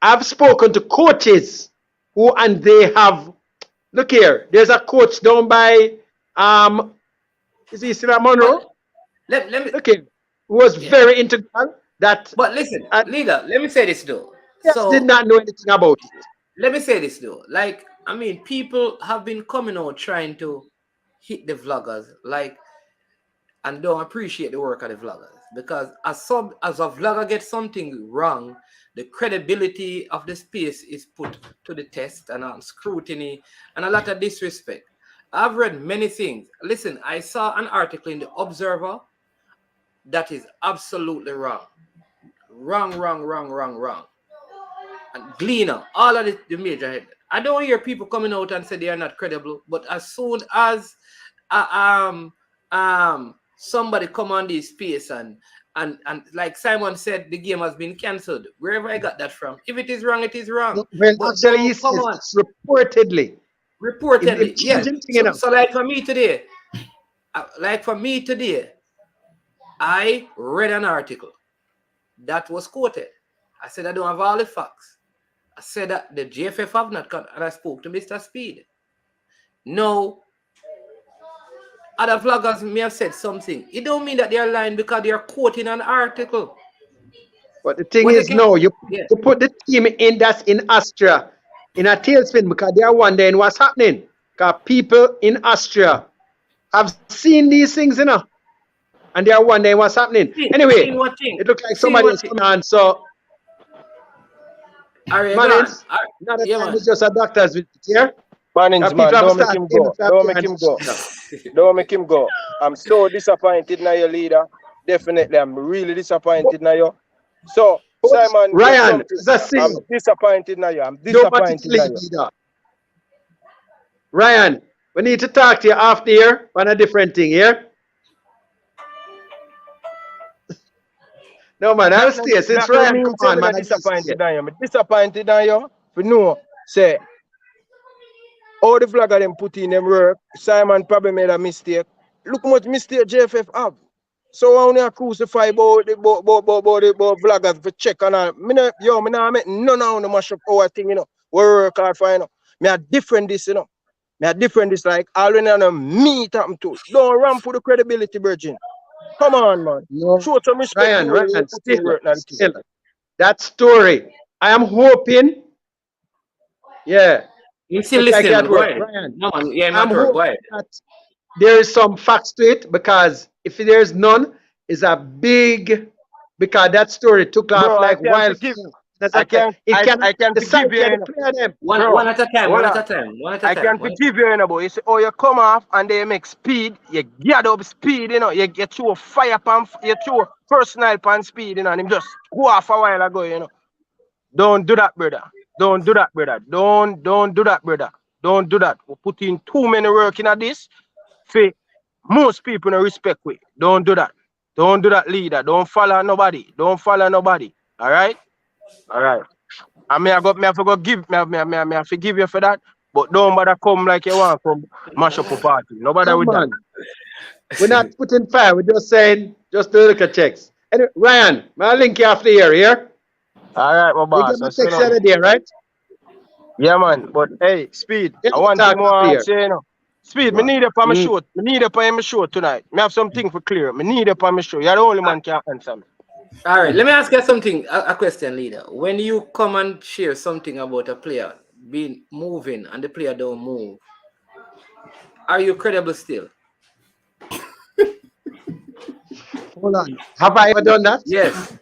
[SPEAKER 9] I've spoken to coaches and they have. Look here, there's a coach down by is he still at Monroe?
[SPEAKER 5] Let me
[SPEAKER 9] look here. Who was very integral.
[SPEAKER 5] But listen, leader, let me say this though.
[SPEAKER 9] So did not know anything about it.
[SPEAKER 5] Let me say this though. Like, I mean, people have been coming out trying to hit the vloggers, and don't appreciate the work of the vloggers, because as a vlogger gets something wrong, the credibility of the space is put to the test and on scrutiny and a lot of disrespect. I've read many things. Listen, I saw an article in the Observer that is absolutely wrong. Wrong. And Gleaner, all of the major head. I don't hear people coming out and say they are not credible, but as soon as somebody come on this space and like Simon said, the game has been cancelled. Wherever I got that from. If it is wrong, it is wrong.
[SPEAKER 9] Well, but actually, it's reportedly.
[SPEAKER 5] Yes. So like for me today, I read an article that was quoted. I said I don't have all the facts. I said that the JFF have not come, and I spoke to Mr. Speed. No. Other vloggers may have said something. It don't mean that they are lying because they are quoting an article.
[SPEAKER 9] But the thing is, no, you put the team in that's in Austria in a tailspin because they are wondering what's happening. Because people in Austria have seen these things, and they are wondering what's happening. Anyway, it looks like somebody is coming on, so it's just a doctor's visit here.
[SPEAKER 7] Don't make him go. I'm so disappointed now, your leader. Definitely, I'm really disappointed now, you. So, Simon,
[SPEAKER 9] Ryan,
[SPEAKER 7] I'm disappointed now, you. I'm disappointed now, you.
[SPEAKER 9] Ryan, we need to talk to you after here on a different thing here. No, man, I'll stay. Since Ryan, come on, man.
[SPEAKER 7] I'm disappointed now, you. We know, say, all the vlogger them put in them work. Simon probably made a mistake. Look how much mistake JFF have. So I only crucify about the vloggers for check on all. Me not make none of the mash up our thing, you know. We work hard for, you know. Me a different this, you know. Me a different this, like all when you meet happen to. Don't run for the credibility, virgin. Come on, man.
[SPEAKER 9] No.
[SPEAKER 7] Show some respect.
[SPEAKER 9] Ryan, still, that story. I am hoping. Yeah.
[SPEAKER 5] You still listening,
[SPEAKER 9] Ryan.
[SPEAKER 5] No, man, yeah, I'm not work.
[SPEAKER 9] There is some facts to it, because if there's none, it's a big, because that story took off like wild.
[SPEAKER 7] I can forgive you.
[SPEAKER 5] One at a time.
[SPEAKER 7] I can forgive you, but you say, oh, you come off and they make speed, you get up speed, you know, you throw fire pan, you throw personal pan speed, you know, and him just go off a while ago, you know. Don't do that, brother. Don't do that, brother. Don't do that, brother. Don't do that. We put in too many work in this. For most people no respect we. Don't do that. Don't do that, leader. Don't follow nobody. Don't follow nobody. All right? All right. I may have to forgive you for that, but don't bother come like you want from mash up a party. Nobody with that.
[SPEAKER 9] We're not putting fire. We're just saying, just do look at checks. Anyway, Ryan, may I link you after here?
[SPEAKER 7] All right, my
[SPEAKER 9] You
[SPEAKER 7] boss.
[SPEAKER 9] get my
[SPEAKER 7] I say
[SPEAKER 9] text the
[SPEAKER 7] no.
[SPEAKER 9] other day, right?
[SPEAKER 7] Yeah, man. But hey, Speed,
[SPEAKER 9] Yeah,
[SPEAKER 7] I want
[SPEAKER 9] talk
[SPEAKER 7] to more
[SPEAKER 9] clear.
[SPEAKER 7] say, you know. Speed, me
[SPEAKER 8] What?
[SPEAKER 7] need up on my show. Me need up on my show tonight. Me have something for clear. Me need up on my show. You're the only man can answer me.
[SPEAKER 5] All right, let me ask you something, a question, leader. When you come and share something about a player being moving and the player don't move, are you credible still?
[SPEAKER 9] Hold on. Have I ever done that?
[SPEAKER 5] Yes.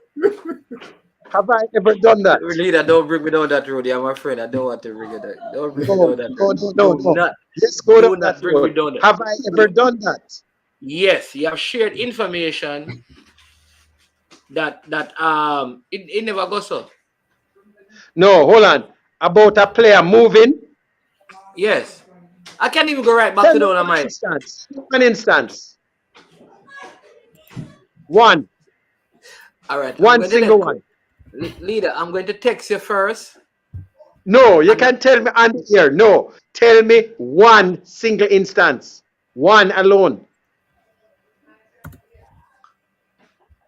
[SPEAKER 9] Have I ever done that?
[SPEAKER 5] Leader, don't bring me down that road. I'm afraid I don't want to bring it down. Don't bring me
[SPEAKER 9] No,
[SPEAKER 5] down that
[SPEAKER 9] no,
[SPEAKER 5] road.
[SPEAKER 9] no, no,
[SPEAKER 5] Do
[SPEAKER 9] no.
[SPEAKER 5] not,
[SPEAKER 9] Let's go
[SPEAKER 5] do
[SPEAKER 9] down
[SPEAKER 5] not
[SPEAKER 9] that
[SPEAKER 5] bring me
[SPEAKER 9] road.
[SPEAKER 5] down that.
[SPEAKER 9] Have I ever done that?
[SPEAKER 5] Yes, you have shared information that it never goes so.
[SPEAKER 9] No, hold on. About a player moving.
[SPEAKER 5] Yes. I can't even go right back
[SPEAKER 9] Tell
[SPEAKER 5] to
[SPEAKER 9] me
[SPEAKER 5] down on
[SPEAKER 9] one
[SPEAKER 5] my
[SPEAKER 9] instance. One instance. One.
[SPEAKER 5] all right. I'm
[SPEAKER 9] One
[SPEAKER 5] going to
[SPEAKER 9] single one.
[SPEAKER 5] leader, I'm going to text you first.
[SPEAKER 9] No, you can't tell me on the air. No. Tell me one single instance. One alone.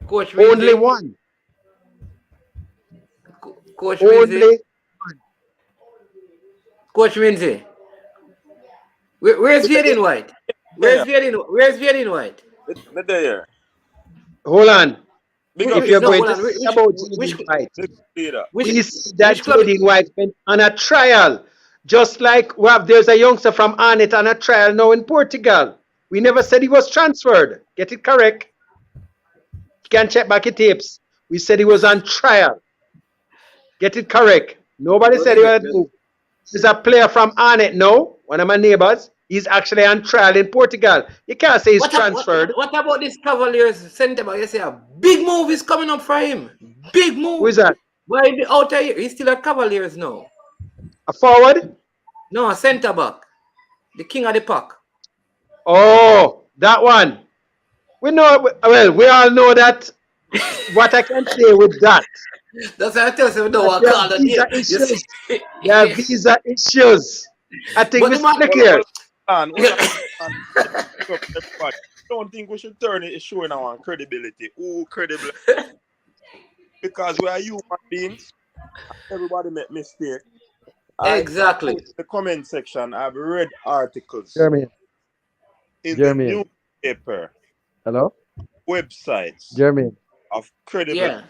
[SPEAKER 5] Coach
[SPEAKER 9] Only
[SPEAKER 5] Minzy.
[SPEAKER 9] one.
[SPEAKER 5] Coach Minzy.
[SPEAKER 9] Only one.
[SPEAKER 5] Coach Minzy. Where's Vietnam White? Where's Vietnam White?
[SPEAKER 10] Me there.
[SPEAKER 9] Hold on. If you're
[SPEAKER 5] No,
[SPEAKER 9] going
[SPEAKER 5] hold
[SPEAKER 9] to
[SPEAKER 5] on.
[SPEAKER 9] say about
[SPEAKER 5] Which
[SPEAKER 9] Jaden White,
[SPEAKER 10] Leader.
[SPEAKER 9] we see that
[SPEAKER 5] which club?
[SPEAKER 9] Jaden White went on a trial. Just like there's a youngster from Arnett on a trial now in Portugal. We never said he was transferred. Get it correct. You can check back your tapes. We said he was on trial. Get it correct. Nobody said he was moved. There's a player from Arnett now, one of my neighbors. He's actually on trial in Portugal. You can't say he's transferred.
[SPEAKER 5] What about this Cavaliers centre back? You say a big move is coming up for him. Big move.
[SPEAKER 9] Who is that?
[SPEAKER 5] Why the outer here? He's still at Cavaliers now.
[SPEAKER 9] A forward?
[SPEAKER 5] No, a centre back. The king of the pack.
[SPEAKER 9] Oh, that one. We know, well, we all know that. What I can say with that.
[SPEAKER 5] That's what I tell you. No, I call the
[SPEAKER 9] visa
[SPEAKER 5] name.
[SPEAKER 9] issues. There are visa issues. I think we look here.
[SPEAKER 10] I don't think we should turn it showing our credibility. Ooh, credibility. Because we are human beings. Everybody make mistakes.
[SPEAKER 5] Exactly.
[SPEAKER 10] In the comment section, I've read articles
[SPEAKER 9] Jeremy.
[SPEAKER 10] in the newspaper,
[SPEAKER 9] Hello?
[SPEAKER 10] websites
[SPEAKER 9] Jeremy.
[SPEAKER 10] of credible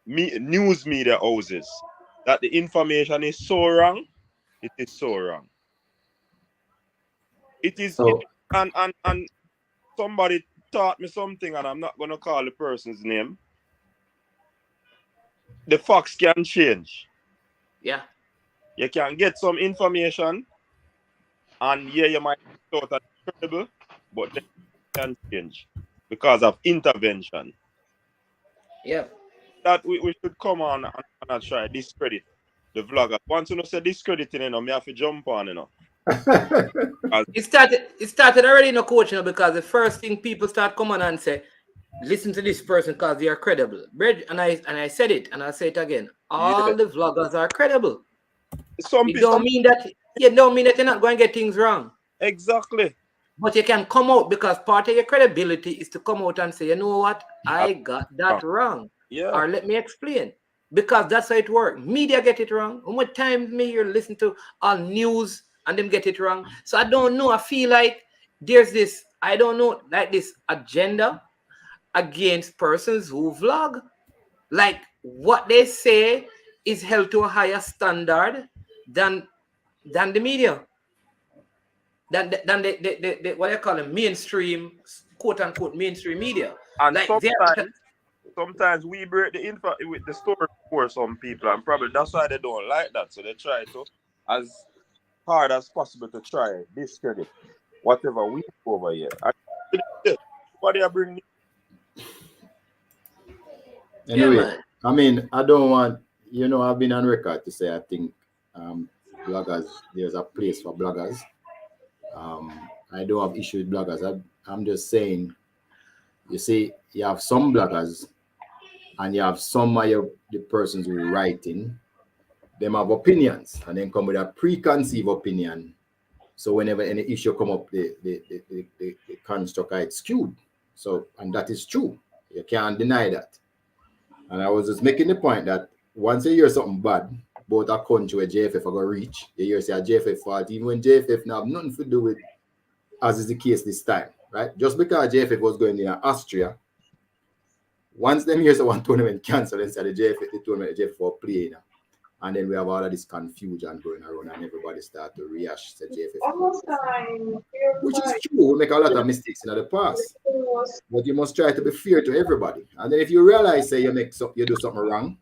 [SPEAKER 10] news media houses that the information is so wrong. It is so wrong. It is, and somebody taught me something, and I'm not going to call the person's name. The facts can change.
[SPEAKER 5] Yeah.
[SPEAKER 10] You can get some information, and you might be totally credible, but then it can change because of intervention.
[SPEAKER 5] Yeah.
[SPEAKER 10] That we should come on and try discredit the vlogger. Once you say discrediting, you know, me have to jump on, you know. It
[SPEAKER 5] started already in the coach, you know, because the first thing people start coming and say, listen to this person because they are credible. And I said it and I'll say it again. All the vloggers are credible. It don't mean that you're not going to get things wrong.
[SPEAKER 10] Exactly.
[SPEAKER 5] But you can come out because part of your credibility is to come out and say, you know what, I got that wrong.
[SPEAKER 10] Yeah.
[SPEAKER 5] Or let me explain. Because that's how it works. Media get it wrong. How much time me you listen to all news and them get it wrong? So I don't know. I feel like there's this, I don't know, like this agenda against persons who vlog. Like what they say is held to a higher standard than the media. Than the what you call them, mainstream, quote unquote mainstream media.
[SPEAKER 10] And
[SPEAKER 5] like
[SPEAKER 10] sometimes we break the info with the story for some people, and probably that's why they don't like that. So they try to, as hard as possible, to try discredit whatever we do over here. What they are bringing.
[SPEAKER 8] Anyway, I mean, I don't want, I've been on record to say I think bloggers, there's a place for bloggers. I don't have issue with bloggers. I'm just saying, you see, you have some bloggers and you have some of the persons who are writing, them have opinions and then come with a preconceived opinion. So whenever any issue come up, the construct is skewed. So, and that is true. You can't deny that. And I was just making the point that once you hear something bad about a country where JFF are going to reach, you hear say a JFF fault, even when JFF now have nothing to do with, as is the case this time, right? Just because JFF was going in Austria, once them hear one tournament cancelled inside the JFF, the tournament the JFF are playing, and then we have all of this confusion going around, and everybody start to rehash the JFF, which is true. We make a lot of mistakes in the past, but you must try to be fair to everybody. And then if you realize, say you do something wrong,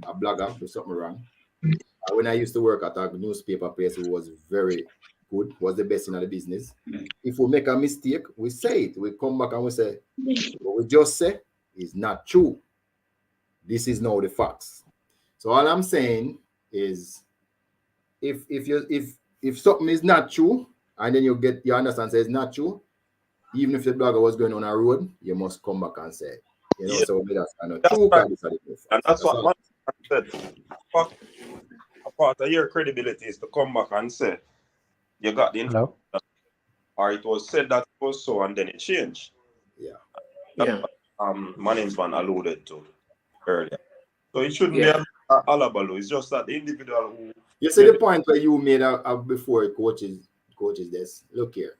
[SPEAKER 8] a blogger do something wrong. When I used to work at a newspaper place who was very good, was the best in the business. If we make a mistake, we say it. We come back and we say, what we just say is not true. This is now the facts. So all I'm saying is, if something is not true, and then you understand say it's not true, even if the blogger was going on a road, you must come back and say, you know, so that's kind of true.
[SPEAKER 10] And that's what man said. A part of your credibility is to come back and say you got the information, or it was said that it was so, and then it changed.
[SPEAKER 8] Yeah.
[SPEAKER 10] Management alluded to earlier. So it shouldn't be a alabalu. It's just that the individual who.
[SPEAKER 8] You see the point where you made before coaches this. Look here.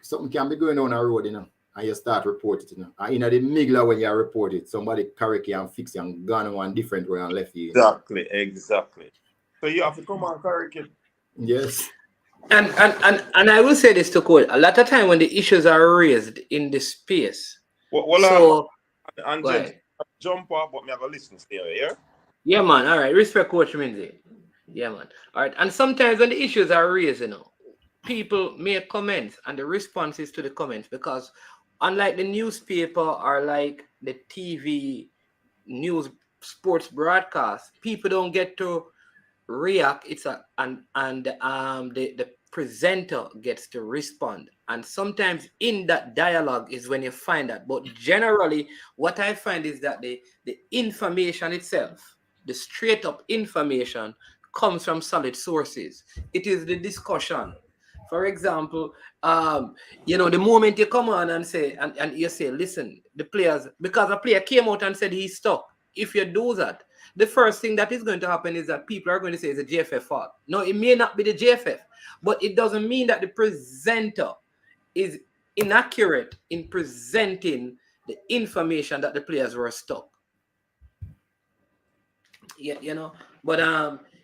[SPEAKER 8] Something can be going on a road, you know, and you start reporting it, you know. And in the middle when you report it, somebody correct you and fix you and gone one different way and left you.
[SPEAKER 10] Exactly. So you have to come and correct it.
[SPEAKER 8] Yes.
[SPEAKER 5] And I will say this to Cole. A lot of time when the issues are raised in the space.
[SPEAKER 10] Jump off, but me have a listen stay here.
[SPEAKER 5] Yeah, man. All right. Respect Coach Minzy. Yeah, man. All right. And sometimes when the issues are raised, you know, people make comments and the responses to the comments, because unlike the newspaper or like the TV news sports broadcast, people don't get to react. The presenter gets to respond, and sometimes in that dialogue is when you find that. But generally what I find is that the information itself, the straight up information, comes from solid sources. It is the discussion. For example, you know, the moment you come on and say and you say, listen, the players, because a player came out and said he's stuck, if you do that, the first thing that is going to happen is that people are going to say it's a JFF fault. No, it may not be the JFF, but it doesn't mean that the presenter is inaccurate in presenting the information that the players were stuck. Yeah, you know, but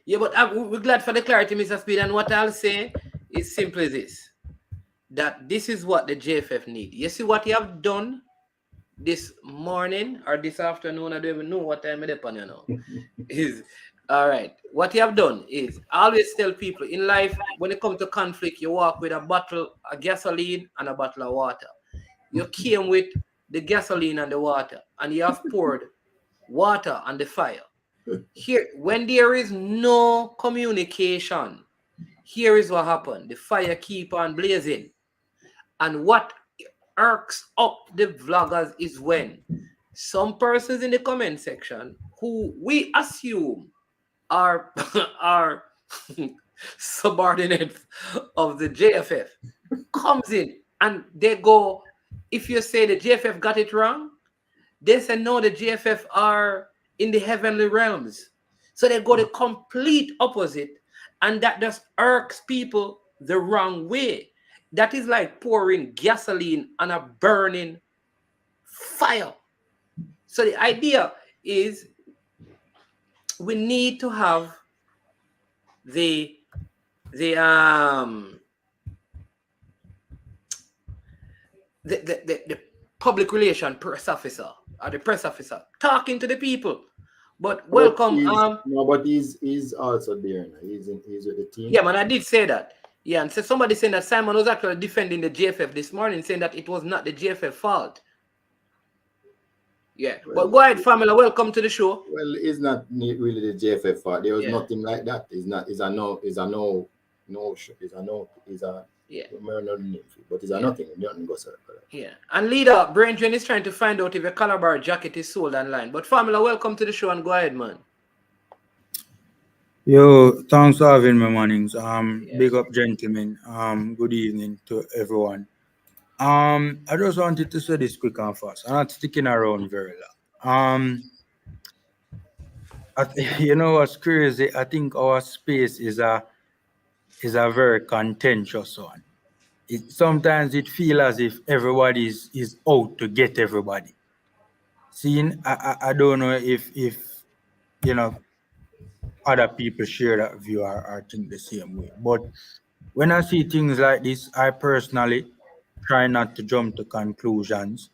[SPEAKER 5] we're glad for the clarity, Mr. Speed. And what I'll say is simply this: that this is what the JFF need. You see what you have done this morning or this afternoon, I don't even know what time it is on, you know. Is all right. What you have done is always tell people in life, when it comes to conflict, you walk with a bottle of gasoline and a bottle of water. You came with the gasoline and the water, and you have poured water on the fire. Here, when there is no communication, here is what happened. The fire keep on blazing. And what irks up the vloggers is when some persons in the comment section who we assume are subordinates of the JFF comes in and they go, if you say the JFF got it wrong, they say no, the JFF are in the heavenly realms. So they go the complete opposite, and that just irks people the wrong way. That is like pouring gasoline on a burning fire. So the idea is we need to have the public relation press officer or the press officer talking to the people. But welcome.
[SPEAKER 8] But he's also there. He's with the team.
[SPEAKER 5] Yeah, man, I did say that. Yeah, and so somebody saying that Simon was actually defending the JFF this morning, saying that it was not the JFF fault. Yeah, but go ahead, family. Welcome to the show.
[SPEAKER 8] Well, it's not really the JFF fault. There was nothing like that. It's a no. But it's a nothing. Nothing goes.
[SPEAKER 5] Yeah, and leader Braindrain is trying to find out if a Calabar jacket is sold online. But family, welcome to the show and go ahead, man.
[SPEAKER 11] Yo, thanks for having me, Mannings. Big up, gentlemen. Good evening to everyone. I just wanted to say this quick and fast. I'm not sticking around very long. You know what's crazy? I think our space is a very contentious one. Sometimes it feels as if everybody is out to get everybody. Seeing, I don't know if you know other people share that view or think the same way. But when I see things like this, I personally try not to jump to conclusions.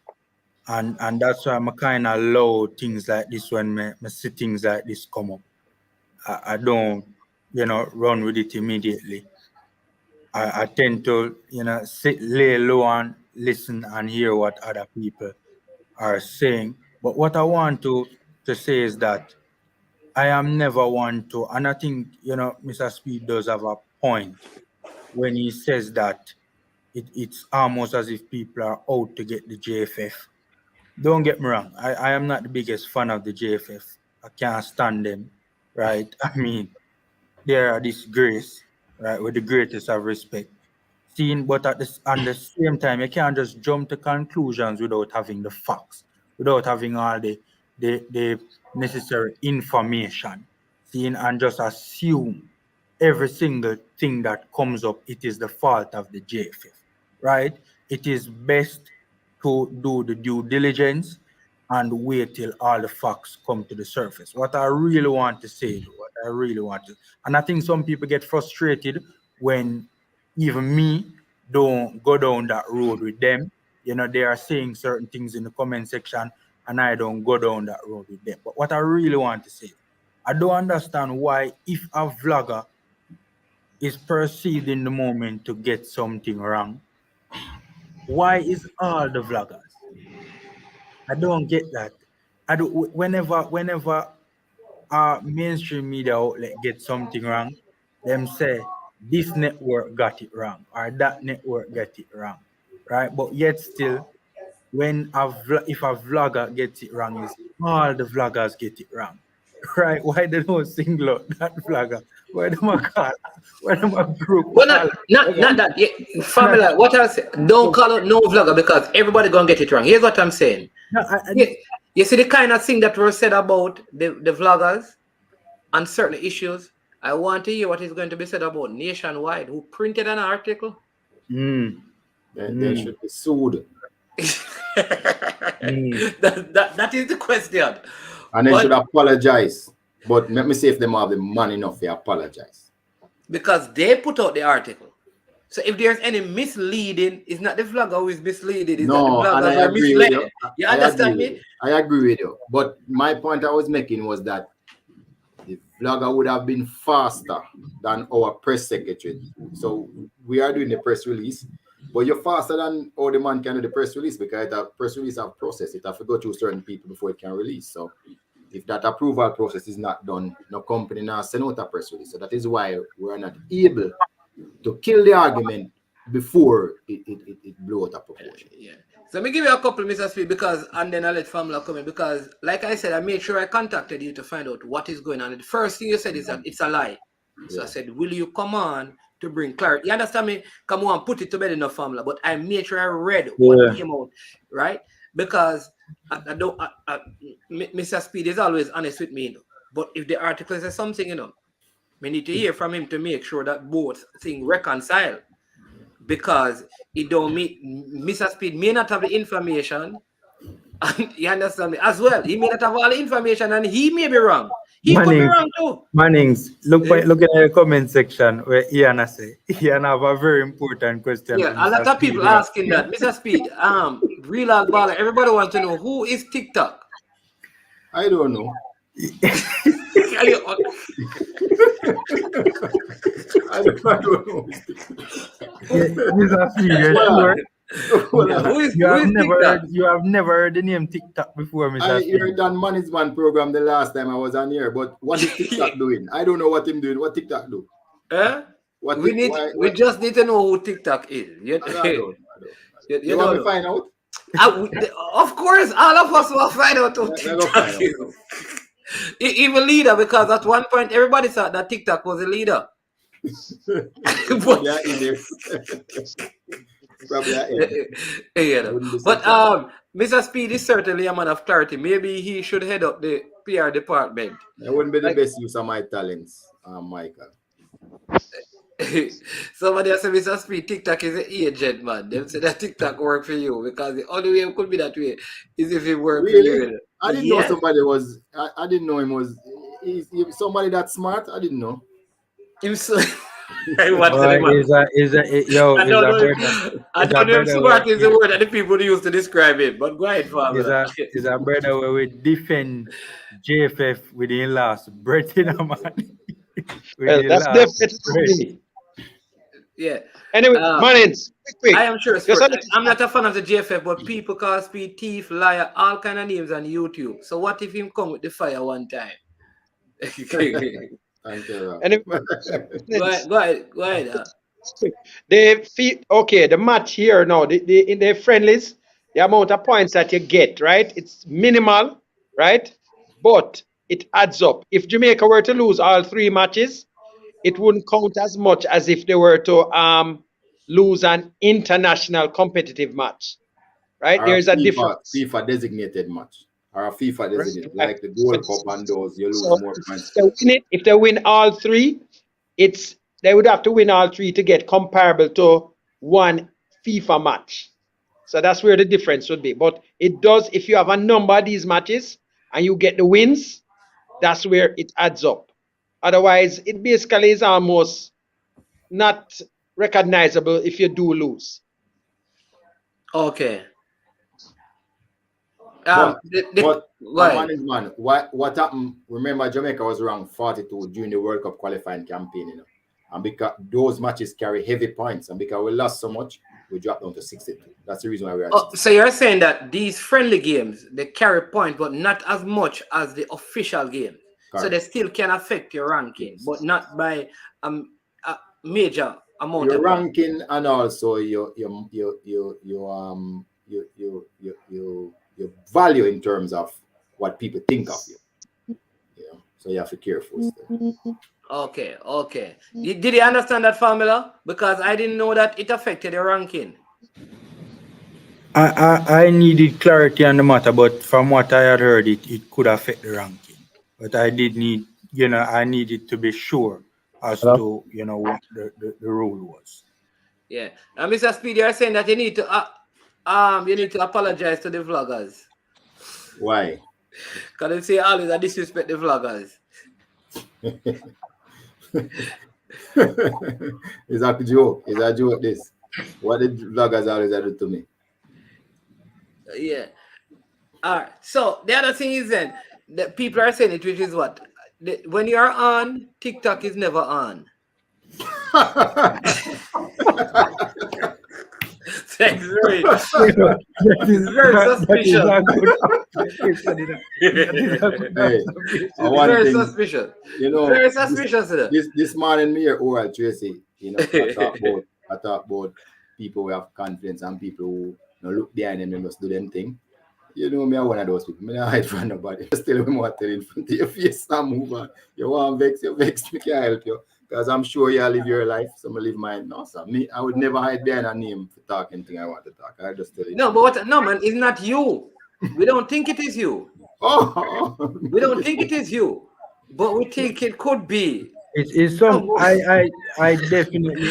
[SPEAKER 11] And that's why I'm kind of low things like this when me see things like this come up. I don't, run with it immediately. I tend to, lay low and listen and hear what other people are saying. But what I want to say is that I am never one to, and I think, Mr. Speed does have a point when he says that it's almost as if people are out to get the JFF. Don't get me wrong. I am not the biggest fan of the JFF. I can't stand them, right? I mean, they are disgrace, right? With the greatest of respect. But at the same time, you can't just jump to conclusions without having the facts, without having all the necessary information. And just assume every single thing that comes up, it is the fault of the JFF, right? It is best to do the due diligence and wait till all the facts come to the surface. What I really want to say, and I think some people get frustrated when even me don't go down that road with them. They are saying certain things in the comment section and I don't go down that road with them. But what I really want to say, I don't understand why if a vlogger is perceived in the moment to get something wrong, why is all the vloggers? I don't get that. Whenever our mainstream media outlet gets something wrong, them say this network got it wrong or that network got it wrong, right? But yet still, when if a vlogger gets it wrong, is all the vloggers get it wrong, right? Why they don't single out that vlogger? Why them a call? Why them a group?
[SPEAKER 5] Well, not that. Yeah, Family, what I say, don't call out no vlogger because everybody gonna get it wrong. Here's what I'm saying.
[SPEAKER 11] No,
[SPEAKER 5] you see the kind of thing that was said about the vloggers and certain issues. I want to hear what is going to be said about Nationwide, who printed an article.
[SPEAKER 8] They should be sued.
[SPEAKER 5] That is the question.
[SPEAKER 8] And they should apologize. But let me see if they have the money enough to apologize.
[SPEAKER 5] Because they put out the article. So if there's any misleading, it's not the vlogger who is misleading. It's not the vlogger who are misled. You understand me?
[SPEAKER 8] I agree with you. But my point I was making was that the vlogger would have been faster than our press secretary. So we are doing the press release. But you're faster than all the man can do the press release because the press release have process. It have to go through certain people before it can release. So if that approval process is not done, no company now send out a press release. So that is why we're not able to kill the argument before it blow out a proportion.
[SPEAKER 5] Yeah. So let me give you a couple, Mr. Speed, and then I'll let Family come in, because like I said, I made sure I contacted you to find out what is going on. And the first thing you said is that it's a lie. So I said, will you come on to bring clarity? You understand me? Come on, put it to bed in the Family. But I made sure I read what came out, right? Because I don't, Mr. Speed is always honest with me, but if the article says something, we need to hear from him to make sure that both things reconcile. Because it don't mean Mr. Speed may not have the information, and you understand me as well. He may not have all the information, and he may be wrong. He could be wrong too.
[SPEAKER 11] Mannings, look at the comment section where Ian say Ian have a very important question.
[SPEAKER 5] Yeah, a lot of people asking that. Mr. Speed, real baller. Everybody wants to know who is TikTok.
[SPEAKER 8] I don't know.
[SPEAKER 11] I don't know. You have never heard the name TikTok before, Mr.
[SPEAKER 8] I heard on Mismanagement program the last time I was on here, but what is TikTok doing? I don't know what him doing. What TikTok do?
[SPEAKER 5] We just need to know who TikTok is.
[SPEAKER 8] You want to find out?
[SPEAKER 5] Of course, all of us will find out who TikTok is. Even leader, because at one point everybody thought that TikTok was a leader. But Mr. Speed is certainly a man of clarity. Maybe he should head up the PR department.
[SPEAKER 8] That wouldn't be the best use of my talents, Michael.
[SPEAKER 5] Somebody has said, Mr. Speed, TikTok is an agent, man. Them say that TikTok work for you because the only way it could be that way is if it work for you.
[SPEAKER 8] I didn't know somebody was. I didn't know him was. He's somebody that smart. I didn't know.
[SPEAKER 5] Him so.
[SPEAKER 11] I don't know if
[SPEAKER 5] smart is the word that the people use to describe him. But go ahead, Father.
[SPEAKER 11] Is a brother where we defend JFF with the last breath in a man.
[SPEAKER 9] Well, that's definitely.
[SPEAKER 5] Yeah.
[SPEAKER 9] Anyway, Marins, quick.
[SPEAKER 5] I am sure. I'm not a fan of the JFF, but people call Speed thief, liar, all kind of names on YouTube. So what if him come with the fire one time?
[SPEAKER 9] Anyway,
[SPEAKER 5] go ahead.
[SPEAKER 9] The match here now, in the friendlies, the amount of points that you get, right? It's minimal, right? But it adds up. If Jamaica were to lose all 3 matches, it wouldn't count as much as if they were to lose an international competitive match, right? There's a difference.
[SPEAKER 8] FIFA designated match or a FIFA designated, like the Gold Cup and those, you lose more points.
[SPEAKER 9] If they win all 3, they would have to win all 3 to get comparable to one FIFA match. So that's where the difference would be. But it does, if you have a number of these matches and you get the wins, that's where it adds up. Otherwise, it basically is almost not recognizable if you do lose.
[SPEAKER 5] Okay.
[SPEAKER 8] Man, what happened? Remember, Jamaica was around 42 during the World Cup qualifying campaign, you know, and because those matches carry heavy points, and because we lost so much, we dropped down to 62. That's the reason why we are.
[SPEAKER 5] So you're saying that these friendly games they carry points, but not as much as the official game. Correct. So they still can affect your ranking, but not by a major amount.
[SPEAKER 8] Your ranking and also your value in terms of what people think of you. Yeah, so you have to be careful still.
[SPEAKER 5] Okay. Did you understand that formula? Because I didn't know that it affected your ranking.
[SPEAKER 11] I needed clarity on the matter, but from what I had heard, it could affect the ranking. But I did need, I needed to be sure as to, what the rule was.
[SPEAKER 5] Yeah. And Mr. Speedy, you're saying that you need to apologize to the vloggers.
[SPEAKER 8] Why?
[SPEAKER 5] Because they say always I disrespect the vloggers.
[SPEAKER 8] Is that a joke? Is that a joke this? What did vloggers always do to me?
[SPEAKER 5] Yeah. All right. So the other thing is then that people are saying it, which is what? When you're on, TikTok is never on. Thanks, very suspicious. Very suspicious. Very suspicious.
[SPEAKER 8] This morning, me or Tracy, I talk about people who have confidence and people who look behind them and just do them thing. You know me, I'm one of those people. I don't hide from nobody. Just tell me what I tell in front of your face and move on. You want to vex, you vex, me can help you. Because I'm sure you live your life, so I live mine. No, sir. Me, I would never hide behind a name for talking anything I want to talk. I just tell you.
[SPEAKER 5] No, but no, man, it's not you. We don't think it is you. We don't think it is you. But we think it could be.
[SPEAKER 11] It's some. I definitely.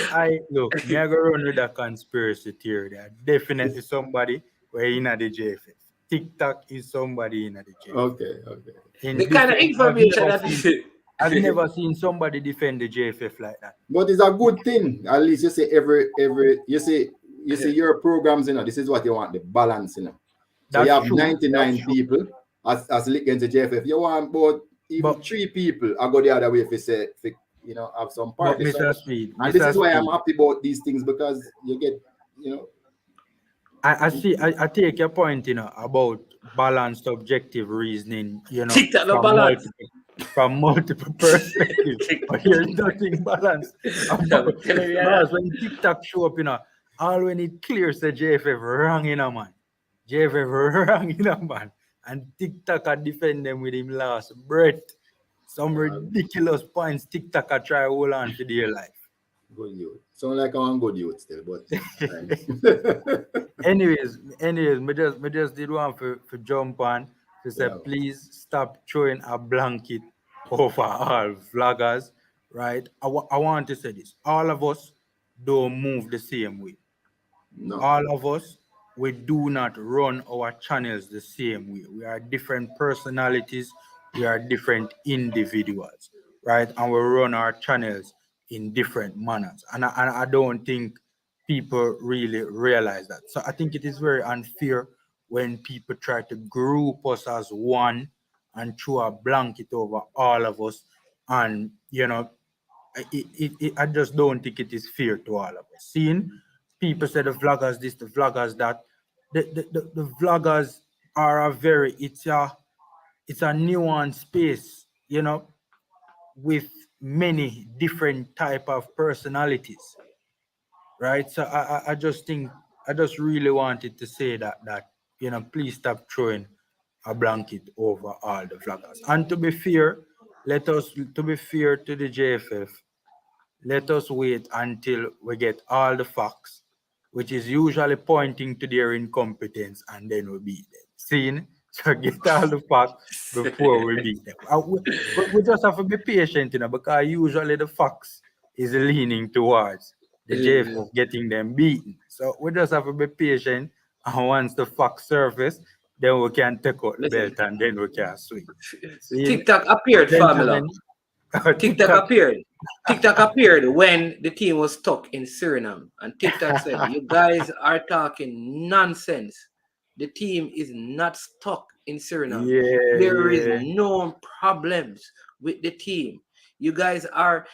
[SPEAKER 11] Look. Me I go run with a conspiracy theory. There definitely somebody where in the JFF. TikTok is somebody in the JFF.
[SPEAKER 8] Okay.
[SPEAKER 5] The kind of information that is.
[SPEAKER 11] I've never seen somebody defend the JFF like that.
[SPEAKER 8] But it's a good thing. At least you say you say your programs, this is what you want, the balance, So
[SPEAKER 11] That's
[SPEAKER 8] you have
[SPEAKER 11] true.
[SPEAKER 8] 99 people as link into JFF. You want about even 3 people. I go the other way if you say, have some party.
[SPEAKER 11] Mr. Speed,
[SPEAKER 8] and this is why I'm happy about these things, because you get,
[SPEAKER 11] I take your point, about balanced objective reasoning, from multiple perspectives. But here's nothing balanced. Because when TikTok show up, all when it clears the JFF wrong, man. JFF wrong, man. And TikTok defend them with him last breath. Some ridiculous points TikTok try to hold on to their life.
[SPEAKER 8] Good youth. Sound like I'm good youth still, but
[SPEAKER 11] anyways, me just did one for jump on She said, please stop throwing a blanket over all vloggers, right? I want to say this. All of us don't move the same way.
[SPEAKER 8] No.
[SPEAKER 11] All of us, we do not run our channels the same way. We are different personalities. We are different individuals, right? And we run our channels in different manners. And I don't think people really realize that. So I think it is very unfair when people try to group us as one and throw a blanket over all of us. And, you know, I just don't think it is fair to all of us. Seeing people say the vloggers this, the vloggers that, the vloggers are it's a nuanced space, you know, with many different type of personalities, right? So I just think, I just really wanted to say that you know, please stop throwing a blanket over all the vloggers. And to be fair, to be fair to the JFF, let us wait until we get all the facts, which is usually pointing to their incompetence, and then we beat them. Seen? So get all the facts before we beat them. We just have to be patient, you know, because usually the facts is leaning towards the JFF getting them beaten. So we just have to be patient, and once the facts surface, then we can take out the belt and then we can swing.
[SPEAKER 5] TikTok appeared, Famila. TikTok appeared. TikTok appeared when the team was stuck in Suriname. And TikTok said, you guys are talking nonsense. The team is not stuck in Suriname. There is no problems with the team. You guys are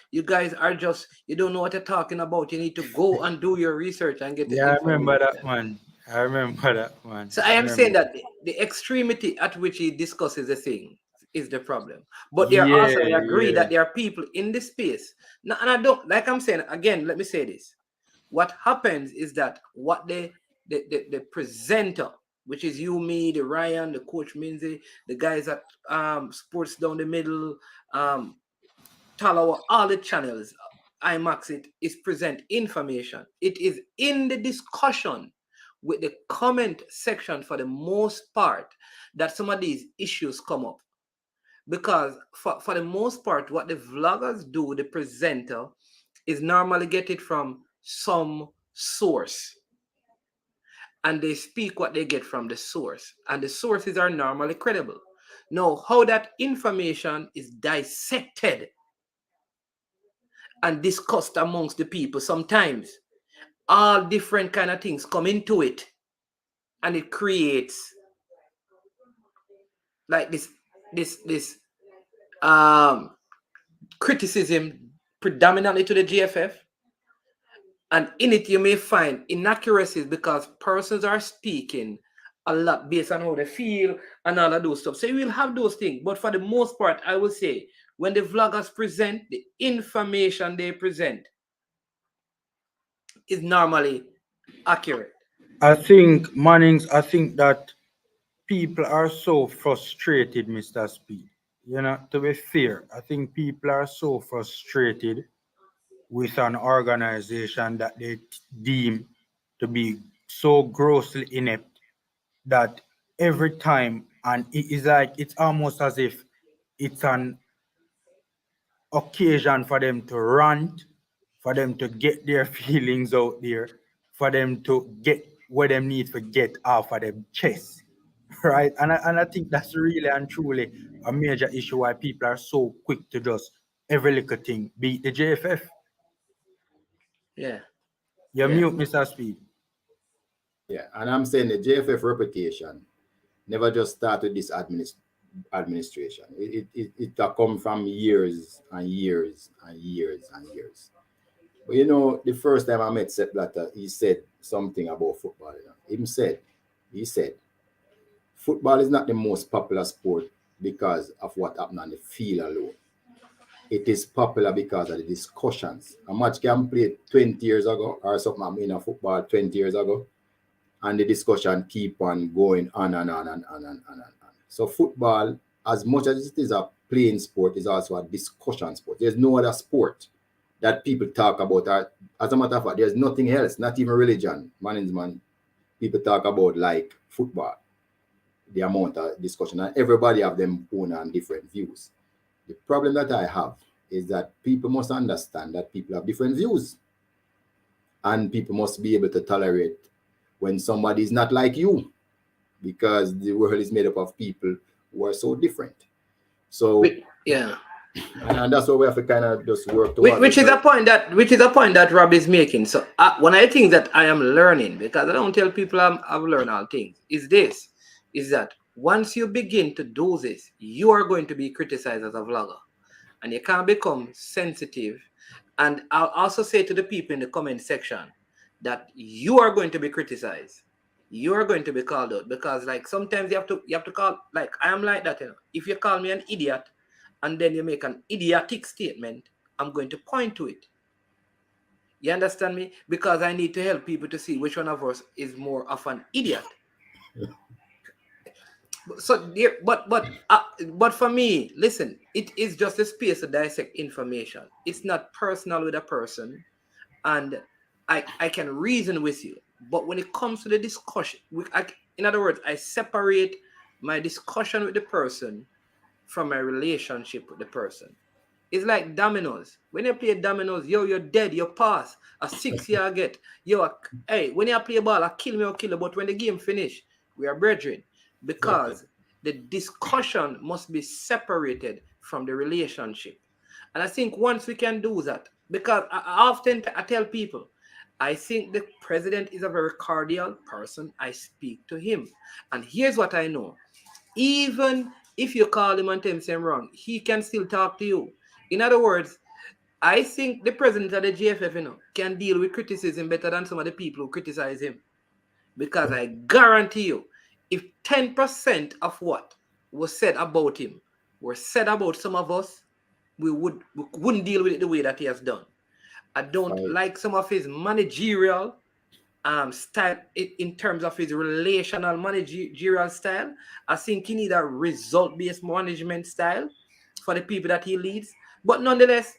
[SPEAKER 5] just, you don't know what you're talking about. You need to go and do your research and get the
[SPEAKER 11] information. I remember that, man.
[SPEAKER 5] So I am saying that the extremity at which he discusses the thing is the problem. But there are also, I agree that there are people in this space. Now, and I don't, like I'm saying, again, let me say this. What happens is that what the presenter, which is you, me, the Ryan, the Coach Minzy, the guys at Sports Down the Middle, Talawa, all the channels, IMAX, it is present information. It is in the discussion with the comment section for the most part that some of these issues come up. Because for the most part, what the vloggers do, the presenter, is normally get it from some source. And they speak what they get from the source. And the sources are normally credible. Now, how that information is dissected and discussed amongst the people, sometimes all different kind of things come into it. And it creates like this criticism predominantly to the JFF, and in it you may find inaccuracies because persons are speaking a lot based on how they feel and all of those stuff. So you will have those things, but for the most part, I would say when the vloggers present, the information they present is normally accurate.
[SPEAKER 11] I think, Mannings, I think that people are so frustrated, Mr. Speed. You know, to be fair, I think people are so frustrated with an organization that they deem to be so grossly inept that every time, and it is like, it's almost as if it's an occasion for them to rant, for them to get their feelings out there, for them to get what they need to get off of their chest. Right, and I think that's really and truly a major issue why people are so quick to just every little thing beat the JFF.
[SPEAKER 5] Yeah.
[SPEAKER 11] You're mute, Mr. Speed.
[SPEAKER 8] Yeah, and I'm saying the JFF reputation never just started this administration. It come from years and years and years and years. But you know, the first time I met Sepp Blatter, he said something about football. You know? He said, football is not the most popular sport because of what happened on the field alone. It is popular because of the discussions. A match can play 20 years ago or something happened in a football 20 years ago, and the discussion keep on going on and on and on and on and on. So football, as much as it is a playing sport, is also a discussion sport. There's no other sport that people talk about. As a matter of fact, there's nothing else, not even religion, management, people talk about like football. the amount of discussion, and everybody have them own and different views. The problem that I have is that people must understand that people have different views, and people must be able to tolerate when somebody is not like you, because the world is made up of people who are so different. So
[SPEAKER 5] yeah,
[SPEAKER 8] and that's what we have to kind of just work towards.
[SPEAKER 5] which is a point that Rob is making. So one of the things that I am learning, because I don't tell people I've learned all things, is that once you begin to do this, you are going to be criticized as a vlogger, and you can't become sensitive. And I'll also say to the people in the comment section that you are going to be criticized. You are going to be called out, because like sometimes you have to call, like I am like that, if you call me an idiot and then you make an idiotic statement, I'm going to point to it. You understand me? Because I need to help people to see which one of us is more of an idiot. So, but for me, listen, it is just a space to dissect information. It's not personal with a person, and I can reason with you. But when it comes to the discussion, in other words, I separate my discussion with the person from my relationship with the person. It's like dominoes. When you play dominoes, you're dead, you pass. A 6 year get. Hey, when you play ball, I kill me or kill you. But when the game finish, we are brethren. Because the discussion must be separated from the relationship. And I think once we can do that, because I tell people, I think the president is a very cordial person. I speak to him. And here's what I know. Even if you call him and tell him wrong, he can still talk to you. In other words, I think the president of the JFF, can deal with criticism better than some of the people who criticize him. Because I guarantee you, if 10% of what was said about him were said about some of us, we wouldn't deal with it the way that he has done. I don't like some of his managerial style in terms of his relational managerial style. I think he needs a result-based management style for the people that he leads. But nonetheless,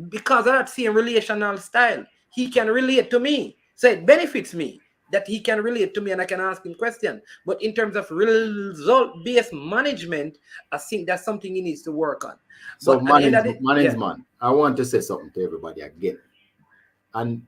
[SPEAKER 5] because of that same relational style, he can relate to me. So it benefits me that he can relate to me and I can ask him questions. But in terms of result-based management, I think that's something he needs to work on.
[SPEAKER 8] So management, I want to say something to everybody again. And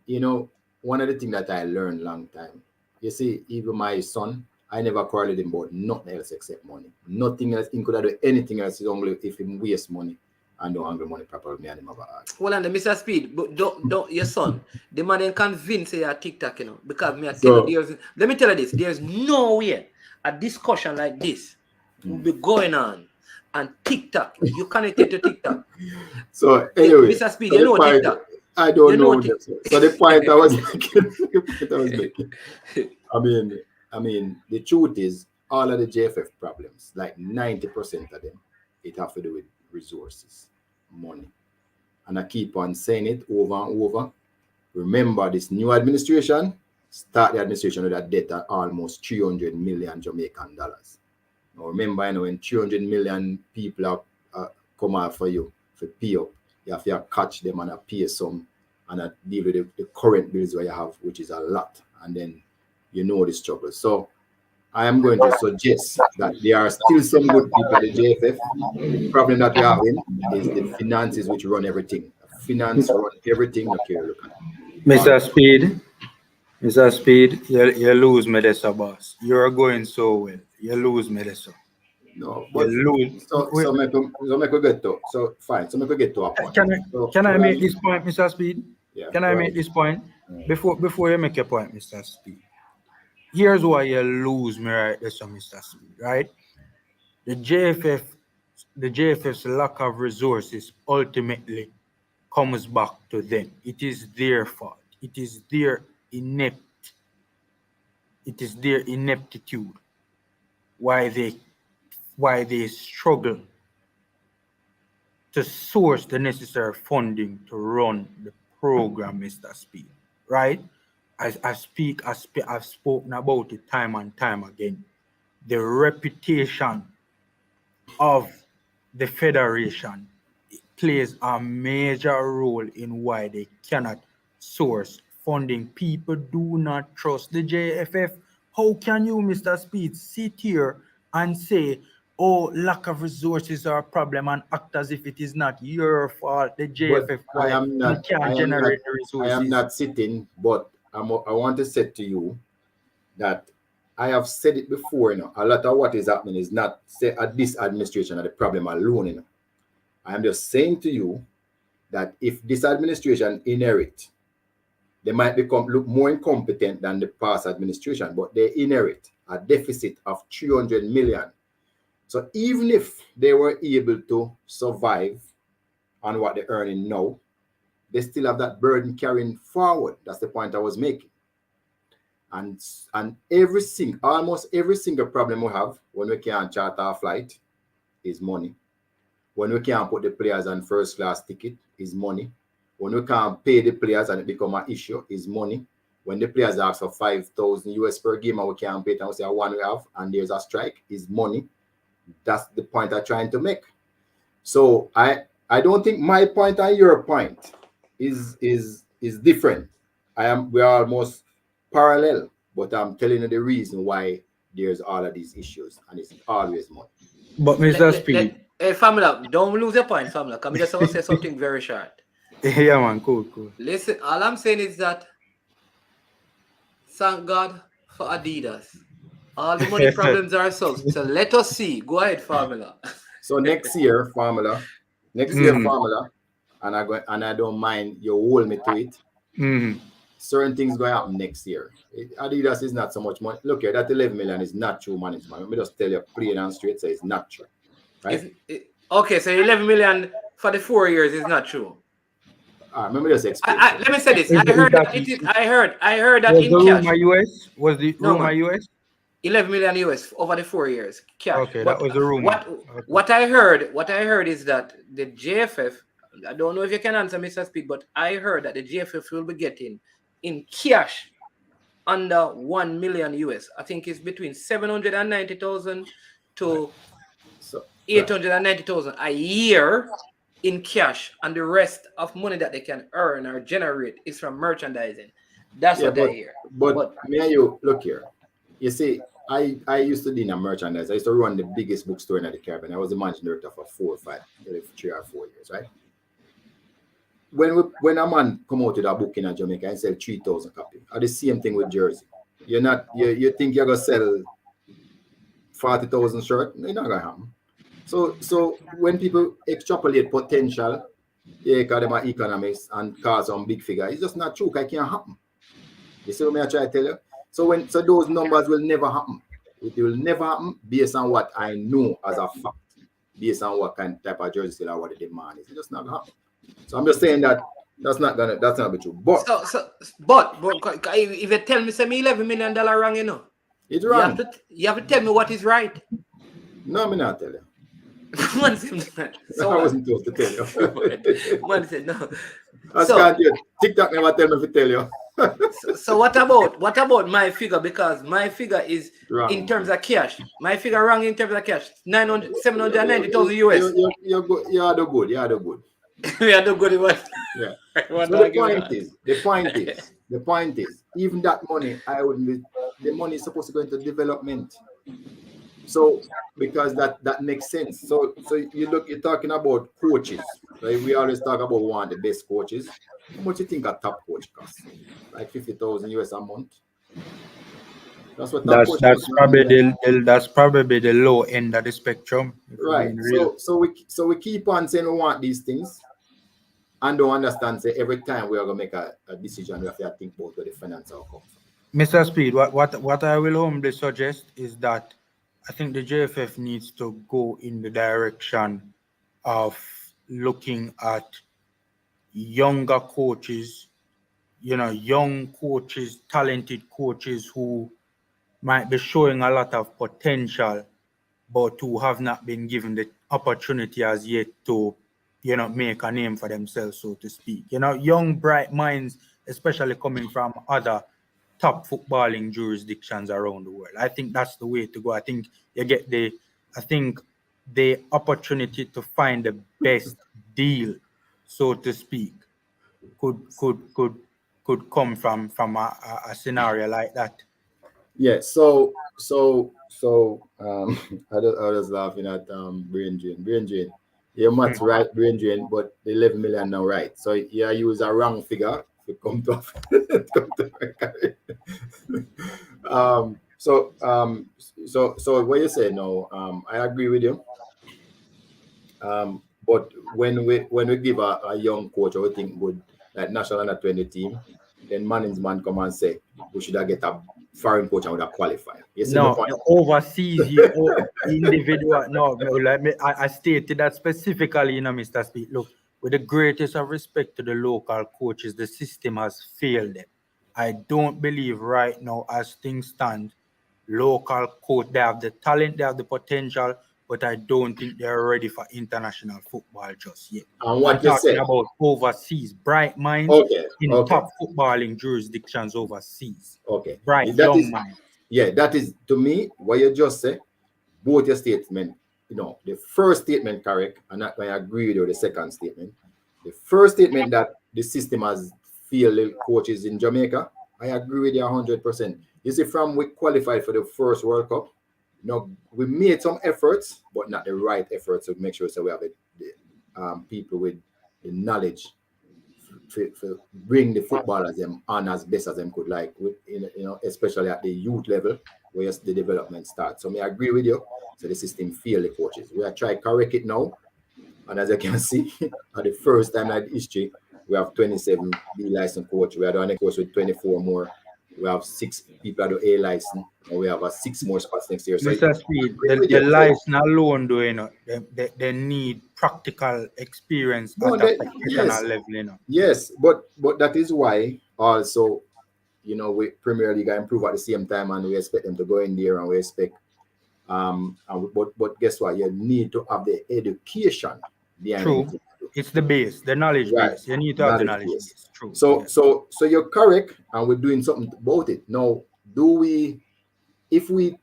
[SPEAKER 8] one of the things that I learned long time, you see, even my son, I never quarreled him about nothing else except money. Nothing else. He could have done anything else. It's only if he waste money and don't handle money properly, me and him about it.
[SPEAKER 5] Well, and Mr. Speed, but don't your son, the man ain't convinced you're TikTok, because me I tell you, let me tell you this, there's no way a discussion like this will be going on and TikTok, you connected to TikTok.
[SPEAKER 8] So anyway,
[SPEAKER 5] Mr. Speed, you know TikTok.
[SPEAKER 8] I don't know. So the point I was making, I mean, the truth is, all of the JFF problems, like 90% of them, it have to do with resources, money. And I keep on saying it over and over. Remember, this new administration, start the administration with a debt of almost 300 million Jamaican dollars. Now remember, when 300 million people come out for you for pay up, you have to catch them and pay some and deal with the current bills where you have, which is a lot. And then the struggle. So I am going to suggest that there are still some good people at the JFF. The problem that we're having is the finances which run everything. Finance run everything. Okay, look at it.
[SPEAKER 11] Mr. Speed, you lose me this, boss. You're going so well. You lose me this.
[SPEAKER 8] No, but so make we get to a point.
[SPEAKER 11] Can I make this point, Mr. Speed?
[SPEAKER 8] Yeah,
[SPEAKER 11] can I make this point? Before you make your point, Mr. Speed. Here's why you lose me right there, Mr. Speed, right? The JFF's lack of resources ultimately comes back to them. It is their fault. It is their ineptitude why they struggle to source the necessary funding to run the program, Mr. Speed. Right? I've spoken about it time and time again. The reputation of the federation plays a major role in why they cannot source funding. People do not trust the JFF. How can you, Mr. Speed, sit here and say, oh, lack of resources are a problem and act as if it is not your fault, the JFF, why you can't generate the resources.
[SPEAKER 8] I am not sitting, but I want to say to you that I have said it before, a lot of what is happening is not say at this administration are the problem alone, I am just saying to you that if this administration inherit, they might look more incompetent than the past administration, but they inherit a deficit of 300 million. So even if they were able to survive on what they're earning now, they still have that burden carrying forward. That's the point I was making. And almost every single problem we have when we can't charter a flight is money. When we can't put the players on first class ticket is money. When we can't pay the players and it become an issue is money. When the players ask for 5,000 US per game and we can't pay it and we say one we have and there's a strike is money. That's the point I'm trying to make. So I don't think my point and your point is different. We are almost parallel, but I'm telling you the reason why there's all of these issues, and it's always money.
[SPEAKER 11] But Mr. Speed,
[SPEAKER 5] hey, family, don't lose your point, family. Come just say something very short.
[SPEAKER 11] Yeah, man, cool.
[SPEAKER 5] Listen, all I'm saying is that thank God for Adidas. All the money problems are solved. So let us see. Go ahead, formula.
[SPEAKER 8] So next year, formula, and I don't mind you hold me to it. Certain things going to happen next year. Adidas is not so much money. Look here, that 11 million is not true management. Let me just tell you plain and straight, so it's not true. Right?
[SPEAKER 5] Okay, so 11 million for the 4 years is not true.
[SPEAKER 8] Let me just explain.
[SPEAKER 5] Let me say this. I heard that in cash.
[SPEAKER 11] Was the rumor US?
[SPEAKER 5] 11 million US over the 4 years cash.
[SPEAKER 11] Okay, but that was the rumor.
[SPEAKER 5] What I heard is that the JFF, I don't know if you can answer, Mr. Speed, but I heard that the JFF will be getting in cash under 1 million US. I think it's between 790,000 to 890,000 a year in cash, and the rest of money that they can earn or generate is from merchandising. That's what I hear.
[SPEAKER 8] But may you look here? You see, I used to be in a merchandise. I used to run the biggest bookstore in the Caribbean. I was the managing director for 3 or 4 years, right? When a man come out with a book in Jamaica and sell 3,000 copies, or the same thing with jersey. You think you're gonna sell 40,000 shirts? It's not gonna happen. So when people extrapolate potential, because them are economists and cause some big figure, it's just not true. It can't happen. You see what I try to tell you? So those numbers will never happen. It will never happen based on what I know as a fact, based on what kind of type of jersey sale or what the demand is. It's just not gonna happen. So I'm just saying that that's not be true. But if you tell me say me $11 million wrong, it's wrong.
[SPEAKER 5] You have to tell me what is right.
[SPEAKER 8] No, I'm not tell you.
[SPEAKER 5] So
[SPEAKER 8] I wasn't supposed to tell you.
[SPEAKER 5] Man said no.
[SPEAKER 8] TikTok never tell me to tell you.
[SPEAKER 5] So what about my figure? Because my figure is wrong. In terms of cash. My figure wrong in terms of cash. 790,000 US.
[SPEAKER 8] You are the good. You are the good.
[SPEAKER 5] We are the good one.
[SPEAKER 8] Yeah. So the point is, even that money, the money is supposed to go into development. So because that makes sense. So you're talking about coaches, right? We always talk about one of the best coaches. How much do you think a top coach costs? Like 50,000 US a month. That's what
[SPEAKER 11] that's probably the low end of the spectrum.
[SPEAKER 8] Right. So we keep on saying we want these things and don't understand. Say every time we are gonna make a decision, we have to think about where the finance will come from.
[SPEAKER 11] Mr. Speed, what I will humbly suggest is that I think the JFF needs to go in the direction of looking at younger coaches, young coaches, talented coaches who might be showing a lot of potential, but who have not been given the opportunity as yet to, make a name for themselves, so to speak. Young, bright minds, especially coming from other top footballing jurisdictions around the world. I think that's the way to go. I think you get the opportunity to find the best deal, so to speak, could come from a scenario like that.
[SPEAKER 8] Yeah, I was laughing at brain drain. Brain drain. Your math's right, brain drain, but the 11 million now right. So you use a wrong figure to come to come to so what you say now, I agree with you. But when we give a young coach or we think good, like national under 20 team, then management come and say we should have get a foreign coach and would have qualified. You see my
[SPEAKER 11] No,
[SPEAKER 8] point?
[SPEAKER 11] the overseas individual. No, like I stated that specifically, Mr. Speed. Look, with the greatest of respect to the local coaches, the system has failed them. I don't believe right now, as things stand, local coach, they have the talent, they have the potential, but I don't think they're ready for international football just yet.
[SPEAKER 8] And what
[SPEAKER 11] I'm
[SPEAKER 8] you
[SPEAKER 11] talking
[SPEAKER 8] say?
[SPEAKER 11] about overseas, bright minds in top footballing jurisdictions overseas.
[SPEAKER 8] Okay.
[SPEAKER 11] Bright
[SPEAKER 8] That
[SPEAKER 11] young
[SPEAKER 8] is,
[SPEAKER 11] minds.
[SPEAKER 8] yeah, that is to me what you just said. Both your statement, the first statement correct, and I agree with you, the second statement. The first statement that the system has failed coaches in Jamaica, I agree with you 100%. You see, from we qualified for the first World Cup, we made some efforts, but not the right efforts to make sure so we have the people with the knowledge to bring the footballers them on as best as them could, like especially at the youth level where the development starts. So I agree with you. So the system fail the coaches. We are trying to correct it now, and as you can see, at the first time in history, we have 27 B license coach. We are the next coach with 24 more. We have 6 people at the A license, and we have 6 more spots next year. So
[SPEAKER 11] Mr. Speed, the license alone, though, they need practical experience at a professional level,
[SPEAKER 8] Yes, but that is why also, we Premier League improve at the same time, and we expect them to go in there, and we expect but guess what? You need to have the education behind
[SPEAKER 11] True.
[SPEAKER 8] anything.
[SPEAKER 11] It's the base, the knowledge base. You need to have the knowledge base. True.
[SPEAKER 8] So you're correct, and we're doing something about it. Now, if we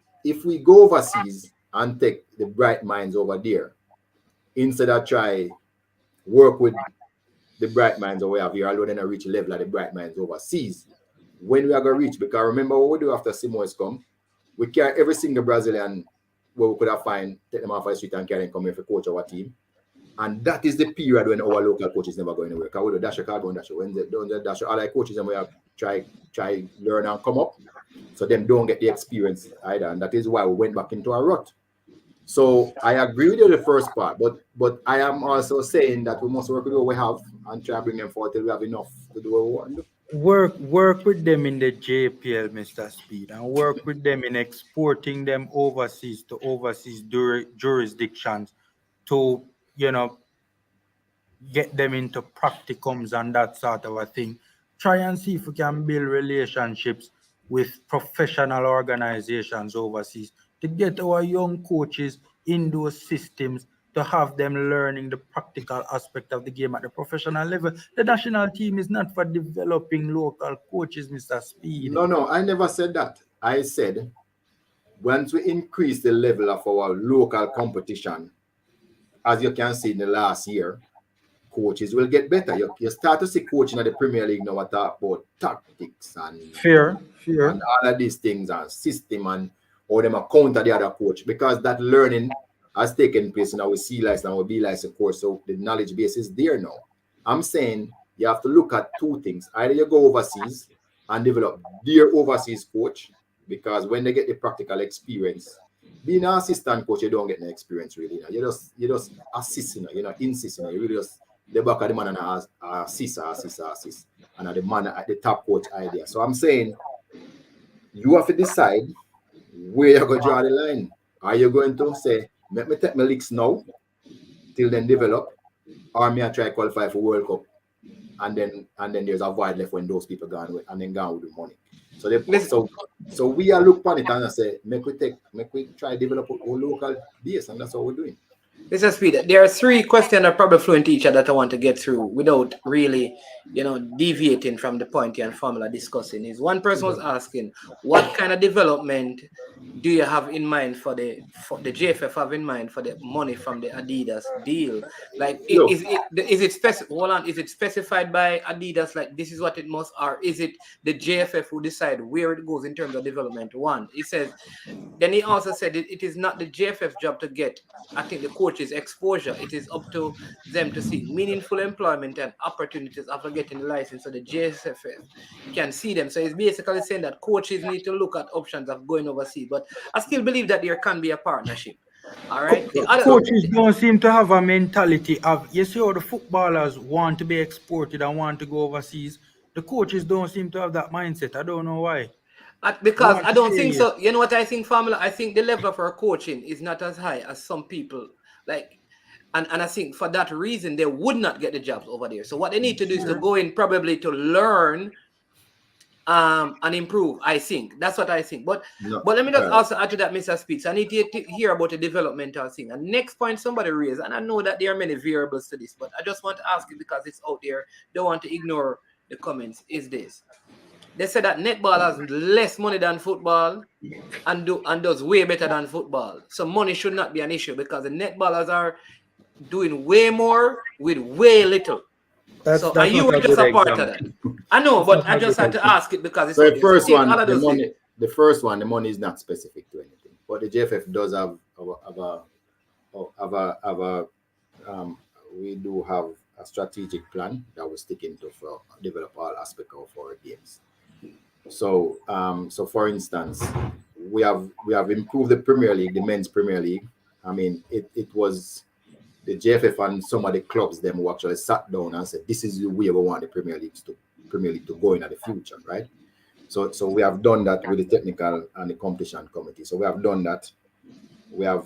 [SPEAKER 8] go overseas and take the bright minds over there, instead of try work with the bright minds over here alone and reach a level of the bright minds overseas, when we are going to reach, because remember what we do after Simoes come, we carry every single Brazilian where we could have find, take them off the street and carry them come here for coach our team. And that is the period when our local coaches never go anywhere. Because we do dash a cargo and dash. When they don't dash, all the coaches and we have try learn and come up. So them don't get the experience either. And that is why we went back into a rut. So I agree with you the first part, but I am also saying that we must work with what we have and try to bring them forward till we have enough to do what we want to do.
[SPEAKER 11] Work with them in the JPL, Mr. Speed, and work with them in exporting them overseas to overseas jurisdictions to, get them into practicums and that sort of a thing. Try and see if we can build relationships with professional organizations overseas to get our young coaches in those systems, to have them learning the practical aspect of the game at the professional level. The national team is not for developing local coaches, Mr. Speed.
[SPEAKER 8] No, I never said that. I said once we increase the level of our local competition, as you can see in the last year, coaches will get better. You start to see coaching at the Premier League now talk about tactics and
[SPEAKER 11] fear
[SPEAKER 8] and all of these things and system and how them counter the other coach, because that learning has taken place in our C license and our B license course. So the knowledge base is there now. I'm saying you have to look at 2 things. Either you go overseas and develop their overseas coach, because when they get the practical experience, being an assistant coach, you don't get the experience really. You just assist, you're not insisting. You really just the back of the man and assist. And at the man at the top coach idea. So I'm saying you have to decide where you're going to draw the line. Are you going to say, let me take my leaks now till then develop, or may I try to qualify for World Cup and then there's a void left when those people gone with, and then gone with the money. So we are look upon it and say, make we try to develop a local base, and that's what we're doing.
[SPEAKER 5] Mr. Speed, there are three questions that probably flow into each other that I want to get through without really, deviating from the point and formula discussing. Is one person was asking, what kind of development do you have in mind for the JFF have in mind for the money from the Adidas deal? Like, is it specified by Adidas? Like, this is what it must, or is it the JFF who decide where it goes in terms of development? One, he says. Then he also said it is not the JFF job to get, I think, the coaches exposure. It is up to them to seek meaningful employment and opportunities after getting the license so the JFF can see them. So he's basically saying that coaches need to look at options of going overseas. But I still believe that there can be a partnership. All right.
[SPEAKER 11] Coaches don't seem to have a mentality of, you see how the footballers want to be exported and want to go overseas. The coaches don't seem to have that mindset. I don't know why.
[SPEAKER 5] Because I don't think so. You know what I think, Formula? I think the level of our coaching is not as high as some people like. And I think for that reason, they would not get the jobs over there. So what they need to do is to go in probably to learn and improve. I think that's what I think. But let me just also add to that, Mr. Speaks. I need to hear about the developmental thing. And next point somebody raised, and I know that there are many variables to this, but I just want to ask it because it's out there. Don't want to ignore the comments. Is this? They said that netball has less money than football and does way better than football. So money should not be an issue because the netballers are doing way more with way little. And you were just a part of that. I know, but I just had to ask it because it's
[SPEAKER 8] the first one. The first one, the money is not specific to anything, but the JFF does have we do have a strategic plan that we're sticking to for develop all aspects of our games. So, for instance, we have improved the Premier League, the men's Premier League. I mean, it was the JFF and some of the clubs them who actually sat down and said, this is the way we want the Premier League to go in the future, right? So we have done that with the technical and the competition committee. So we have done that. We have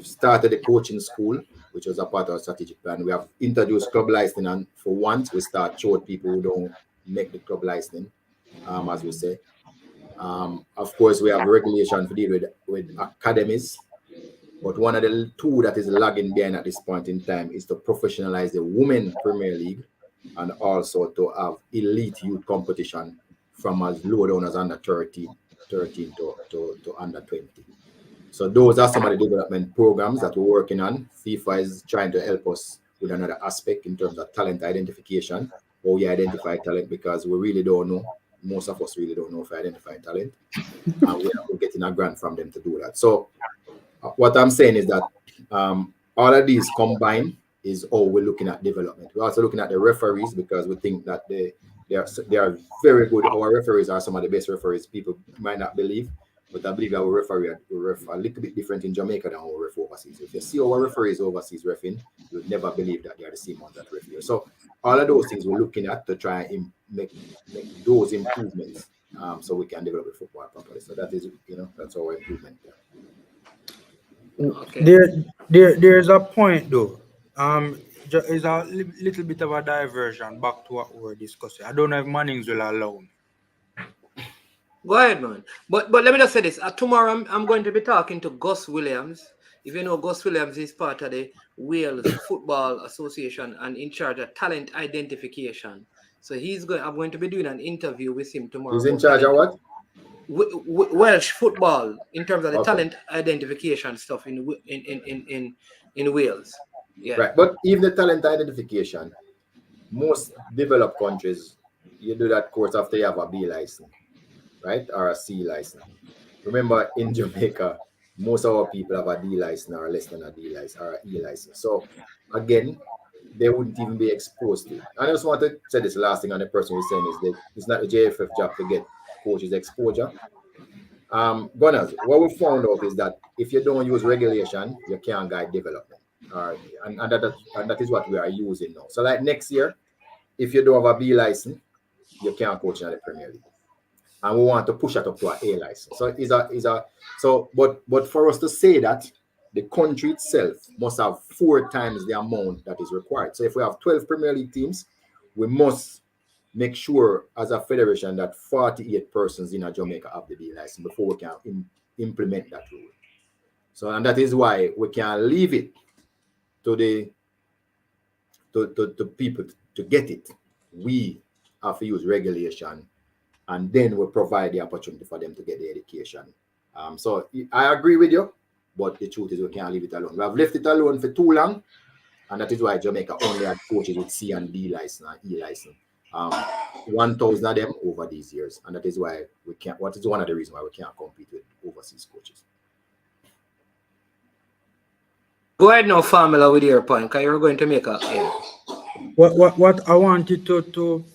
[SPEAKER 8] started the coaching school, which was a part of our strategic plan. We have introduced club licensing, and for once we start showing people who don't make the club licensing, as we say. Of course, we have regulation to deal with academies, but one of the two that is lagging behind at this point in time is to professionalize the Women Premier League and also to have elite youth competition from as low down as under 13 to under 20. So those are some of the development programs that we're working on. FIFA is trying to help us with another aspect in terms of talent identification, how we identify talent, because we really don't know. Most of us really don't know if we identify talent. And we're getting a grant from them to do that. So what I'm saying is that all of these combined is how we're looking at development. We're also looking at the referees because we think that they are very good. Our referees are some of the best referees people might not believe. But I believe that we ref a little bit different in Jamaica than our ref overseas. If you see our referees overseas refing, you would never believe that they are the same ones that ref here. So all of those things we're looking at to try and make those improvements so we can develop the football properly. So that is, that's our improvement there.
[SPEAKER 5] Okay.
[SPEAKER 11] There's a point though. Is a little bit of a diversion back to what we were discussing. I don't know if Mannings will allow me.
[SPEAKER 5] Go ahead, man. But let me just say this. Tomorrow I'm going to be talking to Gus Williams. If you know, Gus Williams is part of the Wales Football Association and in charge of talent identification. So I'm going to be doing an interview with him tomorrow.
[SPEAKER 8] He's in charge of what?
[SPEAKER 5] Welsh football in terms of the talent identification stuff in Wales. Yeah.
[SPEAKER 8] Right. But even the talent identification, most developed countries, you do that course after you have a B license. Right, or a C license. Remember, in Jamaica, most of our people have a D license or less than a D license or an E license. So again, they wouldn't even be exposed to it. And I just want to say this last thing on the person who's saying is that it's not the JFF job to get coaches exposure. Gunners, what we found out is that if you don't use regulation, you can't guide development. And that is what we are using now. So like next year, if you don't have a B license, you can't coach in the Premier League. And we want to push that up to an A license. So but for us to say that, the country itself must have 4 times the amount that is required. So if we have 12 Premier League teams, we must make sure as a federation that 48 persons in Jamaica have the B license before we can implement that rule. So, and that is why we can leave it to people to get it, we have to use regulation, and then we provide the opportunity for them to get the education. So I agree with you, but the truth is we can't leave it alone. We have left it alone for too long, and that is why Jamaica only had coaches with C and D license and E license. 1,000 of them over these years, and that is why we can't. What is one of the reasons why we can't compete with overseas coaches?
[SPEAKER 5] Go ahead now, Formula, with your point, because you're going to make a. Yeah.
[SPEAKER 11] What I wanted to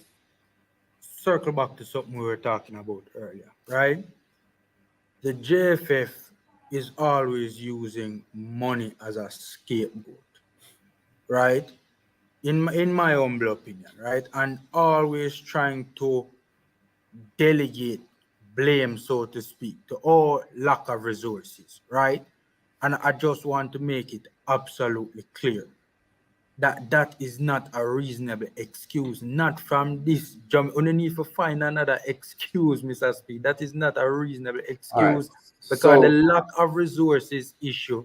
[SPEAKER 11] circle back to something we were talking about earlier, right? The JFF is always using money as a scapegoat, right? In my humble opinion, right? And always trying to delegate blame, so to speak, to all lack of resources, right? And I just want to make it absolutely clear that that is not a reasonable excuse, not from this job. You need to find another excuse, Mr. Speed. That is not a reasonable excuse, because the lack of resources issue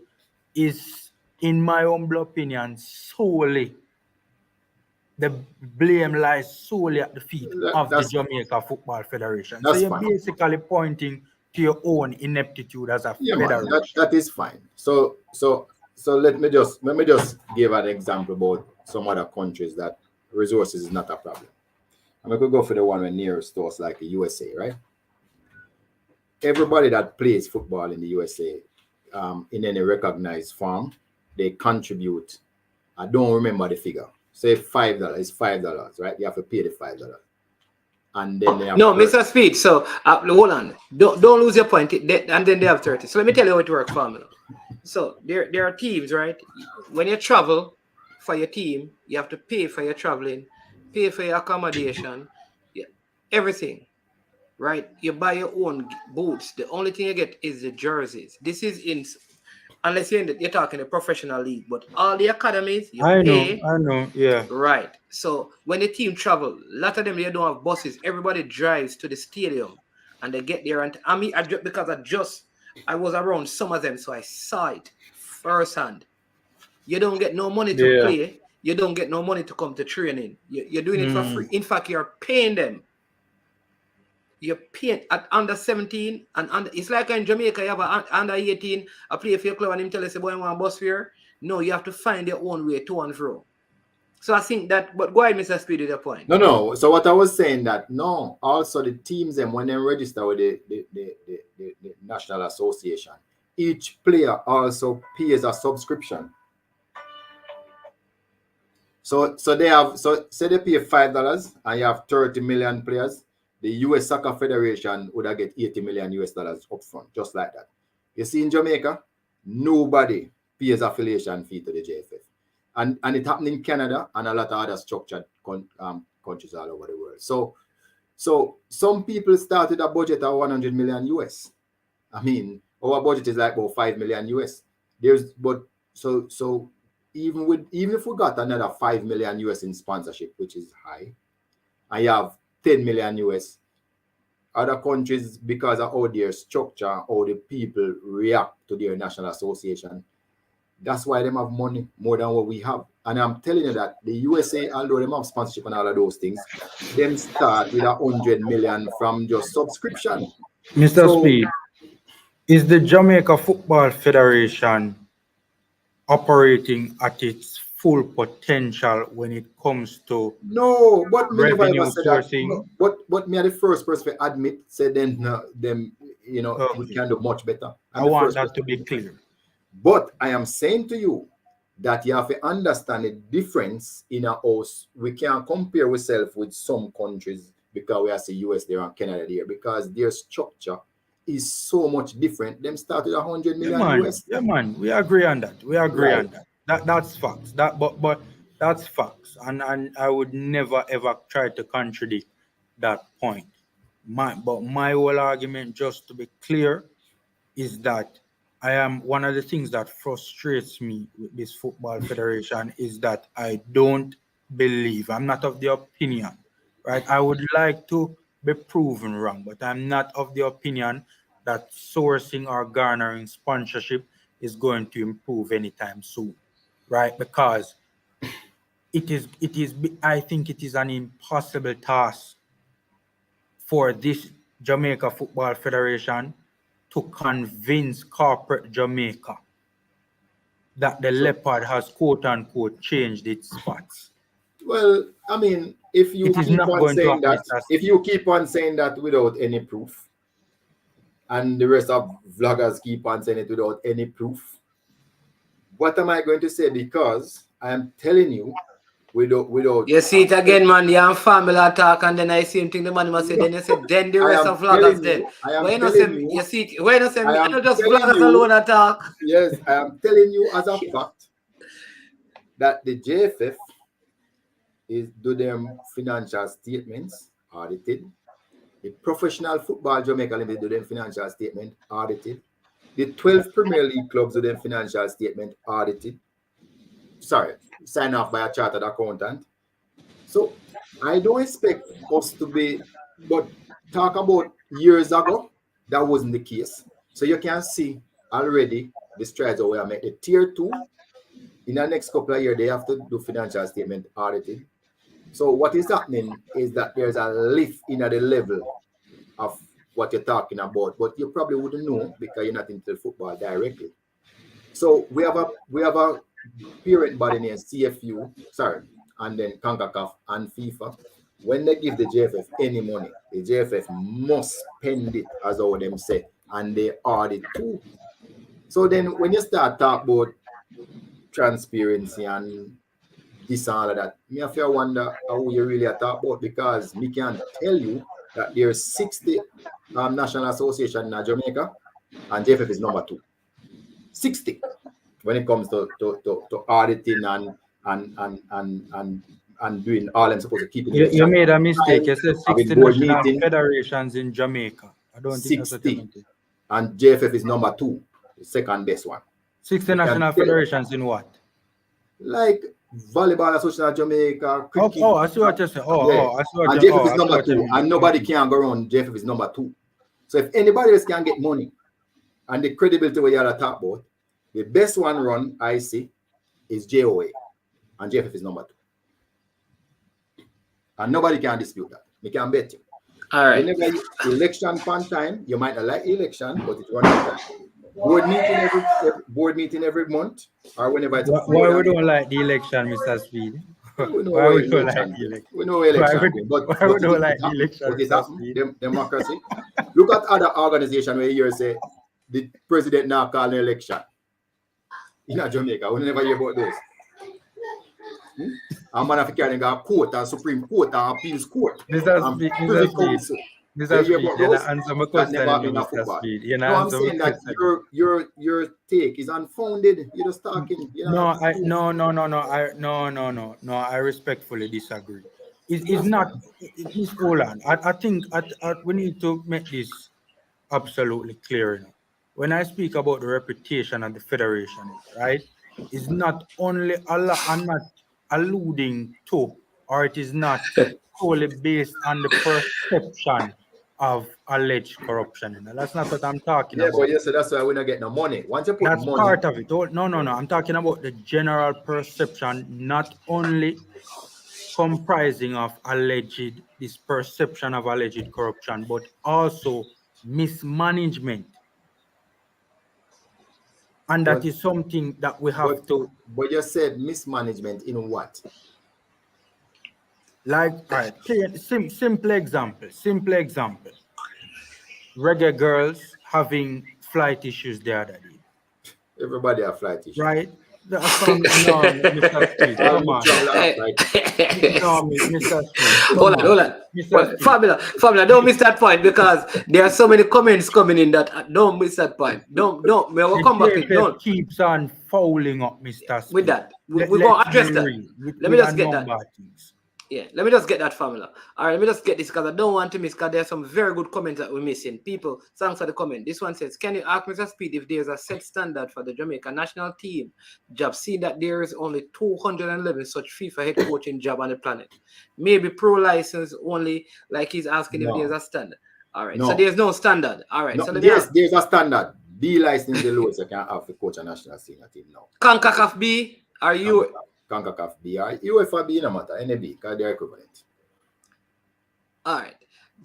[SPEAKER 11] is, in my humble opinion, solely, the blame lies solely at the feet of the Jamaica Football Federation. So you're basically pointing to your own ineptitude as a federation.
[SPEAKER 8] Man, that is fine. So let me just give an example about some other countries that resources is not a problem. And we could go for the one nearest to us, like the USA, right? Everybody that plays football in the USA, in any recognized form, they contribute. I don't remember the figure. Say $5 is $5, right? You have to pay the $5. And then they have
[SPEAKER 5] Mr. Speed. So hold on. Don't lose your point. And then they have 30. So let me tell you how it works, Formula. So there are teams, right? When you travel for your team, you have to pay for your traveling, pay for your accommodation, everything, right? You buy your own boots. The only thing you get is the jerseys. This is unless you're talking a professional league, but all the academies, you pay.
[SPEAKER 11] I know, yeah.
[SPEAKER 5] Right. So when the team travel, a lot of them, they don't have buses. Everybody drives to the stadium and they get there. And I was around some of them, so I saw it firsthand. You don't get no money to play. You don't get no money to come to training. You're doing it for free. In fact, you're paying them. You're paying at under 17 and under. It's like in Jamaica, you have an under 18, a play for your club, and him tell us, boy, I want a bus fare. No, you have to find your own way to and fro. So I think that, but go ahead, Mr. Speed, with your point.
[SPEAKER 8] No. So what I was saying that, no, also the teams, and when they register with the National Association, each player also pays a subscription. So they have, so say they pay $5 and you have 30 million players, the US Soccer Federation would have get $80 million up front, just like that. You see, in Jamaica, nobody pays affiliation fee to the JFF. And it happened in Canada and a lot of other structured countries all over the world. So some people started a budget of 100 million US. I mean, our budget is like about 5 million US. So even if we got another 5 million US in sponsorship, which is high, and you have 10 million US, other countries, because of how their structure, how the people react to their national association, that's why they have money more than what we have. And I'm telling you that the USA, although they have sponsorship and all of those things, them start with 100 million from just subscription.
[SPEAKER 11] Mr. Speed, is the Jamaica Football Federation operating at its full potential when it comes to revenue sourcing?
[SPEAKER 8] But me are the first person to admit, say then we can do much better.
[SPEAKER 11] I want that to be clear.
[SPEAKER 8] But I am saying to you that you have to understand the difference in our house. We can't compare ourselves with some countries because we have the US there and Canada there, because their structure is so much different. Them started 100 million US.
[SPEAKER 11] Yeah, man. We agree on that. On that. That's facts. But that's facts. And I would never ever try to contradict that point. But my whole argument, just to be clear, is that one of the things that frustrates me with this football federation is that I don't believe, I'm not of the opinion, right? I would like to be proven wrong, but I'm not of the opinion that sourcing or garnering sponsorship is going to improve anytime soon, right? Because I think it is an impossible task for this Jamaica Football Federation to convince corporate Jamaica that the leopard has quote unquote changed its spots.
[SPEAKER 8] Well, I mean, if you keep on saying that, if you keep on saying that without any proof, and the rest of vloggers keep on saying it without any proof, what am I going to say? Because I am telling you, without.
[SPEAKER 5] You see it again, man. You have family attack, and then I see him think the man must say. Then you say, then the rest of vloggers then.
[SPEAKER 8] I am telling you.
[SPEAKER 5] You see it. When you say, I not just vloggers alone attack.
[SPEAKER 8] Yes, I am telling you as a fact that the JFF do them financial statements audited. The Professional Football Jamaica Limited do them financial statement audited. The 12 Premier League clubs do them financial statement audited. Sorry, signed off by a chartered accountant. So I don't expect us to be, but talk about years ago, that wasn't the case. So you can see already the strides where I make the tier 2. In the next couple of years, they have to do financial statement audited. So what is happening is that there's a lift in the level of what you're talking about, but you probably wouldn't know because you're not into football directly. So we have a parent body named CFU, and then CONCACAF and FIFA. When they give the JFF any money, the JFF must spend it as how them say, and they audit too. So then when you start talking about transparency and this and all of that, me have to wonder how you really are talking about, because me can tell you that there's 60 national association in Jamaica, and JFF is number 2. 60 when it comes to auditing and doing all I'm supposed to keep it.
[SPEAKER 11] You made a mistake. You said 60 national federations in Jamaica. I don't think that's what you meant.
[SPEAKER 8] And JFF is number 2, the second best one.
[SPEAKER 11] 60 national federations in what?
[SPEAKER 8] Like Volleyball Association of Jamaica, cricket.
[SPEAKER 11] I see what you're saying. I see what
[SPEAKER 8] and JFF is number 2, and nobody can go around. JFF is number 2. So if anybody else can get money and the credibility where you're at the top about, the best one run I see is JOA, and JFF is number 2. And nobody can dispute that. We can bet you.
[SPEAKER 5] All right.
[SPEAKER 8] Whenever election fun time, you might not like election, but it's running time. Board meeting every month, or whenever it's.
[SPEAKER 11] Why we don't like the election, Mr. Speed?
[SPEAKER 8] Why we don't like the election? We know election. But
[SPEAKER 11] we don't like the election,
[SPEAKER 8] Mr. Speed? Democracy. Look at other organizations where you say the president now call an election. In Jamaica, we never hear about those. And man of carrying a court and Supreme Court and Appeals Court.
[SPEAKER 11] Mr. Speed, answer my question. Mr. Speed,
[SPEAKER 8] I'm saying that your take is unfounded. You're just talking.
[SPEAKER 11] No. I respectfully disagree. It's not. It's hold on. I think we need to make this absolutely clear enough. When I speak about the reputation of the federation, right, it's not only I'm not alluding to, or it is not solely based on the perception of alleged corruption. And that's not what I'm talking about.
[SPEAKER 8] But yes, so that's why we're not getting no money. Once you put
[SPEAKER 11] that's
[SPEAKER 8] money,
[SPEAKER 11] part of it. No. I'm talking about the general perception, not only comprising of this perception of alleged corruption, but also mismanagement. And that is something that we have to.
[SPEAKER 8] But you said mismanagement in what?
[SPEAKER 11] Like, all right, simple example. Reggae girls having flight issues the other day.
[SPEAKER 8] Everybody have flight issues.
[SPEAKER 11] Right? Mr. Street, come on. Mr. Street.
[SPEAKER 5] Hold on. Well, Fabula, don't miss that point, because there are so many comments coming in that don't miss that point. Don't. We'll come back. Don't.
[SPEAKER 11] Keeps on fouling up, Mr. Street.
[SPEAKER 5] With that, we're going to address that. Let me just get that. Yeah, let me just get that formula. All right, let me just get this, because I don't want to miss, because there are some very good comments that we're missing. People, thanks for the comment. This one says, can you ask Mr. Speed if there's a set standard for the Jamaica national team job, seeing that there is only 211 such FIFA head coaching job on the planet? Maybe pro license only, like he's asking if there's a standard. All right, so there's no standard. All right.
[SPEAKER 8] No,
[SPEAKER 5] so
[SPEAKER 8] yes, there's a standard. B license the lowest you can have to coach a national senior team now.
[SPEAKER 5] CONCACAF B, are you?
[SPEAKER 8] CONCACAF B, or UEFA B, no matter, any B, because they're equivalent.
[SPEAKER 5] All right.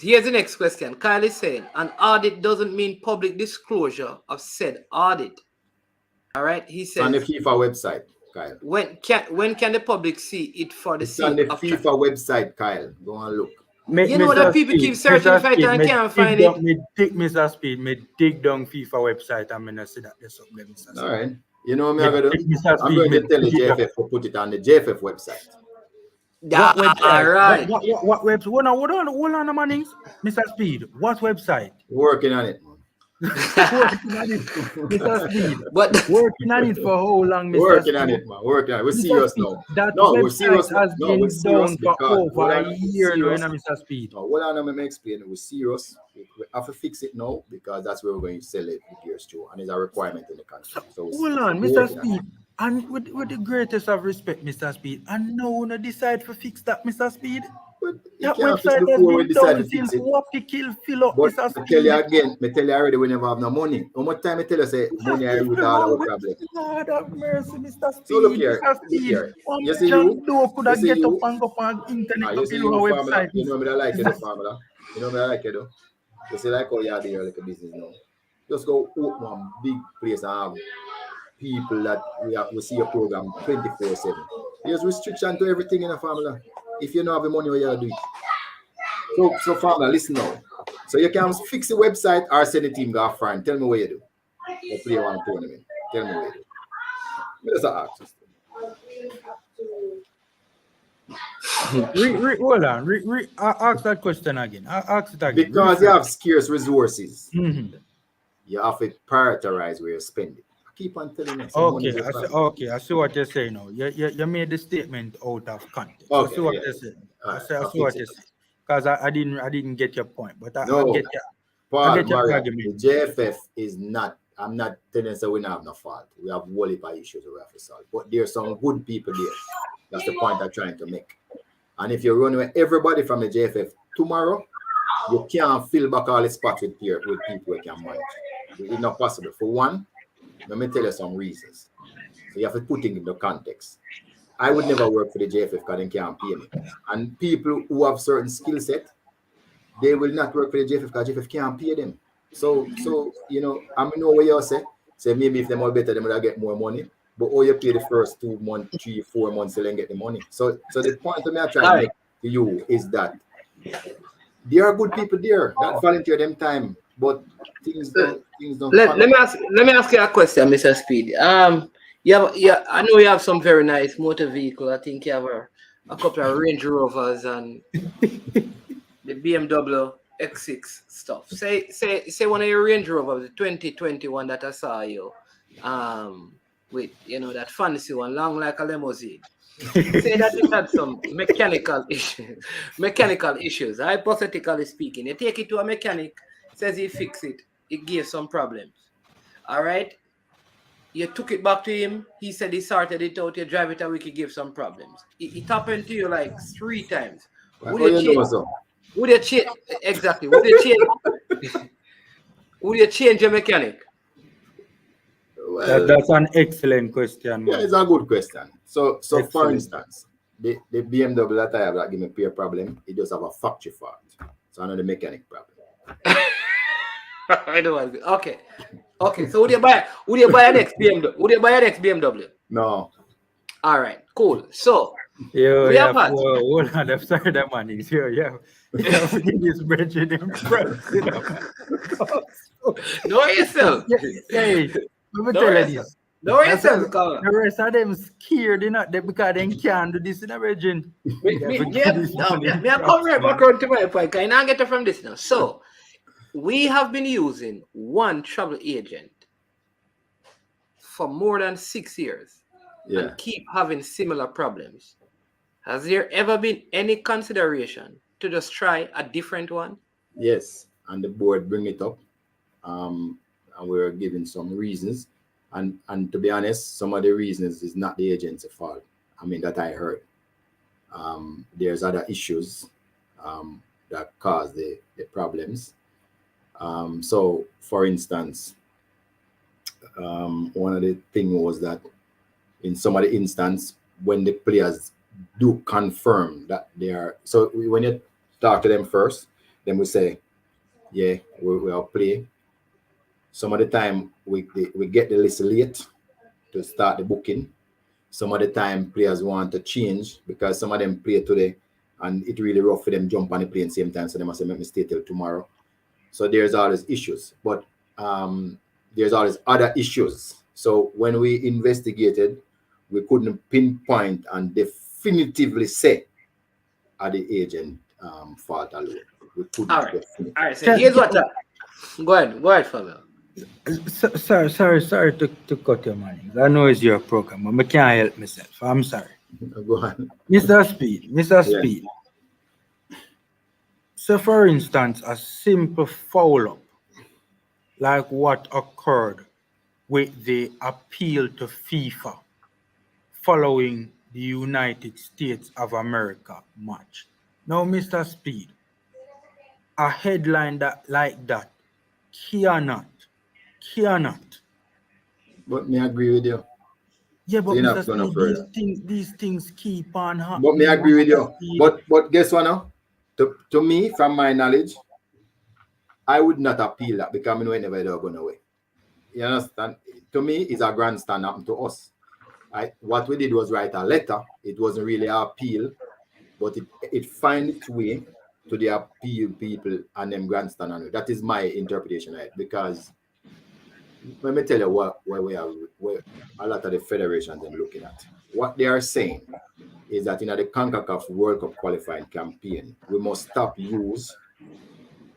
[SPEAKER 5] Here's the next question. Kyle is saying, an audit doesn't mean public disclosure of said audit. All right. He says,
[SPEAKER 8] on the FIFA website, Kyle.
[SPEAKER 5] When can the public see it for the
[SPEAKER 8] it's on the FIFA website, Kyle. Go and look.
[SPEAKER 5] You know that people keep searching for it and can't find it.
[SPEAKER 11] Mr. Speed, me dig down FIFA website and I'm going to see that there's something, Mr. Speed.
[SPEAKER 8] All right. You know what I'm going to do? I'm going to tell the JFF to put it on the JFF website.
[SPEAKER 11] What website?
[SPEAKER 5] All right.
[SPEAKER 11] What website? Hold on, Mannings. Mr. Speed, what website?
[SPEAKER 8] Working on it, man.
[SPEAKER 11] Working on it, Mr. Speed. But working on it for how long, Mr.
[SPEAKER 8] Working
[SPEAKER 11] Speed?
[SPEAKER 8] on it, man. Working on it. We're serious now.
[SPEAKER 11] That
[SPEAKER 8] we're serious.
[SPEAKER 11] has been down for over a year now, Mr. Speed.
[SPEAKER 8] No, hold on, let me explain. We're serious. We have to fix it now because that's where we're going to sell it the gears to, and it's a requirement in the country. So
[SPEAKER 11] hold on, Mr. Speed. And with the greatest of respect, Mr. Speed, and now we decide to fix that, Mr. Speed. That website has been down since Wappy Kill fill up, Mr. Speed.
[SPEAKER 8] I tell you again, I tell you already we never have no money. How much time I tell you say money I with all our problem?
[SPEAKER 11] Lord have mercy, Mr. Speed.
[SPEAKER 8] So look here, you see you?
[SPEAKER 11] Could have get up and go on internet to fill our website.
[SPEAKER 8] You know me, I like it, Pamela. You know me, I like it, though. You see, like how you are there, like a business now. Just go open one big place and have people that we see a program 24/7. There's restriction to everything in a family. If you don't have the money, what you do it. So family, listen now. So you can fix the website or send the team go off and tell me what you do. Or play one tournament. Tell me what you do. That's an ask.
[SPEAKER 11] Hold on. Ask that question again. Ask it again.
[SPEAKER 8] Because you have scarce resources, you have to prioritize where you spend it. Keep on telling us.
[SPEAKER 11] Okay, I see what you're saying now. You made the statement out of context.
[SPEAKER 8] Okay,
[SPEAKER 11] I see what you're saying. I see what you're saying. Because I didn't get your point, but I get your argument.
[SPEAKER 8] The JFF is not. I'm not telling you that we don't have no fault. We have whole heap of issues we have to solve. But there's some good people there. That's the point I'm trying to make. And if you run with everybody from the JFF tomorrow, you can't fill back all the spots with people who can manage. It's not possible. For one, let me tell you some reasons. So you have to put it into context. I would never work for the JFF because they can't pay me. And people who have certain skill set, they will not work for the JFF because JFF can't pay them. So you know, I know what you say maybe if they're more better, they will get more money. But all you pay the first 2 months, 3, 4 months, till then get the money. So the point that I'm trying to make to you is that there are good people there that volunteer them time, but things don't.
[SPEAKER 5] Let me ask you a question, Mr. Speed. I know you have some very nice motor vehicle. I think you have a couple of Range Rovers and the BMW X6 stuff. Say one of your Range Rovers, the 2021 that I saw you, with that fancy one, long like a limousine. Say that it had some mechanical issues. Hypothetically speaking, you take it to a mechanic, says he fix it, it gave some problems. All right, you took it back to him. He said he sorted it out. You drive it a week, it gave some problems. It happened to you like 3 times. Would you change? Exactly. Would you change your mechanic?
[SPEAKER 11] Well, that's an excellent question. Man.
[SPEAKER 8] Yeah, it's a good question. So for instance, the BMW that I have that give me peer problem, it does have a factory fault. So I know the mechanic problem.
[SPEAKER 5] I know. Okay. So would you buy an next BMW? Would you buy a next BMW?
[SPEAKER 8] No.
[SPEAKER 5] All right. Cool. So
[SPEAKER 11] hold on. I'm sorry, that man is here. Yeah. This bridge in front.
[SPEAKER 5] Know yourself.
[SPEAKER 11] Hey, let me tell you this.
[SPEAKER 5] Know yourself.
[SPEAKER 11] The rest of them scared, because they can't do this in a region.
[SPEAKER 5] Me come right back around to my point. Can I get it from this now? So we have been using one travel agent for more than 6 years and keep having similar problems. Has there ever been any consideration to just try a different one?
[SPEAKER 8] Yes, and the board bring it up, and we're giving some reasons. And to be honest, some of the reasons is not the agent's fault. I mean, that I heard. There's other issues that cause the problems. So, for instance, one of the things was that in some of the instance, when the players do confirm that they are, so when you talk to them first, then we say, yeah, we are playing. Some of the time we get the list late to start the booking. Some of the time players want to change because some of them play today and it really rough for them jump on the plane same time, so they must say, make me stay till tomorrow. So there's always issues, but there's always other issues. So when we investigated, we couldn't pinpoint and definitively say at the agent fault alone. We couldn't.
[SPEAKER 5] All right. So here's what. Go ahead, Fabio.
[SPEAKER 11] Sorry to cut your money. I know it's your program, but I can't help myself. I'm sorry.
[SPEAKER 8] Go on.
[SPEAKER 11] Mr. Speed. So for instance, a simple foul up, like what occurred with the appeal to FIFA following the United States of America match. Now, Mr. Speed, a headline like that cannot.
[SPEAKER 8] But me agree with you.
[SPEAKER 11] Yeah, but
[SPEAKER 8] so
[SPEAKER 11] Mr. Speed, these things keep on happening.
[SPEAKER 8] But me agree with you. But guess what now? To me, from my knowledge, I would not appeal that because I know it never going away. You understand? To me, it's a grandstand happened to us. What we did was write a letter. It wasn't really an appeal, but it find its way to the appeal people and them grandstand on it. That is my interpretation of it. Because let me tell you where a lot of the federations are looking at. What they are saying is that in the CONCACAF World Cup qualifying campaign, we must stop use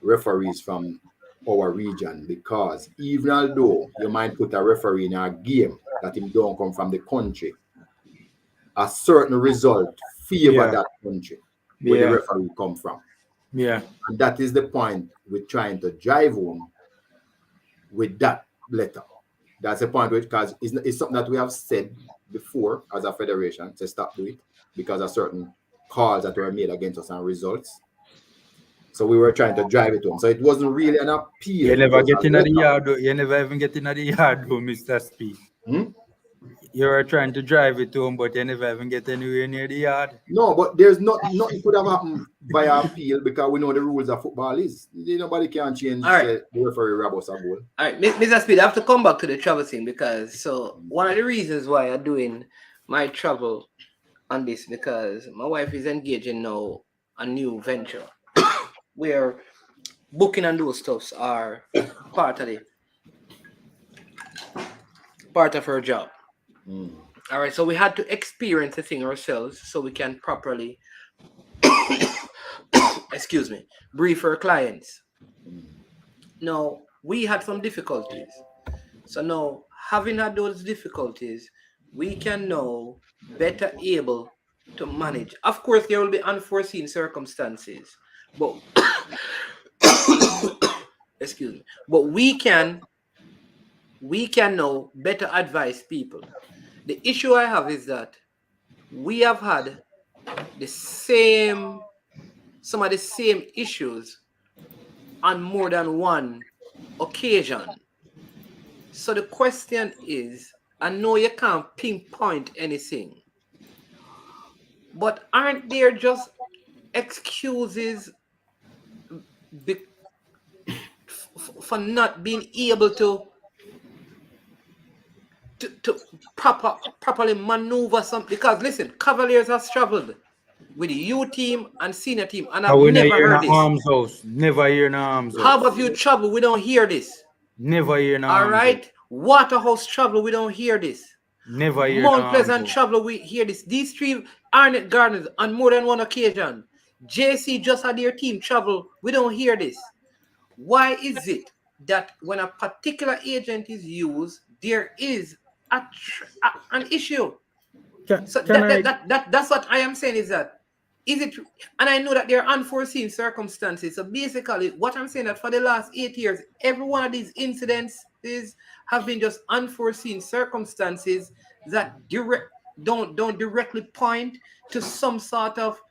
[SPEAKER 8] referees from our region, because even although you might put a referee in a game that him don't come from the country, a certain result favor that country where the referee come from.
[SPEAKER 11] Yeah.
[SPEAKER 8] And that is the point we're trying to drive home with that letter. That's the point, because it's something that we have said before as a federation to stop doing it because of certain calls that were made against us and results. So we were trying to drive it home. So it wasn't really an appeal.
[SPEAKER 11] You never get in the yard, though. You never even get in the yard, though, Mr. Speed. You were trying to drive it home, but you never even get anywhere near the yard.
[SPEAKER 8] No, but there's nothing could have happened via appeal because we know the rules of football is. Nobody can change the referee rob us a goal.
[SPEAKER 5] All right, Mr. Speed, I have to come back to the travel thing because one of the reasons why I'm doing my travel on this, because my wife is engaging now a new venture where booking and those stuffs are part of her job. All right, so we had to experience the thing ourselves so we can properly brief our clients. Now, we had some difficulties. So now, having had those difficulties, we can now better able to manage. Of course, there will be unforeseen circumstances, but but we can now better advise people. The issue I have is that we have had some of the same issues on more than one occasion. So the question is, I know you can't pinpoint anything, but aren't there just excuses for not being able to properly maneuver something? Because listen, Cavaliers has traveled with the U team and senior team, and I've never heard this.
[SPEAKER 11] Never hear no arms house.
[SPEAKER 5] How about you travel? We don't hear this.
[SPEAKER 11] Never hear no arms.
[SPEAKER 5] All right. Waterhouse travel, we don't hear this.
[SPEAKER 11] Never hear
[SPEAKER 5] Mount Pleasant travel, we hear this. These three Arnett Gardens on more than one occasion. JC just had their team travel, we don't hear this. Why is it that when a particular agent is used, there is an issue? That's what I am saying, is that is it, and I know that there are unforeseen circumstances. So basically, what I'm saying that for the last 8 years, every one of these incidents have been just unforeseen circumstances that don't directly point to some sort of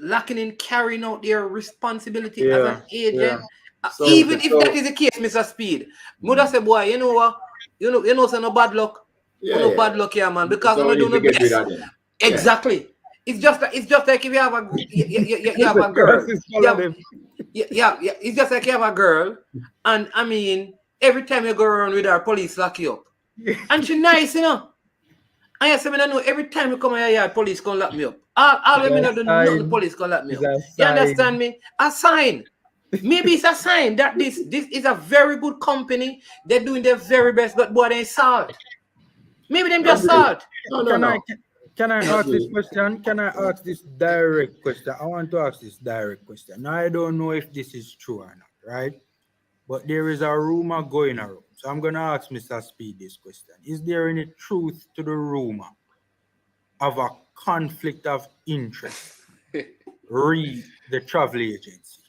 [SPEAKER 5] lacking in carrying out their responsibility as an agent. So, even if that is the case, Mr. Speed, Muda say, boy, you know what? You know, so no bad luck.
[SPEAKER 8] Yeah,
[SPEAKER 5] no bad luck here, man, because
[SPEAKER 8] so
[SPEAKER 5] we do
[SPEAKER 8] you
[SPEAKER 5] the
[SPEAKER 8] get rid
[SPEAKER 5] best.
[SPEAKER 8] of them.
[SPEAKER 5] Exactly. It's just like if you have a you have a girl. It's just like you have a girl, and I mean, every time you go around with her, police lock you up. And she nice, you know. And you say, I know every time you come here, police can lock me up. All women don't do nothing, the police can lock me up. You understand me? A sign. Maybe it's a sign that this is a very good company. They're doing their very best, but boy, they ain't salt. Maybe them just salt.
[SPEAKER 11] Can I ask this question? Can I ask this direct question? I want to ask this direct question. Now, I don't know if this is true or not, right? But there is a rumor going around. So I'm going to ask Mr. Speed this question. Is there any truth to the rumor of a conflict of interest re the travel agency?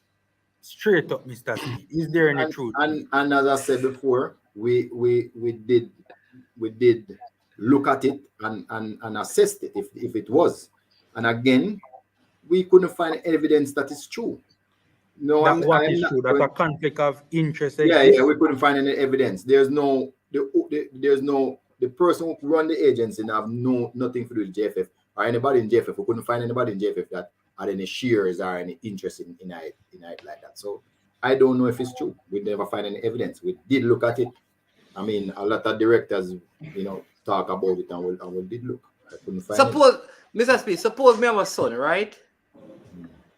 [SPEAKER 11] Straight up, Mr. Speed. Is there any truth?
[SPEAKER 8] And as I said before, we did look at it and assessed it if it was. And again, we couldn't find evidence that is true. No,
[SPEAKER 11] what is true? That a conflict of interest
[SPEAKER 8] exists? Yeah, we couldn't find any evidence. There's no the person who run the agency and have nothing to do with JFF or anybody in JFF. We couldn't find anybody in JFF that had any shares or any interest in it like that. So I don't know if it's true. We never find any evidence. We did look at it. I mean, a lot of directors, talk about it, and we did look. I couldn't find
[SPEAKER 5] it. Mr. Speed, suppose me have a son, right?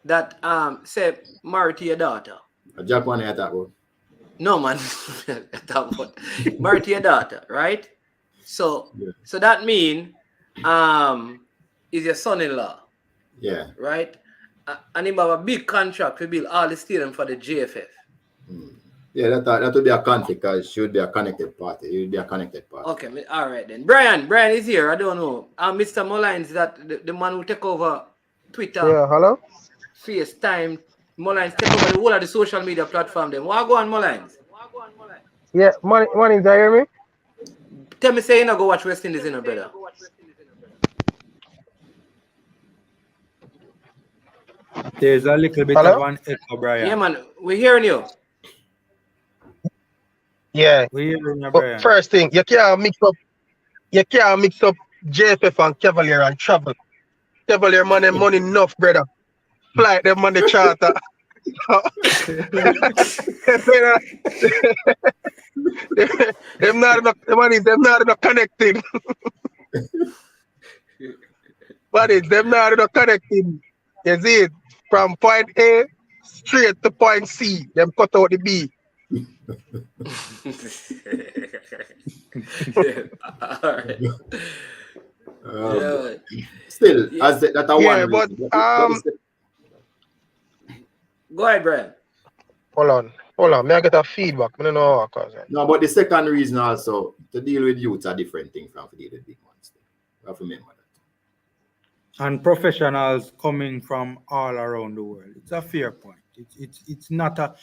[SPEAKER 5] That say married to your daughter.
[SPEAKER 8] A Jack one at that one.
[SPEAKER 5] No, man. Married to your daughter, right? So so that mean is your son-in-law.
[SPEAKER 8] Yeah.
[SPEAKER 5] Right? And him have a big contract to build all the stadium for the JFF.
[SPEAKER 8] Yeah, that would be a conflict, because it should be a connected party. It would be a connected party.
[SPEAKER 5] Okay, all right then. Brian is here. I don't know. Mr. Mullines, that the man who take over Twitter.
[SPEAKER 12] Yeah, hello?
[SPEAKER 5] FaceTime. Mullines take over the whole of the social media platform. Then what go on, Mullines?
[SPEAKER 12] Yeah, Mullines, you hear me?
[SPEAKER 5] Tell me, say you not go watch West Indies, brother.
[SPEAKER 11] There's a little bit of an echo, Brian.
[SPEAKER 5] Yeah, man, we're hearing you.
[SPEAKER 12] Yeah.
[SPEAKER 11] We're hearing you,
[SPEAKER 12] But
[SPEAKER 11] Brian.
[SPEAKER 12] first thing, you can't mix up JFF and Cavalier and travel. Cavalier man, them money enough, brother. Flight them on the charter. them not enough money, them not enough connected. But them not enough connected. You see it? From point A straight to point C. Them cut out the B.
[SPEAKER 5] All right.
[SPEAKER 8] Still, as that I
[SPEAKER 12] yeah,
[SPEAKER 8] want.
[SPEAKER 12] But
[SPEAKER 5] go ahead, Brian.
[SPEAKER 12] Hold on. May I get a feedback? I don't know how cause it.
[SPEAKER 8] No, but the second reason also to deal with youths are different thing from to deal with big ones. You have to remember that.
[SPEAKER 11] And professionals coming from all around the world. It's a fair point. It's not a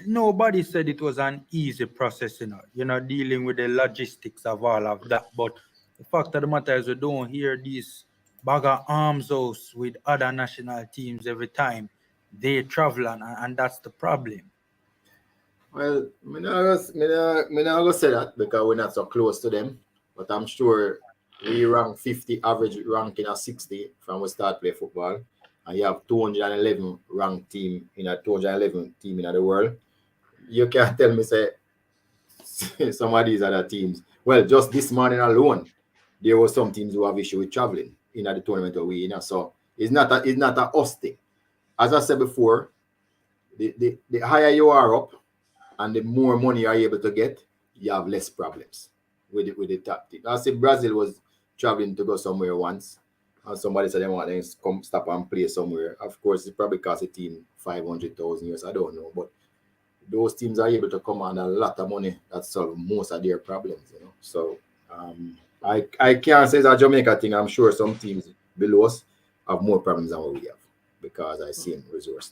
[SPEAKER 11] nobody said it was an easy process, dealing with the logistics of all of that. But the fact of the matter is we don't hear these bag of arms house with other national teams every time they travel, and that's the problem.
[SPEAKER 8] Well, I'm not going to say that because we're not so close to them. But I'm sure we rank 50, average ranking at 60 from we start play football. And you have 211 ranked team in a 211 team in the world. You can't tell me say some of these other teams. Well, just this morning alone, there were some teams who have issue with traveling in the tournament that we in. So it's not a us thing. As I said before, the higher you are up and the more money you are able to get, you have less problems with the top team. I said Brazil was traveling to go somewhere once, and somebody said they want to come stop and play somewhere. Of course, it probably cost a team 500,000 euros. I don't know, but those teams are able to come on a lot of money that solve most of their problems. So I can't say it's a Jamaica thing. I'm sure some teams below us have more problems than what we have because I see them resourced.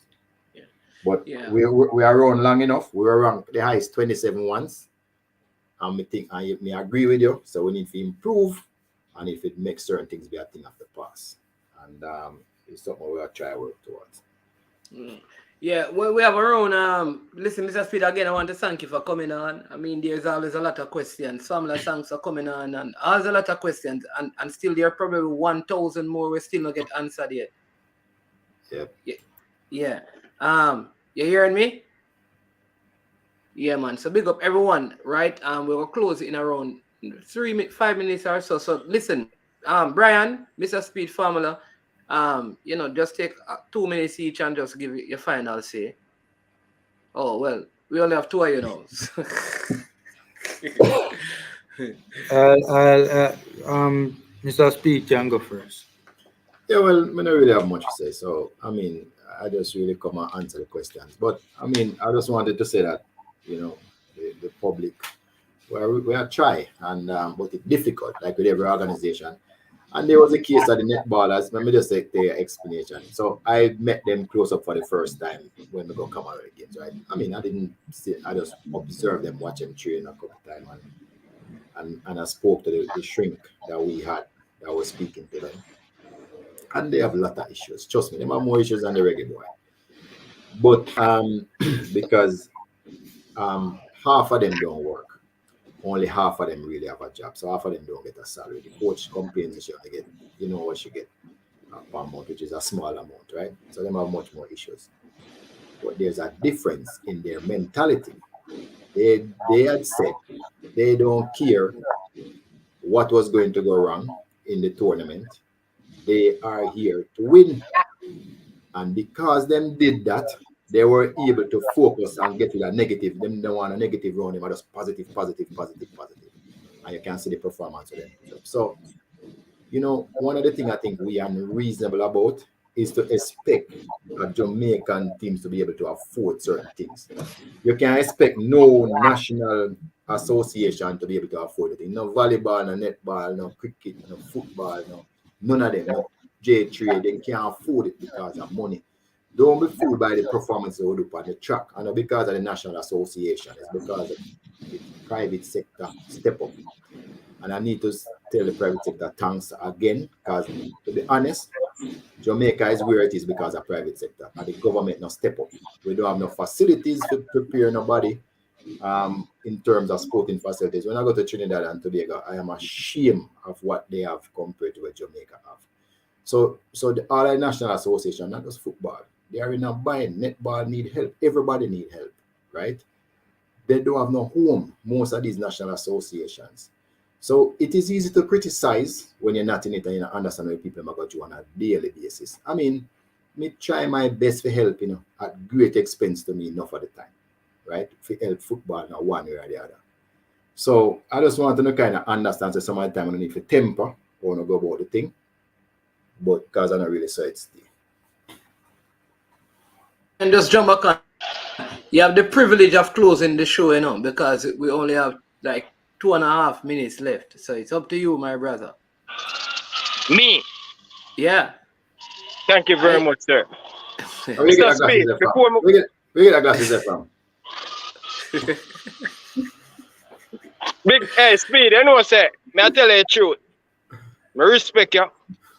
[SPEAKER 5] Yeah.
[SPEAKER 8] But we are around long enough. We were around the highest 27 once. And I agree with you. So we need to improve. And if it makes certain things be a thing of the past. And it's something we'll try to work towards.
[SPEAKER 5] Yeah, we have our own. Listen, Mr. Speed, again, I want to thank you for coming on. I mean, there's always a lot of questions. Some of the thanks for coming on, and always a lot of questions, and still there are probably 1,000 more we still not get answered yet.
[SPEAKER 8] Yep.
[SPEAKER 5] Yeah. You hearing me? Yeah, man. So big up everyone, right? We will close in around 5 minutes or so. So listen, Brian, Mr. Speed Formula. Just take 2 minutes each and just give your final say. Oh, well, we only have 2 of you now.
[SPEAKER 11] Mr. Speed can go first.
[SPEAKER 8] Yeah, well, I don't really have much to say. So, I mean, I just really come and answer the questions. But, I mean, I just wanted to say that, the public, we are trying, and but it's difficult, like with every organization. And there was a case of the netballers. Let me just take the explanation. So I met them close up for the first time when we go come out of the games, right? I mean, I didn't see, I just observed them, watch them train a couple of times, and I spoke to the shrink that we had that was speaking to them. And they have a lot of issues. Trust me, they have more issues than the regular boy. But because half of them don't work. Only half of them really have a job. So half of them don't get a salary. The coach complains that she only get, what she get per month, which is a small amount, right? So they have much more issues. But there's a difference in their mentality. They had said they don't care what was going to go wrong in the tournament. They are here to win. And because them did that, they were able to focus and get to that negative. Them don't want a negative round, them are just positive. And you can see the performance of them. So, one of the things I think we are unreasonable about is to expect a Jamaican teams to be able to afford certain things. You can expect no national association to be able to afford it. No volleyball, no netball, no cricket, no football, none of them. No J3, they can't afford it because of money. Don't be fooled by the performance they will do on the track. And not because of the National Association. It's because of the private sector step up. And I need to tell the private sector thanks again, because to be honest, Jamaica is where it is because of private sector. And the government not step up. We don't have no facilities to prepare nobody in terms of sporting facilities. When I go to Trinidad and Tobago, I am ashamed of what they have compared to what Jamaica have. So all the National Association, not just football, they are in a bind. Netball need help. Everybody need help, right? They don't have no home, most of these national associations. So it is easy to criticize when you're not in it and you don't understand what people are going to do on a daily basis. I mean, me try my best to help, at great expense to me enough of the time, right? To help football now one way or the other. So I just want to kind of understand, so some of the time I don't need to temper or not go about the thing, but because I don't really saw it still.
[SPEAKER 5] And just jump back on. You have the privilege of closing the show, because we only have like 2.5 minutes left. So it's up to you, my brother.
[SPEAKER 7] Me?
[SPEAKER 5] Yeah.
[SPEAKER 7] Thank you very much, sir.
[SPEAKER 8] Where you get that glasses from?
[SPEAKER 7] Big Speed, sir. May I tell you the truth? I respect you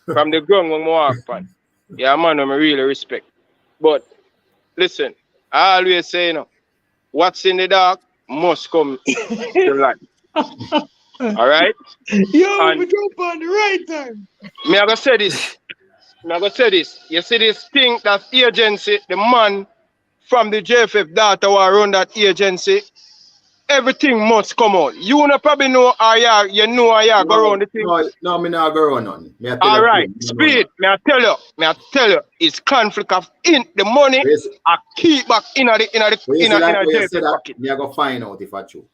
[SPEAKER 7] from the ground when I walk on. Yeah, man, I really respect. But listen, I always say, what's in the dark must come to light. All right?
[SPEAKER 9] Yo, we jump on the right time.
[SPEAKER 7] Me I go say this. You see this thing, that agency, the man from the JFF data who run that agency, everything must come out. You know probably know how you go around the thing.
[SPEAKER 8] No, me not go around none.
[SPEAKER 7] All right, Speed, may I tell you, it's conflict of the money I keep back in the JFF pocket.
[SPEAKER 8] Me I go find out if I true.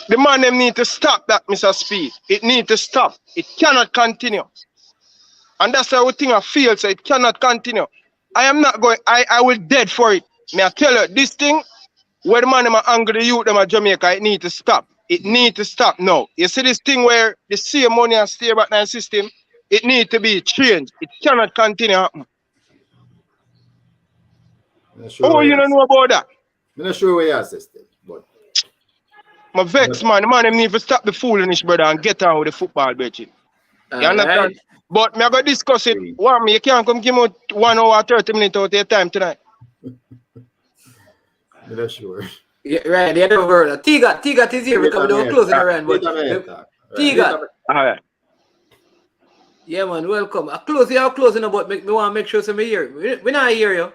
[SPEAKER 7] The man them need to stop that, Mr. Speed. It need to stop. It cannot continue. And that's the thing I feel, so it cannot continue. I am not going, I will dead for it. May I tell you, this thing, where the man them are angry, the youth them at Jamaica, it need to stop. It need to stop now. You see this thing where the same money and stay back in the system, it need to be changed. It cannot continue happen.
[SPEAKER 8] Sure
[SPEAKER 7] you don't know about that?
[SPEAKER 8] I'm not sure where you are, sister, but
[SPEAKER 7] my vex, man. The man them need to stop the foolishness, brother, and get on with the football, bitch. You understand? Right. But me I go discuss it. You can't come give me 1 hour 30 minutes out of your time tonight.
[SPEAKER 8] I'm not sure.
[SPEAKER 5] Yeah, right. The other word. T-Gat is here because we don't close it around. But T-Gat.
[SPEAKER 7] All right.
[SPEAKER 5] Yeah, man. Welcome. I closing about. Me want to make sure some hear. We not hear you.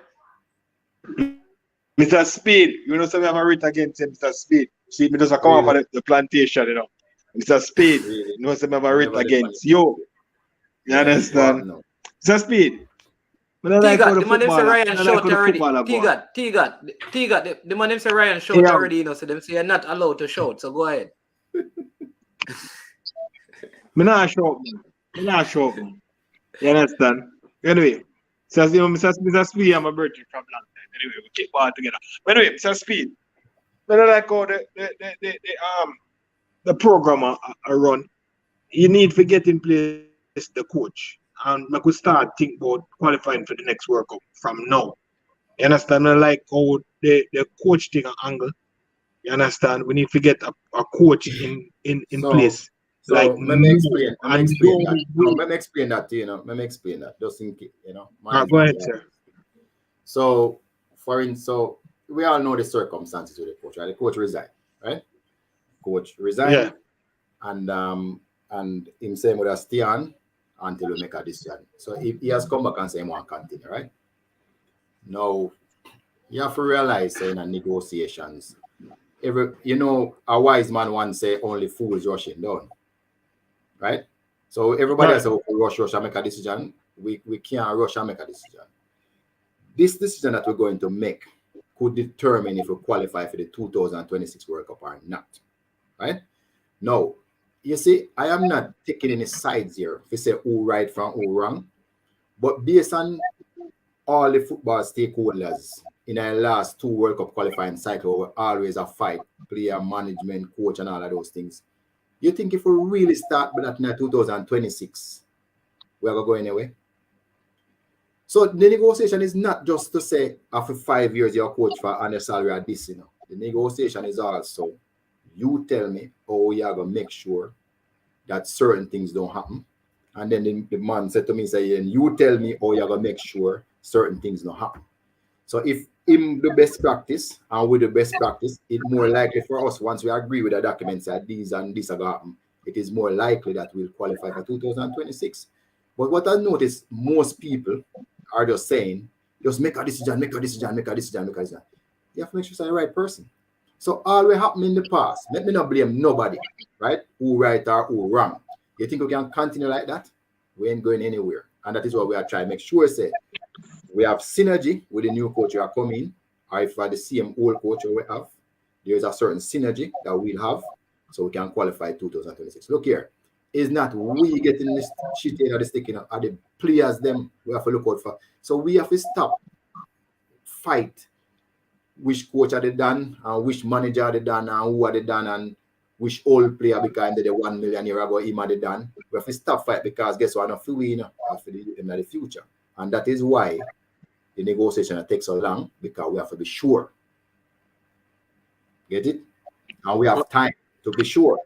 [SPEAKER 13] Mr. Speed, you know, so we have a writ against him, Mr. Speed. See, me just come up the plantation, you know. Mr. Speed, you know, so we have a writ against you. You understand? Mr. Speed.
[SPEAKER 5] T-Gat, the man named Ryan shot already. T-Gat, the man named Ryan shot already, you know, so them say you're not allowed to shout, so go ahead.
[SPEAKER 13] Me not shout, man. You understand? Anyway, so you know, Mr. Speed, I'm a birthday from long time. Anyway, we keep all together. But anyway, Mr. Speed, I don't like how the program are run. You need to get in place the coach. And we could start think about qualifying for the next World Cup from now. You understand? I like how the coach thing angle. You understand? We need to get a coach in place.
[SPEAKER 8] So
[SPEAKER 13] like
[SPEAKER 8] let me explain that to you. Let me explain that. Just in case, you know.
[SPEAKER 13] Go ahead, sir.
[SPEAKER 8] So we all know the circumstances with the coach, right? The coach resigned, right? Coach resigned,
[SPEAKER 13] yeah.
[SPEAKER 8] And him saying with us stay on until we make a decision. So if he has come back and say he want to continue, right? Now you have to realize in a negotiations, a wise man once say only fools rushing down. Right? So everybody has to rush and make a decision. We can't rush and make a decision. This decision that we're going to make could determine if we qualify for the 2026 World Cup or not. Right? Now, you see, I am not taking any sides here to say who right from who wrong. But based on all the football stakeholders in our last 2 World Cup qualifying cycle, we always a fight, player, management, coach, and all of those things. You think if we really start with that in 2026, we're going to go anyway? So the negotiation is not just to say after 5 years you're a coach for and your salary at this, you know. The negotiation is also you tell me how you're going to make sure that certain things don't happen. And then the man said to me, saying, you tell me how you're going to make sure certain things don't happen. So if in the best practice and with the best practice, it's more likely for us, once we agree with the documents that these and this are going to happen, it is more likely that we'll qualify for 2026. But what I noticed, most people are just saying, just make a decision. You have to make sure it's the right person. So all what happened in the past, let me not blame nobody, right? Who right or who wrong. You think we can continue like that? We ain't going anywhere. And that is what we are trying to make sure, say, we have synergy with the new coach who are coming, or if we are the same old coach we have, there is a certain synergy that we'll have, so we can qualify 2026. Look here, it's not we getting this shit in or the sticking up, are the players them we have to look out for. So we have to stop fight which coach are they done, and which manager are they done, and who are they done, and which old player because they 1 million year ago him are they done. We have to stop fight because guess what? Not for we for the future. And that is why the negotiation takes so long, because we have to be sure. Get it? And we have time to be sure.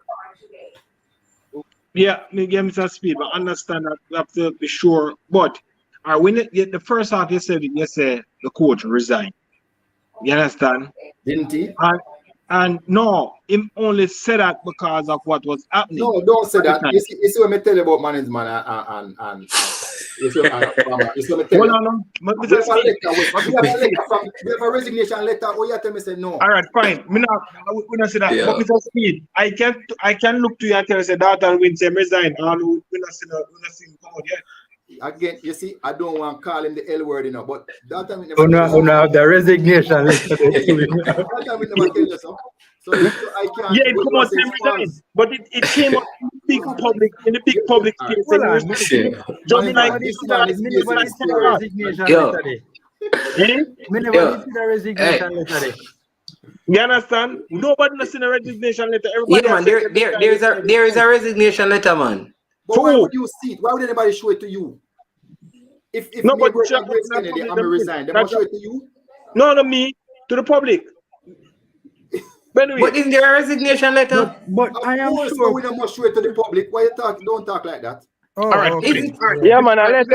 [SPEAKER 13] Yeah, Mr. Speed, but understand that we have to be sure. But when the first half you said the coach resigned. You understand?
[SPEAKER 8] Didn't he?
[SPEAKER 13] And no, him only said that because of what was happening.
[SPEAKER 8] No, don't say that. You see what I tell you about management and you see what I tell you. We have a resignation letter. Oh, you tell me say no.
[SPEAKER 13] All right, fine. We not say that. Yeah. But Mr. Speed, I can look to you and tell you say that and win say resign. And we not see come out yet.
[SPEAKER 8] Again, you see, I don't want to call him the L word, you know, but that time we
[SPEAKER 11] never the resignation letter.
[SPEAKER 8] That time we never tell you so. So I can't.
[SPEAKER 13] Yeah, it come out resign, but it came out in the big public space. Just like this You understand? Nobody has seen a resignation letter. Everybody
[SPEAKER 5] there is a resignation letter, man.
[SPEAKER 8] But why would you see it? Why would anybody show it to you? If nobody Kennedy, I'm resign, they must show it to you?
[SPEAKER 13] No, not me, to the public.
[SPEAKER 5] But isn't there a resignation letter?
[SPEAKER 11] But I am sure
[SPEAKER 8] we don't must show it to the public. Why you talk? Don't talk like that.
[SPEAKER 13] Oh, all right.
[SPEAKER 7] Yeah, man, a letter is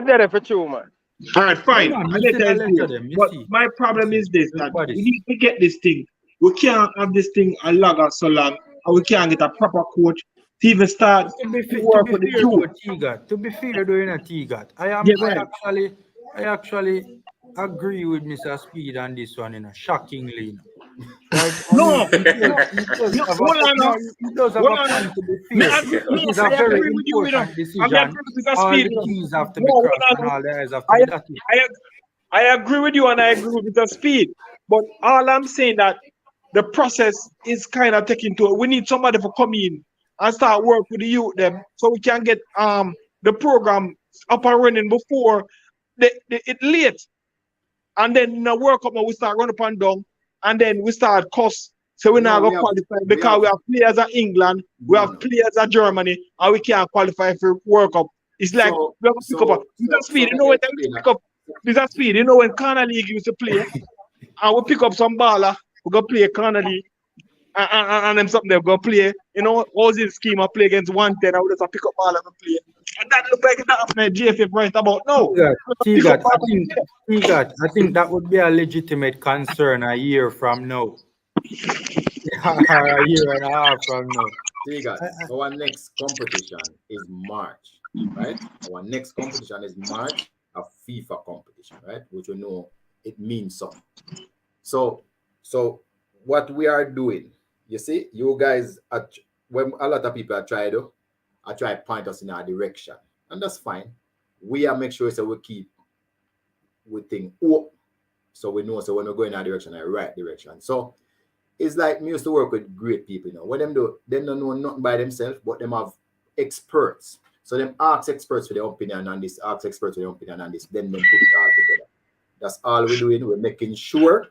[SPEAKER 7] there for you, man.
[SPEAKER 13] All right, fine.
[SPEAKER 11] Hold on,
[SPEAKER 13] I
[SPEAKER 11] me
[SPEAKER 13] let
[SPEAKER 11] send a
[SPEAKER 13] that
[SPEAKER 11] letter
[SPEAKER 13] here.
[SPEAKER 11] them, me
[SPEAKER 13] But
[SPEAKER 11] see.
[SPEAKER 13] my problem is this: that
[SPEAKER 11] Everybody
[SPEAKER 13] we
[SPEAKER 11] see.
[SPEAKER 13] need to get this thing. We can't have this thing a log so long, and we can't get a proper coach to even start
[SPEAKER 11] To be
[SPEAKER 13] to
[SPEAKER 11] to
[SPEAKER 13] work
[SPEAKER 11] be
[SPEAKER 13] with the
[SPEAKER 11] fair
[SPEAKER 13] youth.
[SPEAKER 11] though, T-God, to be fair doing a T-God,
[SPEAKER 13] Yeah, man.
[SPEAKER 11] I actually agree with Mr. Speed on this one, shockingly, Right? I
[SPEAKER 13] No,
[SPEAKER 11] mean, he does
[SPEAKER 13] no,
[SPEAKER 11] have
[SPEAKER 13] hold on now.
[SPEAKER 11] he does have
[SPEAKER 13] Hold
[SPEAKER 11] a
[SPEAKER 13] on now.
[SPEAKER 11] point to be
[SPEAKER 13] Me
[SPEAKER 11] fair.
[SPEAKER 13] agree,
[SPEAKER 11] It is
[SPEAKER 13] no,
[SPEAKER 11] a
[SPEAKER 13] I
[SPEAKER 11] very
[SPEAKER 13] agree with you,
[SPEAKER 11] important
[SPEAKER 13] I agree
[SPEAKER 11] decision.
[SPEAKER 13] with the
[SPEAKER 11] All
[SPEAKER 13] speed,
[SPEAKER 11] the T's have to be
[SPEAKER 13] No, hold
[SPEAKER 11] crossed and
[SPEAKER 13] on.
[SPEAKER 11] all the I's have to be dotted.
[SPEAKER 13] I agree with you and I agree with the speed. But all I'm saying that the process is kind of taking to it. We need somebody to come in and start work with the youth them so we can get the program up and running before it late. And then in the World Cup we start running up and down and then we start cost. So we're not going to qualify because we have players at England, we have players at Germany, and we can't qualify for World Cup. It's like we're going to pick up a speed. You know when we pick up this speed, you know when Corner League used to play, and we pick up some baller, we go play Corner League, and them something they go play. You know, all this scheme I play against 110, I would just pick up ball and play. And that look like it's not happening at JFF right about now.
[SPEAKER 11] T-God, I think that would be a legitimate concern a year from now. Or a year and a half from now.
[SPEAKER 8] T-God, our next competition is March, right? Our next competition is March, a FIFA competition, right? Which you know it means something. So what we are doing, you see, you guys, when a lot of people are trying to point us in our direction, and that's fine. We are make sure so we keep think up, so we know so when we go in our direction, the right direction. So it's like me used to work with great people, What them do, they don't know nothing by themselves, but them have experts. So them ask experts for their opinion on this, ask experts for their opinion on this, then them put it all together. That's all we're doing. We're making sure,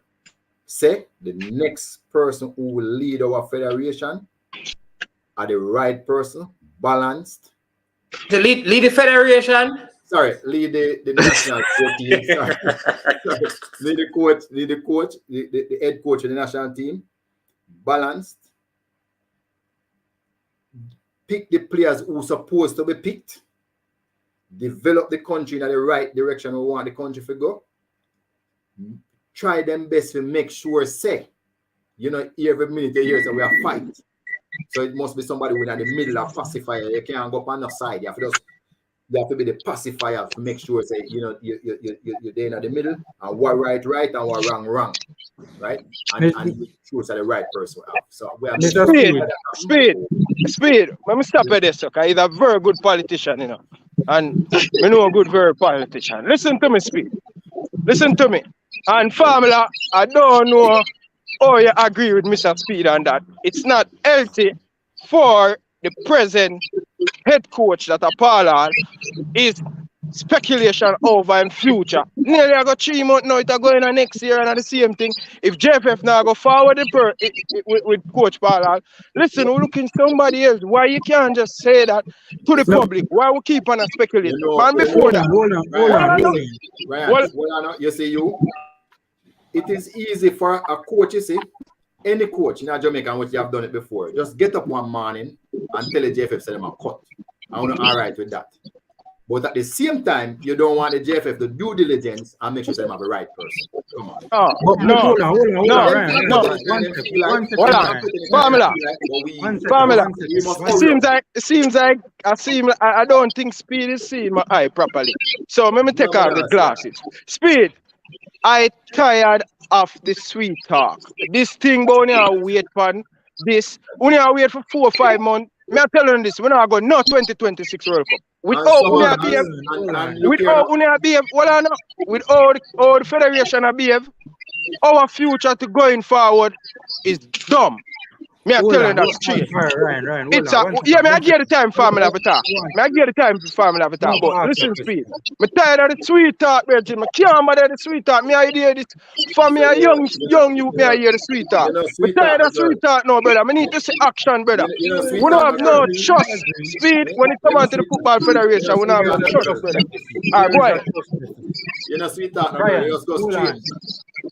[SPEAKER 8] say, the next person who will lead our federation are the right person, balanced.
[SPEAKER 5] To lead the federation?
[SPEAKER 8] Sorry, lead the national team. Sorry. Lead the coach, the head coach of the national team. Balanced. Pick the players who are supposed to be picked. Develop the country in the right direction we want the country to go. Try them best to make sure, say, every minute you hear, so we are fight. So it must be somebody within the middle of pacifier. You can't go up on the side. You have to be the pacifier to make sure, say, you're there in the middle, and what right, and what wrong, right? And you choose the right person out. So we are
[SPEAKER 7] Speed. Let me stop at this, okay? He's a very good politician, And we know a very politician. Listen to me, Speed. Listen to me. And Formula, I don't know how you agree with Mr. Speed on that. It's not healthy for the present head coach that Paul is speculation over in future. Nearly I got 3 months now, it's going on next year and the same thing. If JFF now go forward with Coach Paul, listen, we're looking somebody else. Why you can't just say that to the public? Why we keep on speculating? Man, before that.
[SPEAKER 8] You see, it is easy for a coach, you see, any coach in Jamaica, which you have done it before, just get up one morning and tell the JFF say them a cut. I'm all right with that. But at the same time, you don't want the JFF to do diligence and make sure they have the right person. Come on.
[SPEAKER 7] Formula. I don't think Speed is seeing my eye properly. So let me take off the glasses. Speed, I tired of the sweet talk. This thing going on wait for this. We need to wait for 4 or 5 months. Me I tell you this, we're not going no 2026 World Cup. Without the federation of behave, our future to going forward is dumb. Me I tell you that straight. I give the time Formula to talk. I give the time for Formula to talk. But listen, Speed. I'm tired of the sweet talk, Virgin. I can't bother the sweet talk. Me I hear this for me a young youth. Me I hear the sweet talk. I'm tired of sweet talk now, brother. I need to see action, brother. We don't have no trust, Speed. When it comes to the Football Federation, we don't have no trust, brother. All right, go ahead.
[SPEAKER 8] You know, sweet talk, brother. Let's go straight.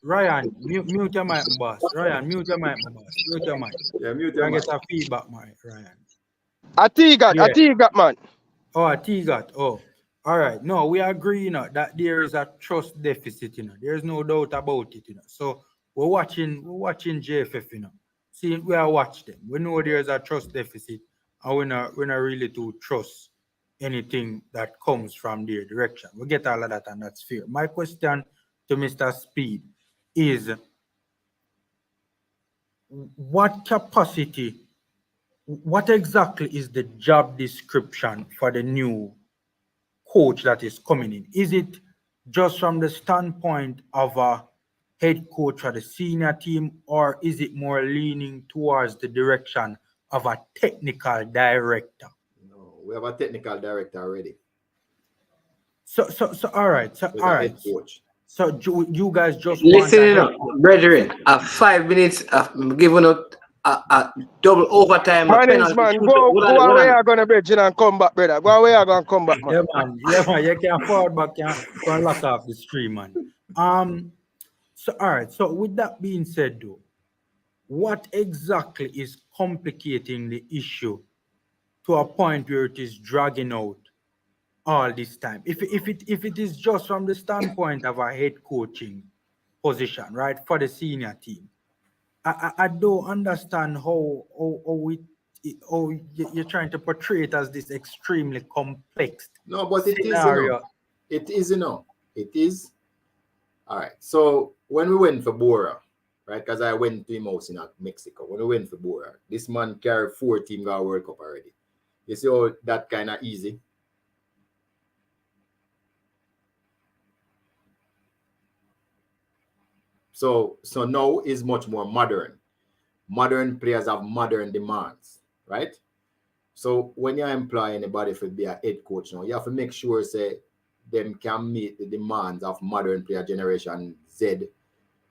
[SPEAKER 11] Ryan, mute your mic, boss. Ryan, mute your mic, boss. Mute your mic.
[SPEAKER 8] Yeah, mute your mic.
[SPEAKER 11] Get a feedback, Ryan.
[SPEAKER 7] A T-Gat, man.
[SPEAKER 11] Oh, a T-Gat. Oh, All right. No, we agree, that there is a trust deficit, There's no doubt about it, So we're watching JFF, See, we are watching them. We know there's a trust deficit, and we're not really to trust anything that comes from their direction. We get all of that, and that's fair. My question to Mr. Speed is, what exactly is the job description for the new coach that is coming in? Is it just from the standpoint of a head coach for the senior team, or is it more leaning towards the direction of a technical director?
[SPEAKER 8] No, we have a technical director already.
[SPEAKER 11] So all right.
[SPEAKER 8] Coach.
[SPEAKER 11] So you guys just
[SPEAKER 5] listen up, brethren. 5 minutes of giving out a double overtime.
[SPEAKER 12] Man, go away. I'm gonna bridge and come back, brother. Go away. I'm gonna come back, man.
[SPEAKER 11] Yeah, man. You can't forward back. You can lock off the stream, man. So all right. So with that being said, though, what exactly is complicating the issue to a point where it is dragging out all this time? If it is just from the standpoint of a head coaching position, right, for the senior team, I don't understand how you're trying to portray it as this extremely complex.
[SPEAKER 8] No, but
[SPEAKER 11] scenario.
[SPEAKER 8] It is. It is. All right. So when we went for Bora, right, because I went to him house in Mexico. When we went for Bora, this man carried 4 teams got World Cup already. You see how that kind of easy? So now is much more modern. Modern players have modern demands, right? So when you employ anybody to be a head coach now, you have to make sure say them can meet the demands of modern player generation Z,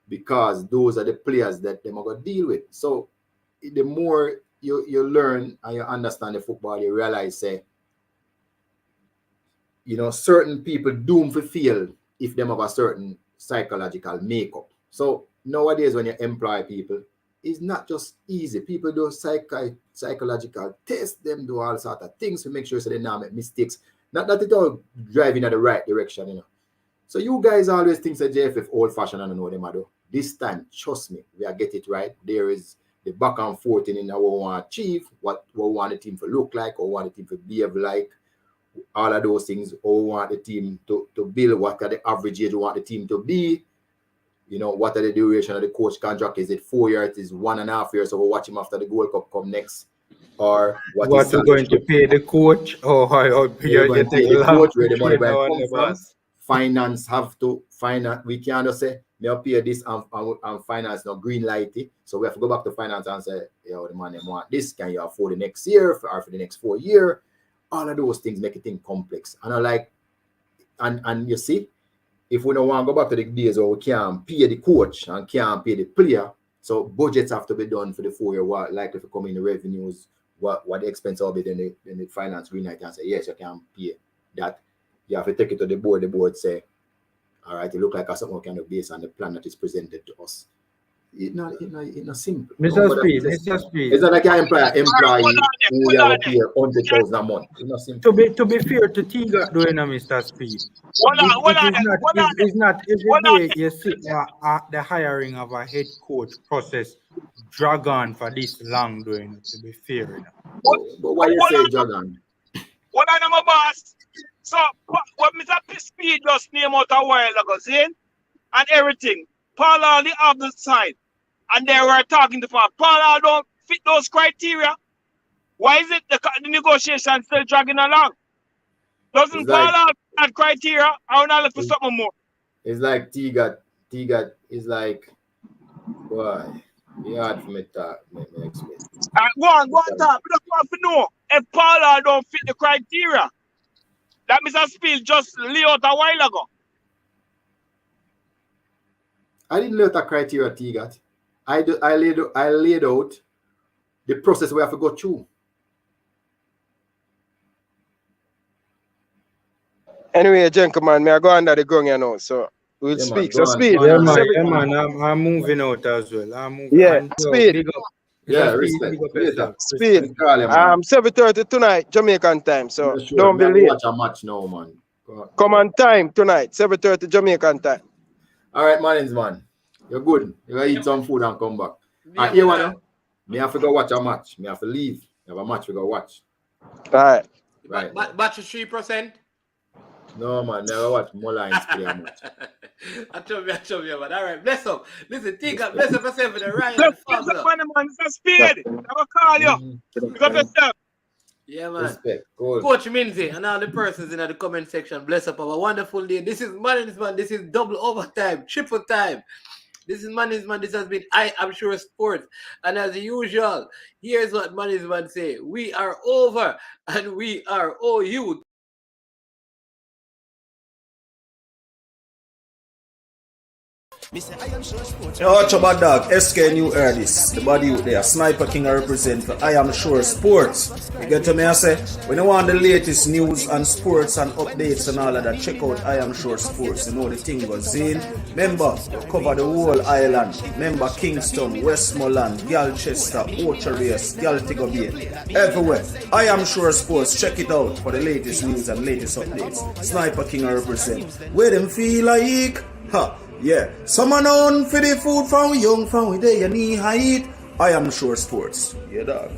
[SPEAKER 8] because those are the players that them are going to deal with. So the more you learn and you understand the football, you realize say, certain people doomed to fail if them have a certain psychological makeup. So nowadays when you employ people, it's not just easy. People do psychological tests, them do all sort of things to make sure so they don't make mistakes. Not that it all driving in the right direction, So you guys always think that JFF old-fashioned and know them, do. This time, trust me, we are get it right. There is the back and forth in what we want to achieve, what we want the team to look like, or want the team to behave like, all of those things, or we want the team to build, what are the average age we want the team to be. What are the duration of the coach contract? Is it 4 years? Is 1.5 years? So we'll watch him after the Gold Cup come next. Or what
[SPEAKER 11] are you going to pay the coach? Or how you're
[SPEAKER 8] going to pay the coach where the money come from? Finance have to finance. We can't just say, I'll pay this and finance no green lighty. So we have to go back to finance and say, the money want this. Can you afford the next year or for the next 4 years? All of those things make it think complex. And I like, and you see, if we don't want to go back to the days where we can't pay the coach and can't pay the player, so budgets have to be done for the 4 year, what likely to come in the revenues, what the expense will be, then the finance green light and say, yes, you can pay that. You have to take it to the board. The board say, all right, it look like something kind of based on the plan that is presented to us. It's not simple.
[SPEAKER 11] Mr. Speed.
[SPEAKER 8] It's not like an employee who you have to pay 100,000 a month. It's not simple.
[SPEAKER 11] To be fair to Tiga doing Mr. Speed. It's not every day you see the hiring of a head coach process drag on for this long doing it, to be fair.
[SPEAKER 8] But why you say drag on?
[SPEAKER 12] What I know, my boss. So what Mr. Speed just named out a while ago, see? And everything. Paula on the other side. And they were talking to Paula don't fit those criteria. Why is it the negotiation still dragging along? Doesn't Paula have criteria? I want to look for something more.
[SPEAKER 8] It's like Tiga is like, boy, it's hard for me to explain.
[SPEAKER 12] Go on, talk. We don't want to know if Paula don't fit the criteria. That Mr. Speed just laid out a while ago.
[SPEAKER 8] I didn't lay out a criteria, Tigat. I laid out the process we have to go through.
[SPEAKER 12] Anyway, gentlemen, may I go under the gun, so we'll speak. So Speed.
[SPEAKER 11] Man, I'm moving out as well.
[SPEAKER 12] Speed.
[SPEAKER 8] Respect.
[SPEAKER 12] Speed. 7:30 tonight, Jamaican time, so don't be late.
[SPEAKER 8] Watch a match now, man.
[SPEAKER 7] Come on time tonight, 7:30 Jamaican time.
[SPEAKER 8] All right, Marlins, man. You're good. You gotta eat some food and come back.
[SPEAKER 5] Yeah,
[SPEAKER 8] You wanna? Me have to go watch a match. Me have to leave. You have a match we go watch.
[SPEAKER 7] All right.
[SPEAKER 8] Right.
[SPEAKER 5] Battery 3%?
[SPEAKER 8] No, man. Never watch Mullines play a match.
[SPEAKER 5] I told you, man. All right, bless up. Listen, think up, bless up yourself for the right.
[SPEAKER 12] Bless up, man. It's a speed. I will call you. Pick up yourself.
[SPEAKER 5] Yeah, man.
[SPEAKER 8] Respect. Cool.
[SPEAKER 5] Coach Minzy and all the persons in the comment section, bless up. Have a wonderful day. This is Management. This is double overtime, triple time. This is Management. This has been I Am Sure Sports. And as usual, here's what Management say. We are over and we are OU.
[SPEAKER 1] You watch about dog, SK New heard this. The body out there, Sniper King I represent for I Am Sure Sports. You get to me, I say, when you want the latest news and sports and updates and all of that, check out I Am Sure Sports. You know the thing goes in. Remember, cover the whole island. Remember Kingston, Westmoreland, Galchester, Ocho-Race, Galtigo Bay. Everywhere. I Am Sure Sports. Check it out for the latest news and latest updates. Sniper King I represent. Where them feel like? Ha. Yeah, someone on for the food from young, from where they knee height. I Am Sure Sports. Yeah, dog.